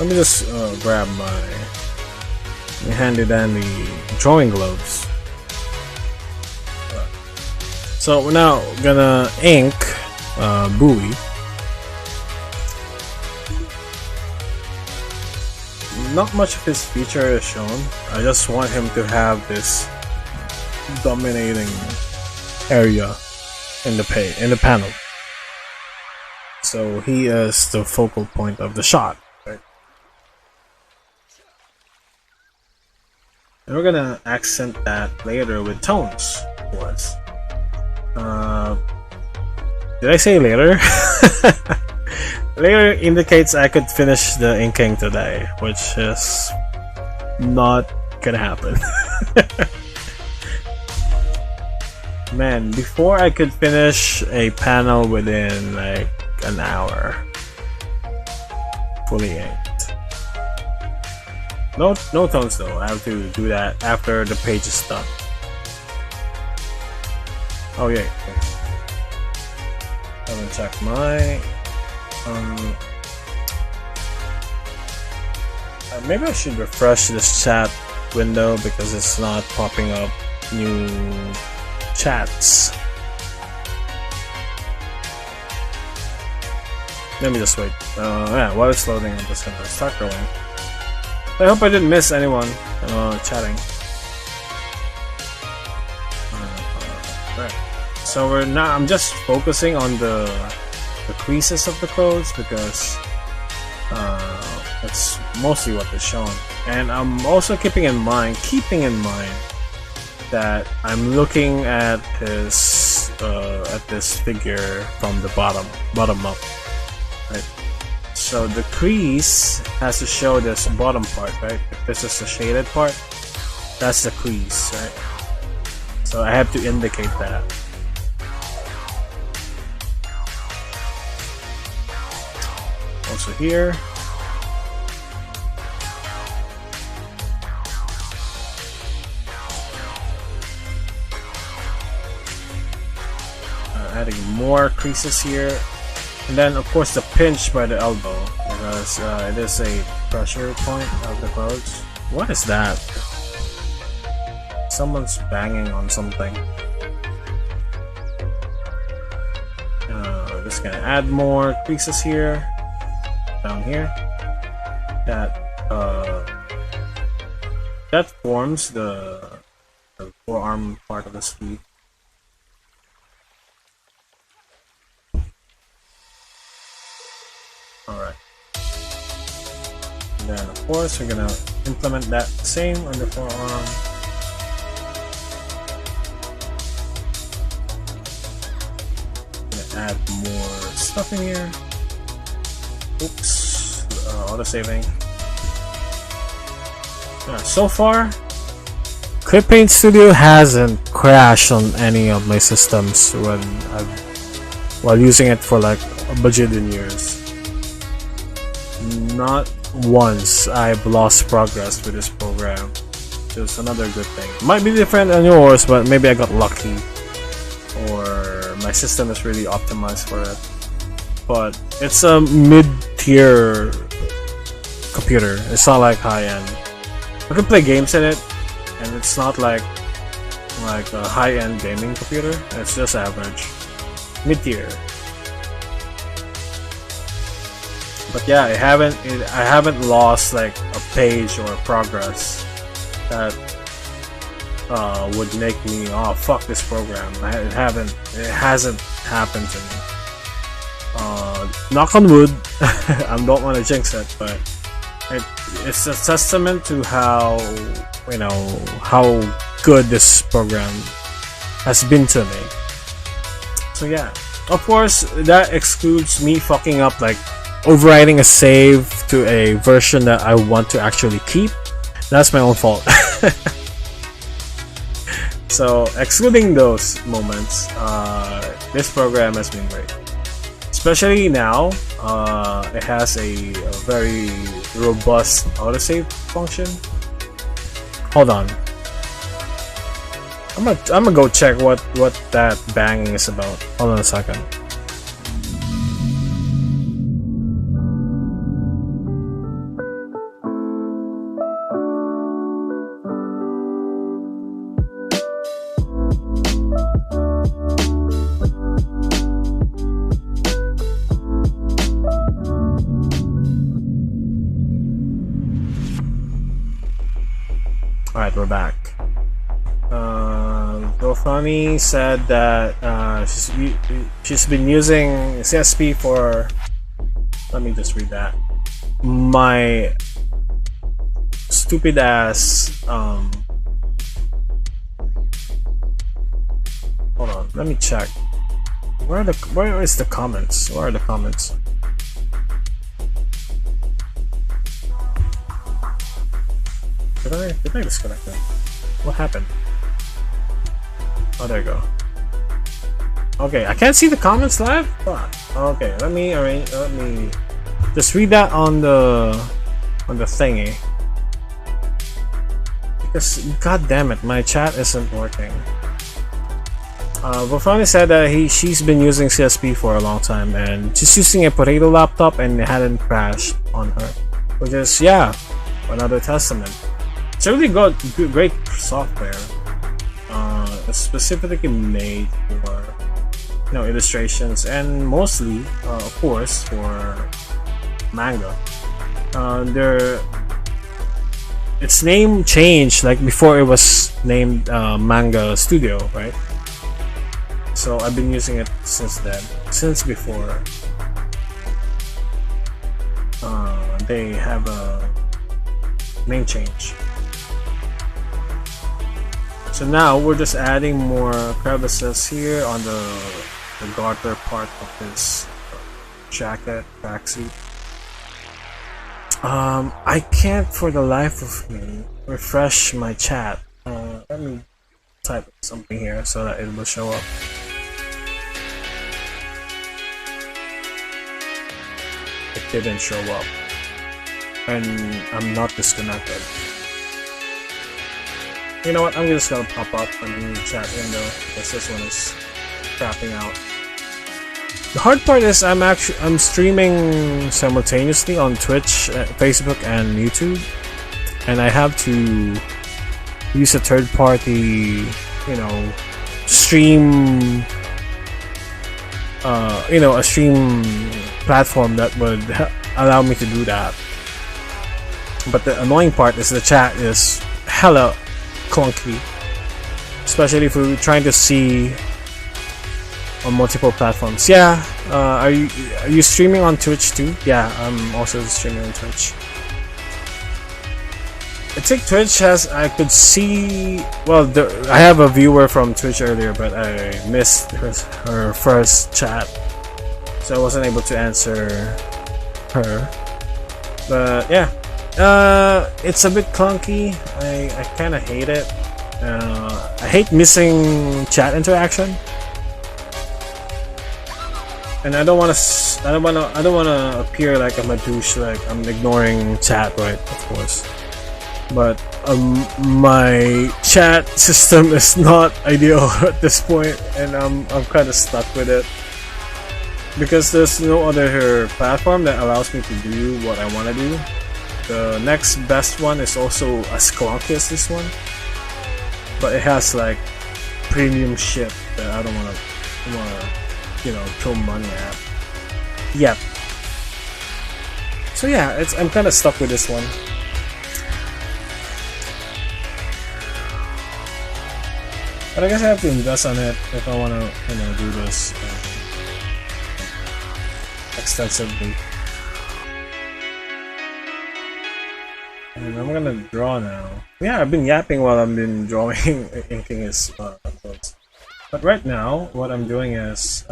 Let me just grab my handy dandy drawing gloves. So we're now gonna ink Bowie. Not much of his feature is shown. I just want him to have this dominating area in the panel. So he is the focal point of the shot. Right? And we're gonna accent that later with tones. Was. Did I say later? Later indicates I could finish the inking today, which is not gonna happen. Man, before I could finish a panel within like an hour. Fully inked. No tones though, I have to do that after the page is done. Oh yeah. I'm gonna check my maybe I should refresh this chat window because it's not popping up new chats. Let me just wait. Yeah, while it's loading, I'm just gonna start going. I hope I didn't miss anyone chatting. Right. So I'm just focusing on the creases of the clothes because that's mostly what is shown, and I'm also keeping in mind that I'm looking at his this figure from the bottom up, right? So the crease has to show this bottom part, right? If this is the shaded part, that's the crease, right? So I have to indicate that. Also here. Adding more creases here. And then of course the pinch by the elbow, because it is a pressure point of the clothes. What is that? Someone's banging on something. Just gonna add more creases here. Down here, that forms the forearm part of the sleeve. Alright. And then of course we're gonna implement that same on the forearm. Gonna add more stuff in here. Oops, auto-saving. So far, Clip Paint Studio hasn't crashed on any of my systems while using it for like a bajillion years. Not once I've lost progress with this program. Just another good thing. Might be different on yours, but maybe I got lucky, or my system is really optimized for it. But it's a mid-tier computer. It's not like high-end. I can play games in it, and it's not like a high-end gaming computer. It's just average, mid-tier. But yeah, I haven't lost like a page or a progress that would make me, oh fuck this program. It hasn't happened to me. Knock on wood. I don't want to jinx it, but it's a testament to how good this program has been to me. So yeah, of course that excludes me fucking up, like overwriting a save to a version that I want to actually keep. That's my own fault. So excluding those moments, this program has been great. Especially now, it has a very robust autosave function. Hold on. I'm gonna go check what that banging is about. Hold on a second. Alright, we're back. Gofani said that she's been using CSP for. Let me just read that. My stupid ass. Hold on, let me check. Where is the comments? Where are the comments? Did I disconnect them? What happened? Oh, there you go. Okay, I can't see the comments live? Fuck. Okay, let me just read that on the thingy. Because god damn it, my chat isn't working. Bofani said that she's been using CSP for a long time and she's using a potato laptop and it hadn't crashed on her. Which is, yeah, another testament. It's really great software. It's specifically made for illustrations and mostly, of course, for manga. Its name changed like before it was named Manga Studio, right? So I've been using it since then, since before they have a name change. So now we're just adding more crevices here on the garter part of this tracksuit. I can't for the life of me refresh my chat. Let me type something here so that it will show up. It didn't show up, and I'm not disconnected. You know what? I'm just gonna pop up a new chat window because this one is crapping out. The hard part is I'm streaming simultaneously on Twitch, Facebook, and YouTube, and I have to use a third-party, stream, a stream platform that would allow me to do that. But the annoying part is the chat is hella clunky, especially if we're trying to see on multiple platforms. Yeah, are you streaming on Twitch too? Yeah, I'm also streaming on Twitch. I think Twitch has, I could see, well, I have a viewer from Twitch earlier, but I missed her first chat, so I wasn't able to answer her. But yeah, it's a bit clunky. I kind of hate it. I hate missing chat interaction, and I don't want to appear like I'm a douche, like I'm ignoring chat, right? Of course. But my chat system is not ideal at this point, and I'm kind of stuck with it because there's no other platform that allows me to do what I want to do. The next best one is also as clunky as this one, but it has like premium shit that I don't want to throw money at. Yep. So yeah, I'm kind of stuck with this one. But I guess I have to invest on it if I want to, do this extensively. And I'm gonna draw now. Yeah, I've been yapping while I've been drawing, inking his clothes. But right now, what I'm doing is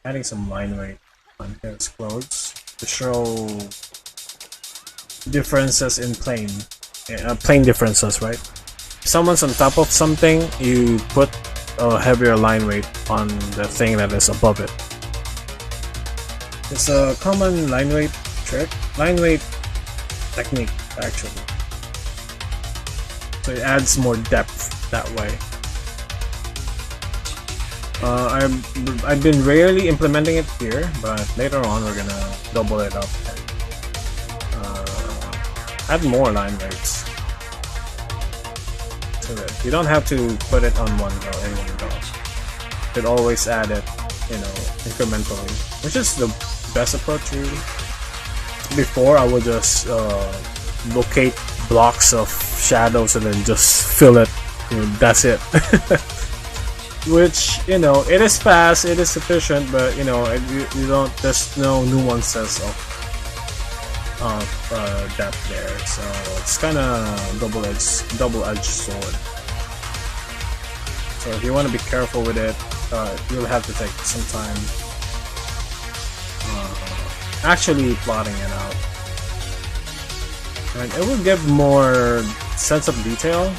adding some line weight on his clothes to show differences in plane differences, right? If someone's on top of something, you put a heavier line weight on the thing that is above it. It's a common line weight technique, actually. So it adds more depth that way. I've been rarely implementing it here, but later on we're gonna double it up and add more line rates to it. You don't have to put it on one go, anyone goes. You could always add it, incrementally, which is the best approach really. Before I would just locate blocks of shadows and then just fill it. That's it. Which, it is fast, it is efficient, but you don't, there's no nuances of depth there, so it's kind of double-edged sword. So if you want to be careful with it, you'll have to take some time actually plotting it out, and it will give more sense of detail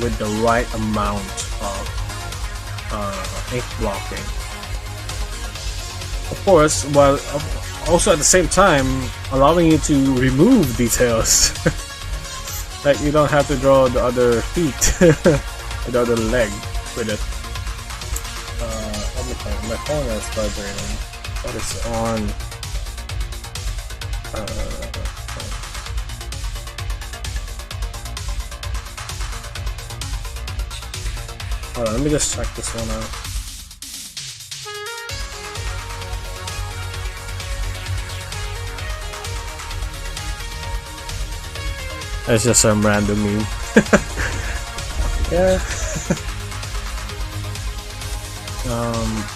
with the right amount of ink blocking. Of course, while also at the same time allowing you to remove details. Like you don't have to draw the other feet, the other leg with it. My phone is vibrating. What is on? Hold on, let me just check this one out. That's just some random meme. Yeah.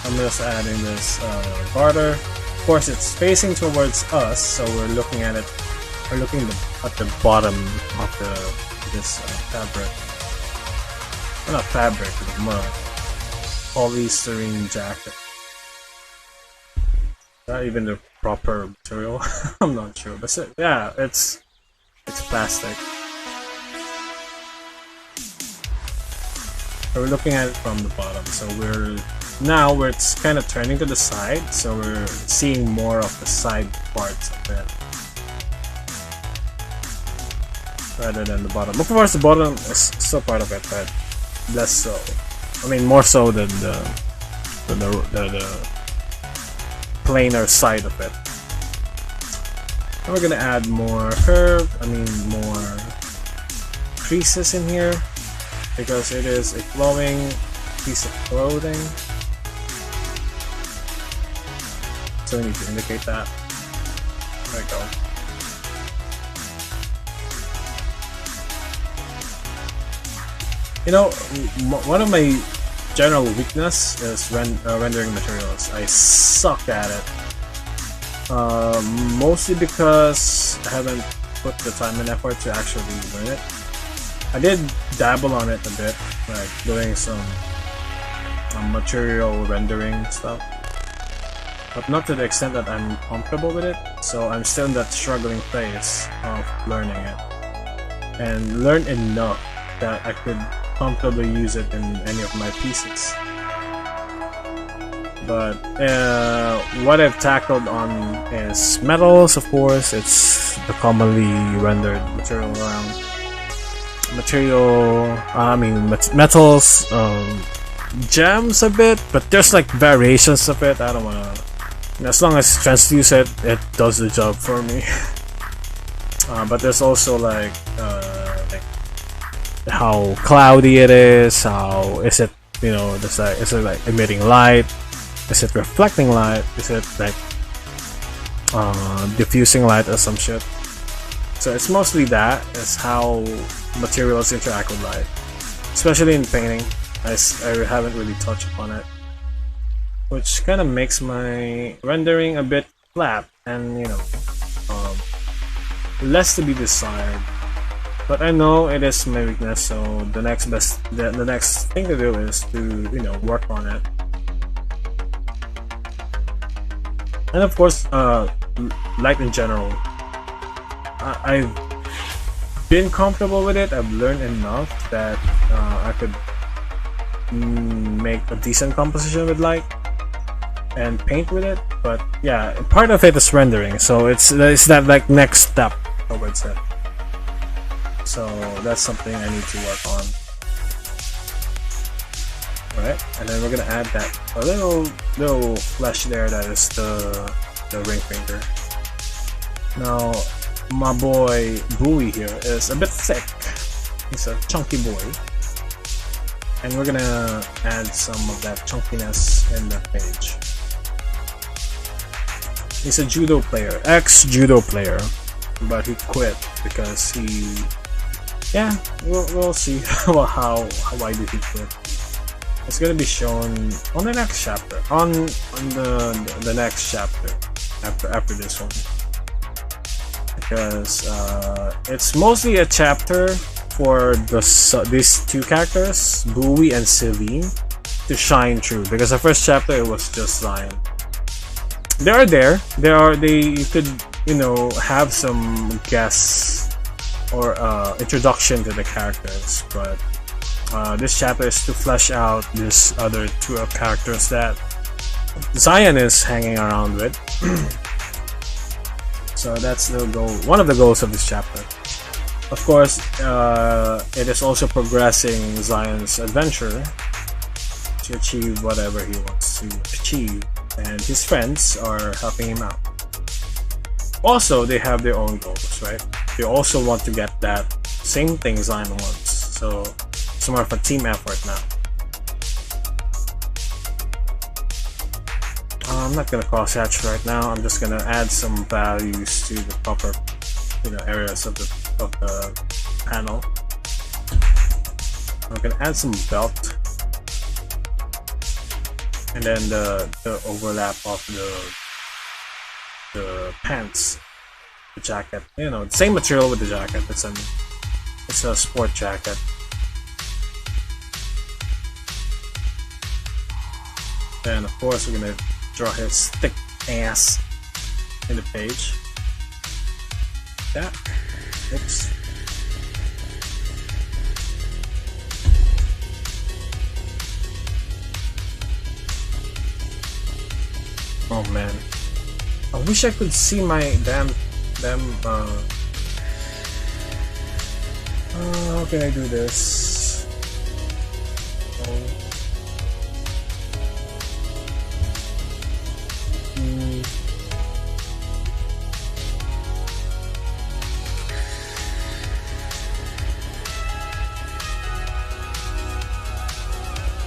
I'm just adding this border. Of course, it's facing towards us, so we're looking at it. We're looking at the bottom of this fabric. Well, not fabric, but more polystyrene jacket. Not even the proper material. I'm not sure, but yeah, it's plastic. So we're looking at it from the bottom. So it's kind of turning to the side, so we're seeing more of the side parts of it rather than the bottom. Of course, the bottom is still part of it, but less so. I mean, more so than the plainer side of it. And we're gonna add more more creases in here because it is a flowing piece of clothing. So we need to indicate that. There we go. One of my general weakness is rendering materials. I suck at it. Mostly because I haven't put the time and effort to actually learn it. I did dabble on it a bit, like doing some material rendering stuff, but not to the extent that I'm comfortable with it. So I'm still in that struggling phase of learning it, and learn enough that I could comfortably use it in any of my pieces. But what I've tackled on is metals, of course. It's the commonly rendered material around. Metals, gems a bit, but there's like variations of it. I don't wanna. As long as it's translucent, it does the job for me. But there's also like how cloudy it is. How is it? Is it like emitting light? Is it reflecting light? Is it like diffusing light or some shit? So it's mostly that. It's how materials interact with light, especially in painting. I haven't really touched upon it, which kind of makes my rendering a bit flat and less to be desired. But I know it is my weakness, so the next thing to do is to work on it. And of course, light in general. I've been comfortable with it. I've learned enough that I could make a decent composition with light and paint with it. But yeah, part of it is rendering, so it's that like next step towards it. So that's something I need to work on. Right, and then we're gonna add that a little flesh there. That is the ring finger. Now, my boy Bowie here is a bit thick. He's a chunky boy, and we're gonna add some of that chunkiness in the page. He's a judo player, ex-judo player, but he quit because yeah, we'll see why did he quit. It's gonna be shown on the next chapter, on the next chapter after this one, because it's mostly a chapter for these two characters, Bowie and Celine, to shine through. Because the first chapter it was just Zion. You could have some guests or introduction to the characters, but this chapter is to flesh out these other two characters that Zion is hanging around with. So that's the goal, one of the goals of this chapter. Of course, it is also progressing Zion's adventure to achieve whatever he wants to achieve, and his friends are helping him out. Also, they have their own goals, right? They also want to get that same thing Zion wants, so it's more of a team effort now. I'm not gonna cross-hatch right now. I'm just gonna add some values to the proper, areas of the panel. I'm gonna add some belt, and then the overlap of the pants, the jacket. Same material with the jacket. It's a sport jacket. Then of course we're gonna draw his thick ass in the page. That. Oops. Oh man, I wish I could see my how can I do this?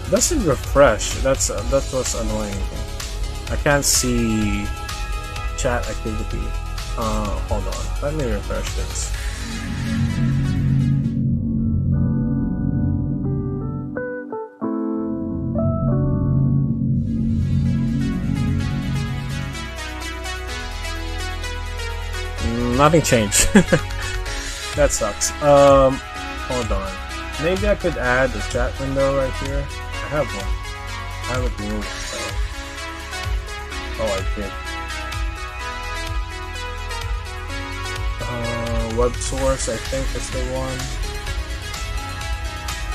Doesn't refresh. That was annoying. I can't see chat activity. Hold on. Let me refresh this. Nothing changed. That sucks. Hold on. Maybe I could add the chat window right here. I have one. I have it removed. So. Oh, I did. Web source, I think is the one.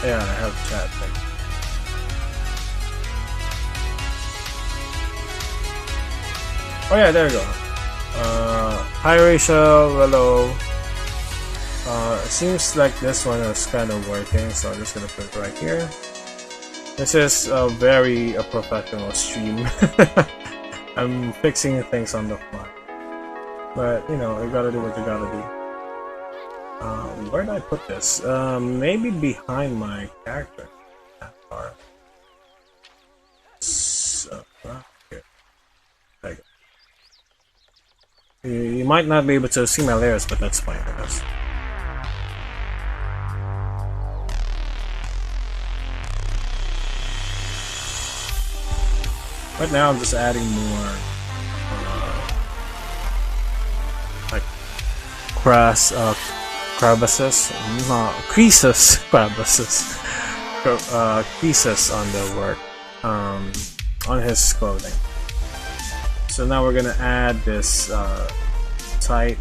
Yeah, I have chat thing. Oh yeah, there we go. Hi Rachel, hello. It seems like this one is kind of working, so I'm just gonna put it right here. This is a very professional stream. I'm fixing things on the fly, but you gotta do what you gotta do. Where did I put this? Maybe behind my character. So, here. There you go. You might not be able to see my layers, but that's fine, I guess. Right now I'm just adding more like creases on the work, on his clothing. So now we're gonna add this tight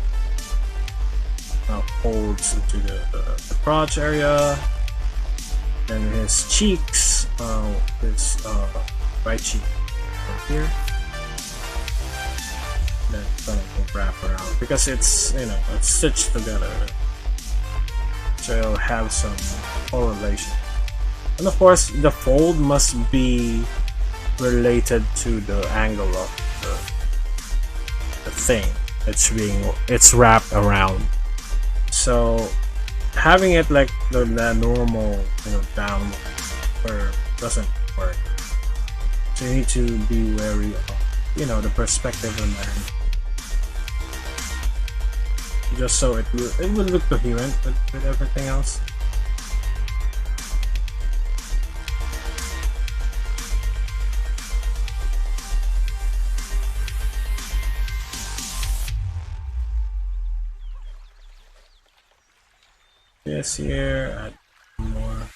folds into the crotch area, and his cheeks, his right cheek right here. Then kind of wrap around because it's it's stitched together, so it'll have some correlation. And of course, the fold must be related to the angle of the thing it's wrapped around. So having it like the normal, down doesn't work. So you need to be wary of, the perspective in there. Just so it will look coherent with everything else. This here, add more.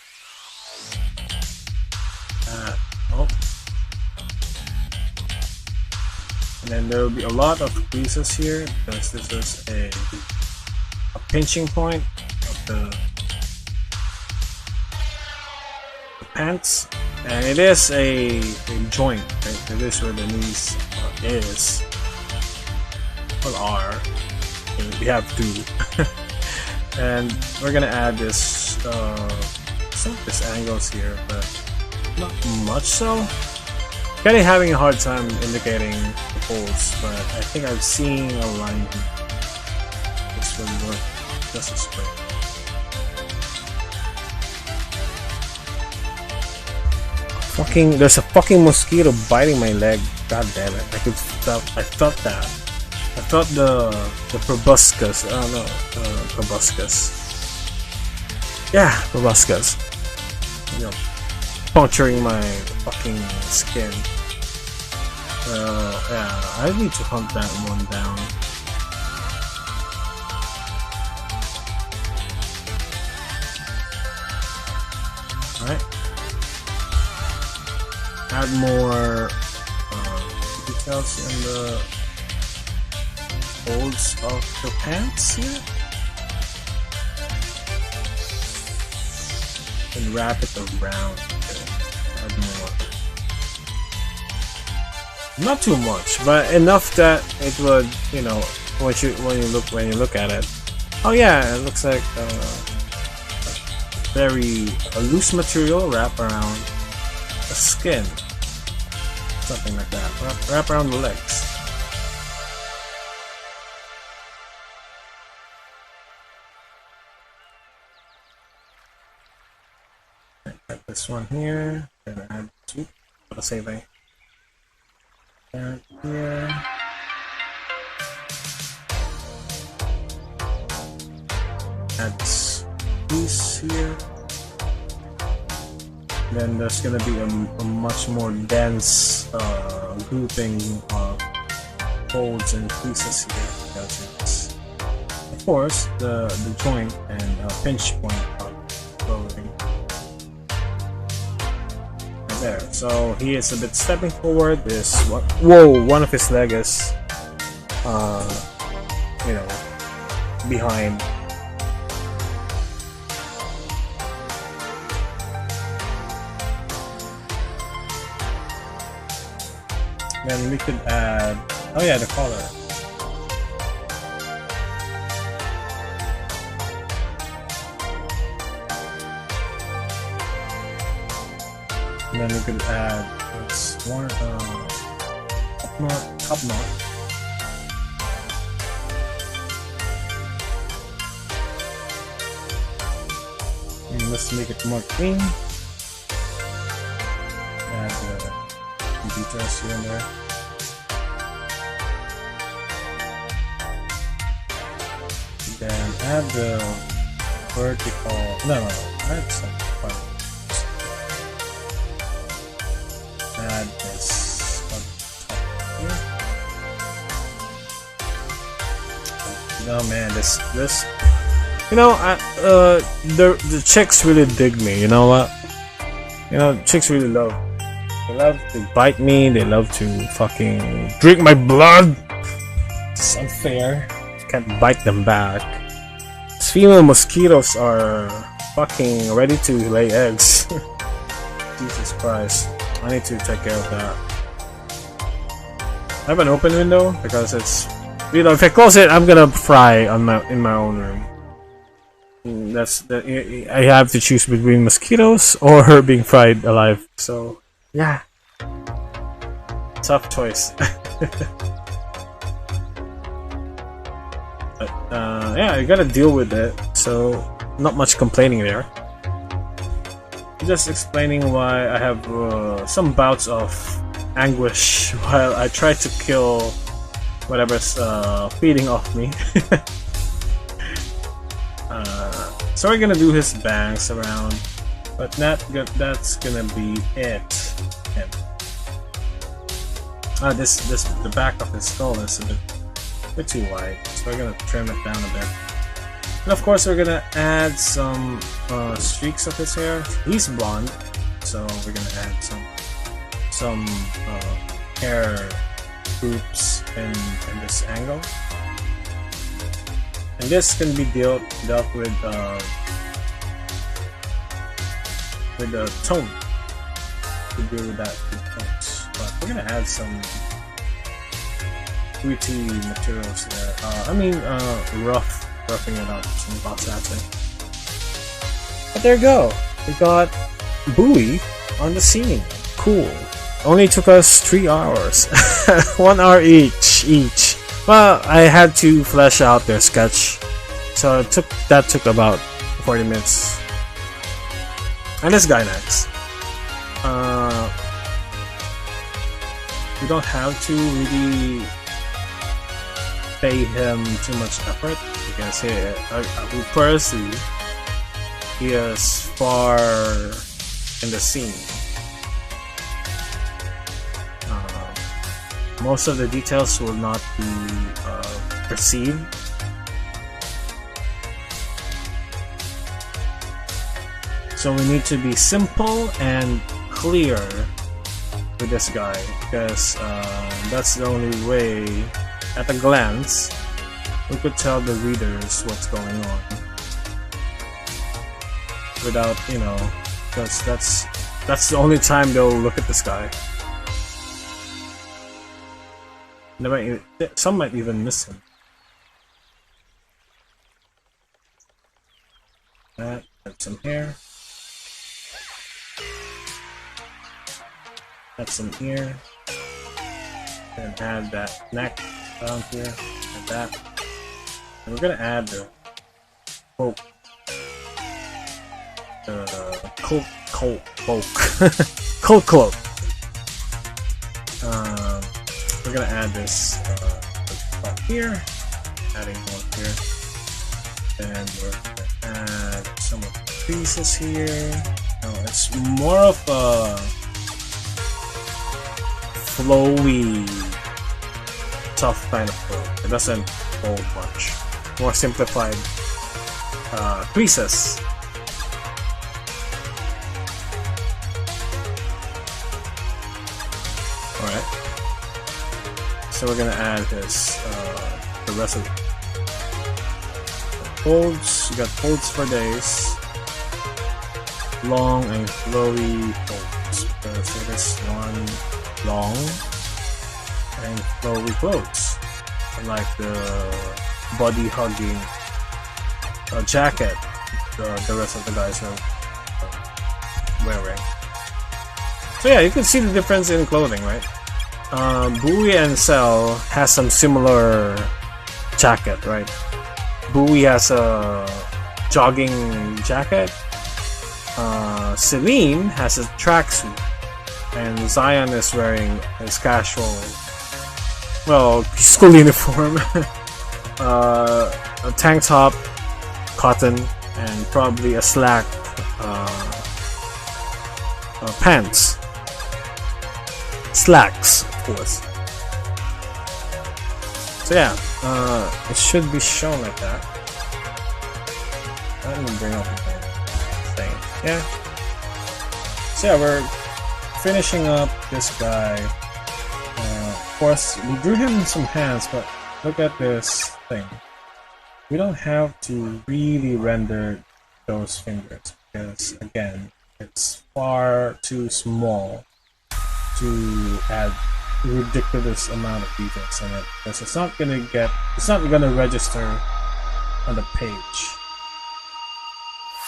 And then there will be a lot of creases here because this is a pinching point of the pants, and it is a joint. Right? It is where the knees is. Well, are. We have two. And we're gonna add this some of these angles here, but not much so. Kinda having a hard time indicating the folds, but I think I've seen a line this will work just as quick. There's a fucking mosquito biting my leg. God damn it! I felt that. I felt the proboscis. I don't know, proboscis. Yeah, proboscis. Puncturing my fucking skin. Yeah, I need to hunt that one down. Alright. Add more details in the folds of the pants here. And wrap it around. Add more. Not too much, but enough that it would, when you look at it. Oh yeah, it looks like a loose material wrap around the skin. Something like that. Wrap around the legs. Got this one here. Gonna add two. I'll save a. And here. Add this piece here. Then there's gonna be a much more dense grouping of folds and pieces here because it's, of course, the joint and pinch point are clothing. Right there. So he is a bit stepping forward. One of his legs is, behind. Then we could add, oh yeah, the collar. And then we could add this one top knot. And let's make it more clean. Add details here and there. Then add the vertical. No. Add some part. Add this up top here. Oh man, this. The chicks really dig me. You know what? Chicks really love. They love to bite me, they love to fucking drink my blood. It's unfair. Can't bite them back. These female mosquitoes are fucking ready to lay eggs. Jesus Christ. I need to take care of that. I have an open window because it's, if I close it, I'm gonna fry in my own room. I have to choose between mosquitoes or her being fried alive. So yeah, tough choice. But yeah, you gotta deal with it. So not much complaining there. Just explaining why I have some bouts of anguish while I try to kill whatever's feeding off me. So we're gonna do his bangs around, but that's gonna be it. The back of his skull is a bit too wide, so we're gonna trim it down a bit. And of course, we're gonna add some streaks of his hair. He's blonde, so we're gonna add some hair groups in this angle. And this can be dealt with the tone. To deal with that with tones. But we're gonna add some gritty materials there. Roughing it up, some boxating. But there you go. We got Bowie on the scene. Cool. Only took us 3 hours. 1 hour each. Well, I had to flesh out their sketch, so that took about 40 minutes. And this guy next. We don't have to really pay him too much effort because firstly, he is far in the scene. Most of the details will not be perceived. So we need to be simple and clear with this guy because that's the only way, at a glance, we could tell the readers what's going on without, because that's the only time they'll look at this guy. Some might even miss him. Add some hair. Add some ear. And add that neck down here. And that. And we're gonna add the cloak. The coat cloak. We're gonna add this up here, adding more here, and we're gonna add some of the creases here. It's more of a flowy, tough kind of flow. It doesn't fold much. More simplified creases. Alright. So we're gonna add this, the rest of the folds. You got folds for days, long and flowy folds. So this one long and flowy folds, unlike the body hugging jacket the rest of the guys are wearing. So yeah, you can see the difference in clothing, right? Bowie and Cell has some similar jacket, right? Bowie has a jogging jacket. Celine has a tracksuit, and Zion is wearing his casual, school uniform, a tank top, cotton, and probably a slack pants. Slacks, of course. So yeah, it should be shown like that. Let me bring up the thing. Yeah. So yeah, we're finishing up this guy. Of course, we drew him some hands, but look at this thing. We don't have to really render those fingers because, again, it's far too small to add ridiculous amount of details in it, because it's not gonna register on the page.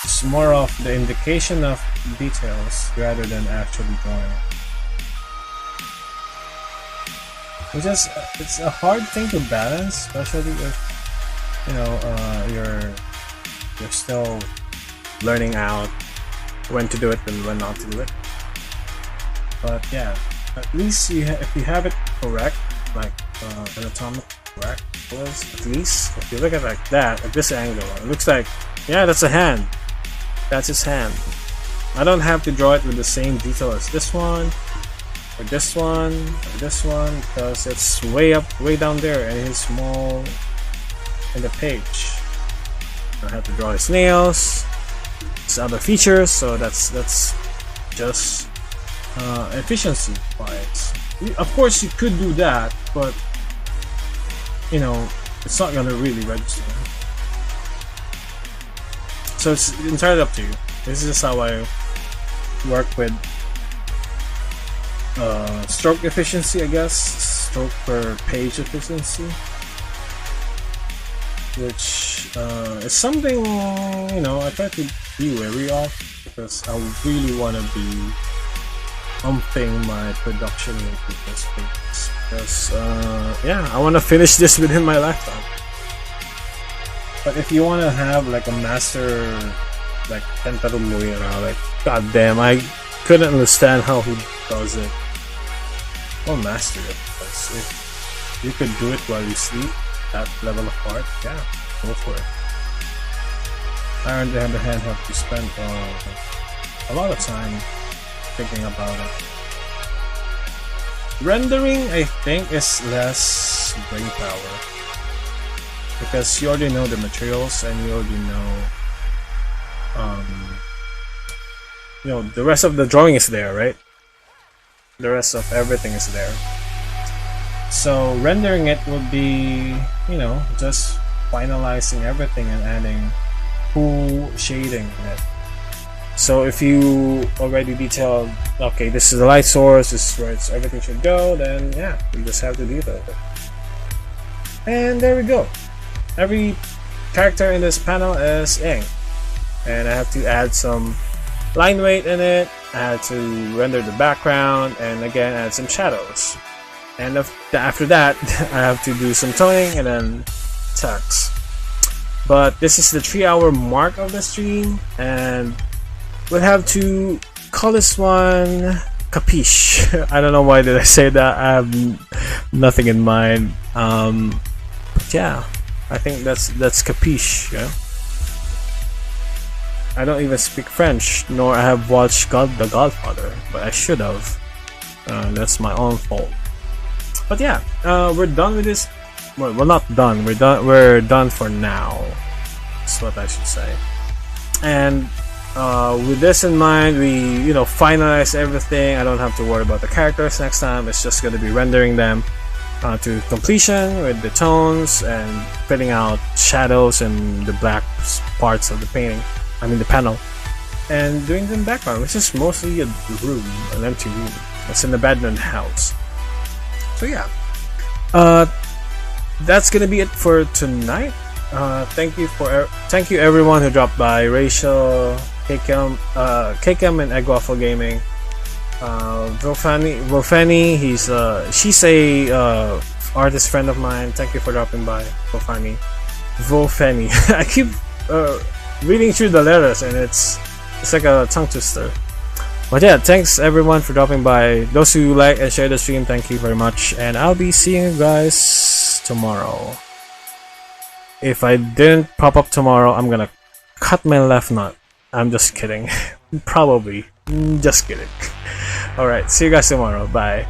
It's more of the indication of details rather than actually drawing. It's a hard thing to balance, especially if you're still learning out when to do it and when not to do it. But yeah, at least if you have it correct, like anatomic correct, at least if you look at it like that at this angle, it looks like, yeah, that's a hand. That's his hand. I don't have to draw it with the same detail as this one, or this one, or this one, because it's way down there and it's small in the page. I have to draw his nails, his other features, so that's just efficiency wise. Of course you could do that, but it's not gonna really register. So it's entirely up to you. This is how I work with stroke efficiency, I guess, stroke per page efficiency, which is something I try to be wary of, because I really want to be umping my production rate with this pages, because I want to finish this within my lifetime. But if you want to have like a master, like Kentaro Miura, like goddamn, I couldn't understand how he does it. Or master it, because if you could do it while you sleep, that level of art, yeah, go for it. I, on the other hand, have to spend a lot of time thinking about it. Rendering, I think, is less brain power, because you already know the materials and you already know, the rest of the drawing is there, right? The rest of everything is there. So rendering it would be, just finalizing everything and adding cool shading in it. So if you already detailed, okay, this is the light source, this is where everything should go, then yeah, you just have to detail it. And there we go. Every character in this panel is ink, and I have to add some line weight in it. I had to render the background, and again add some shadows. And after that, I have to do some toning and then text. But this is the 3-hour mark of the stream, and we'll have to call this one Capiche. I don't know why did I say that. I have nothing in mind. But yeah, I think that's Capiche. Yeah. I don't even speak French, nor I have watched The Godfather, but I should have. That's my own fault. But yeah, we're done with this. Well, we're not done. We're done for now. That's what I should say. And with this in mind, we finalize everything. I don't have to worry about the characters next time. It's just going to be rendering them to completion with the tones and filling out shadows and the black parts of the painting. I mean the panel, and doing the background, which is mostly a room, an empty room. It's an abandoned house. So yeah, that's gonna be it for tonight. Thank you everyone who dropped by. Rachel, Kekem, and Egg Waffle Gaming. Vofani, she's a artist friend of mine. Thank you for dropping by, Vofani. I keep reading through the letters and it's like a tongue twister. But yeah, thanks everyone for dropping by. Those who like and share the stream, thank you very much, and I'll be seeing you guys tomorrow. If I didn't pop up tomorrow, I'm gonna cut my left nut. I'm just kidding. Probably. Just kidding. Alright, see you guys tomorrow. Bye.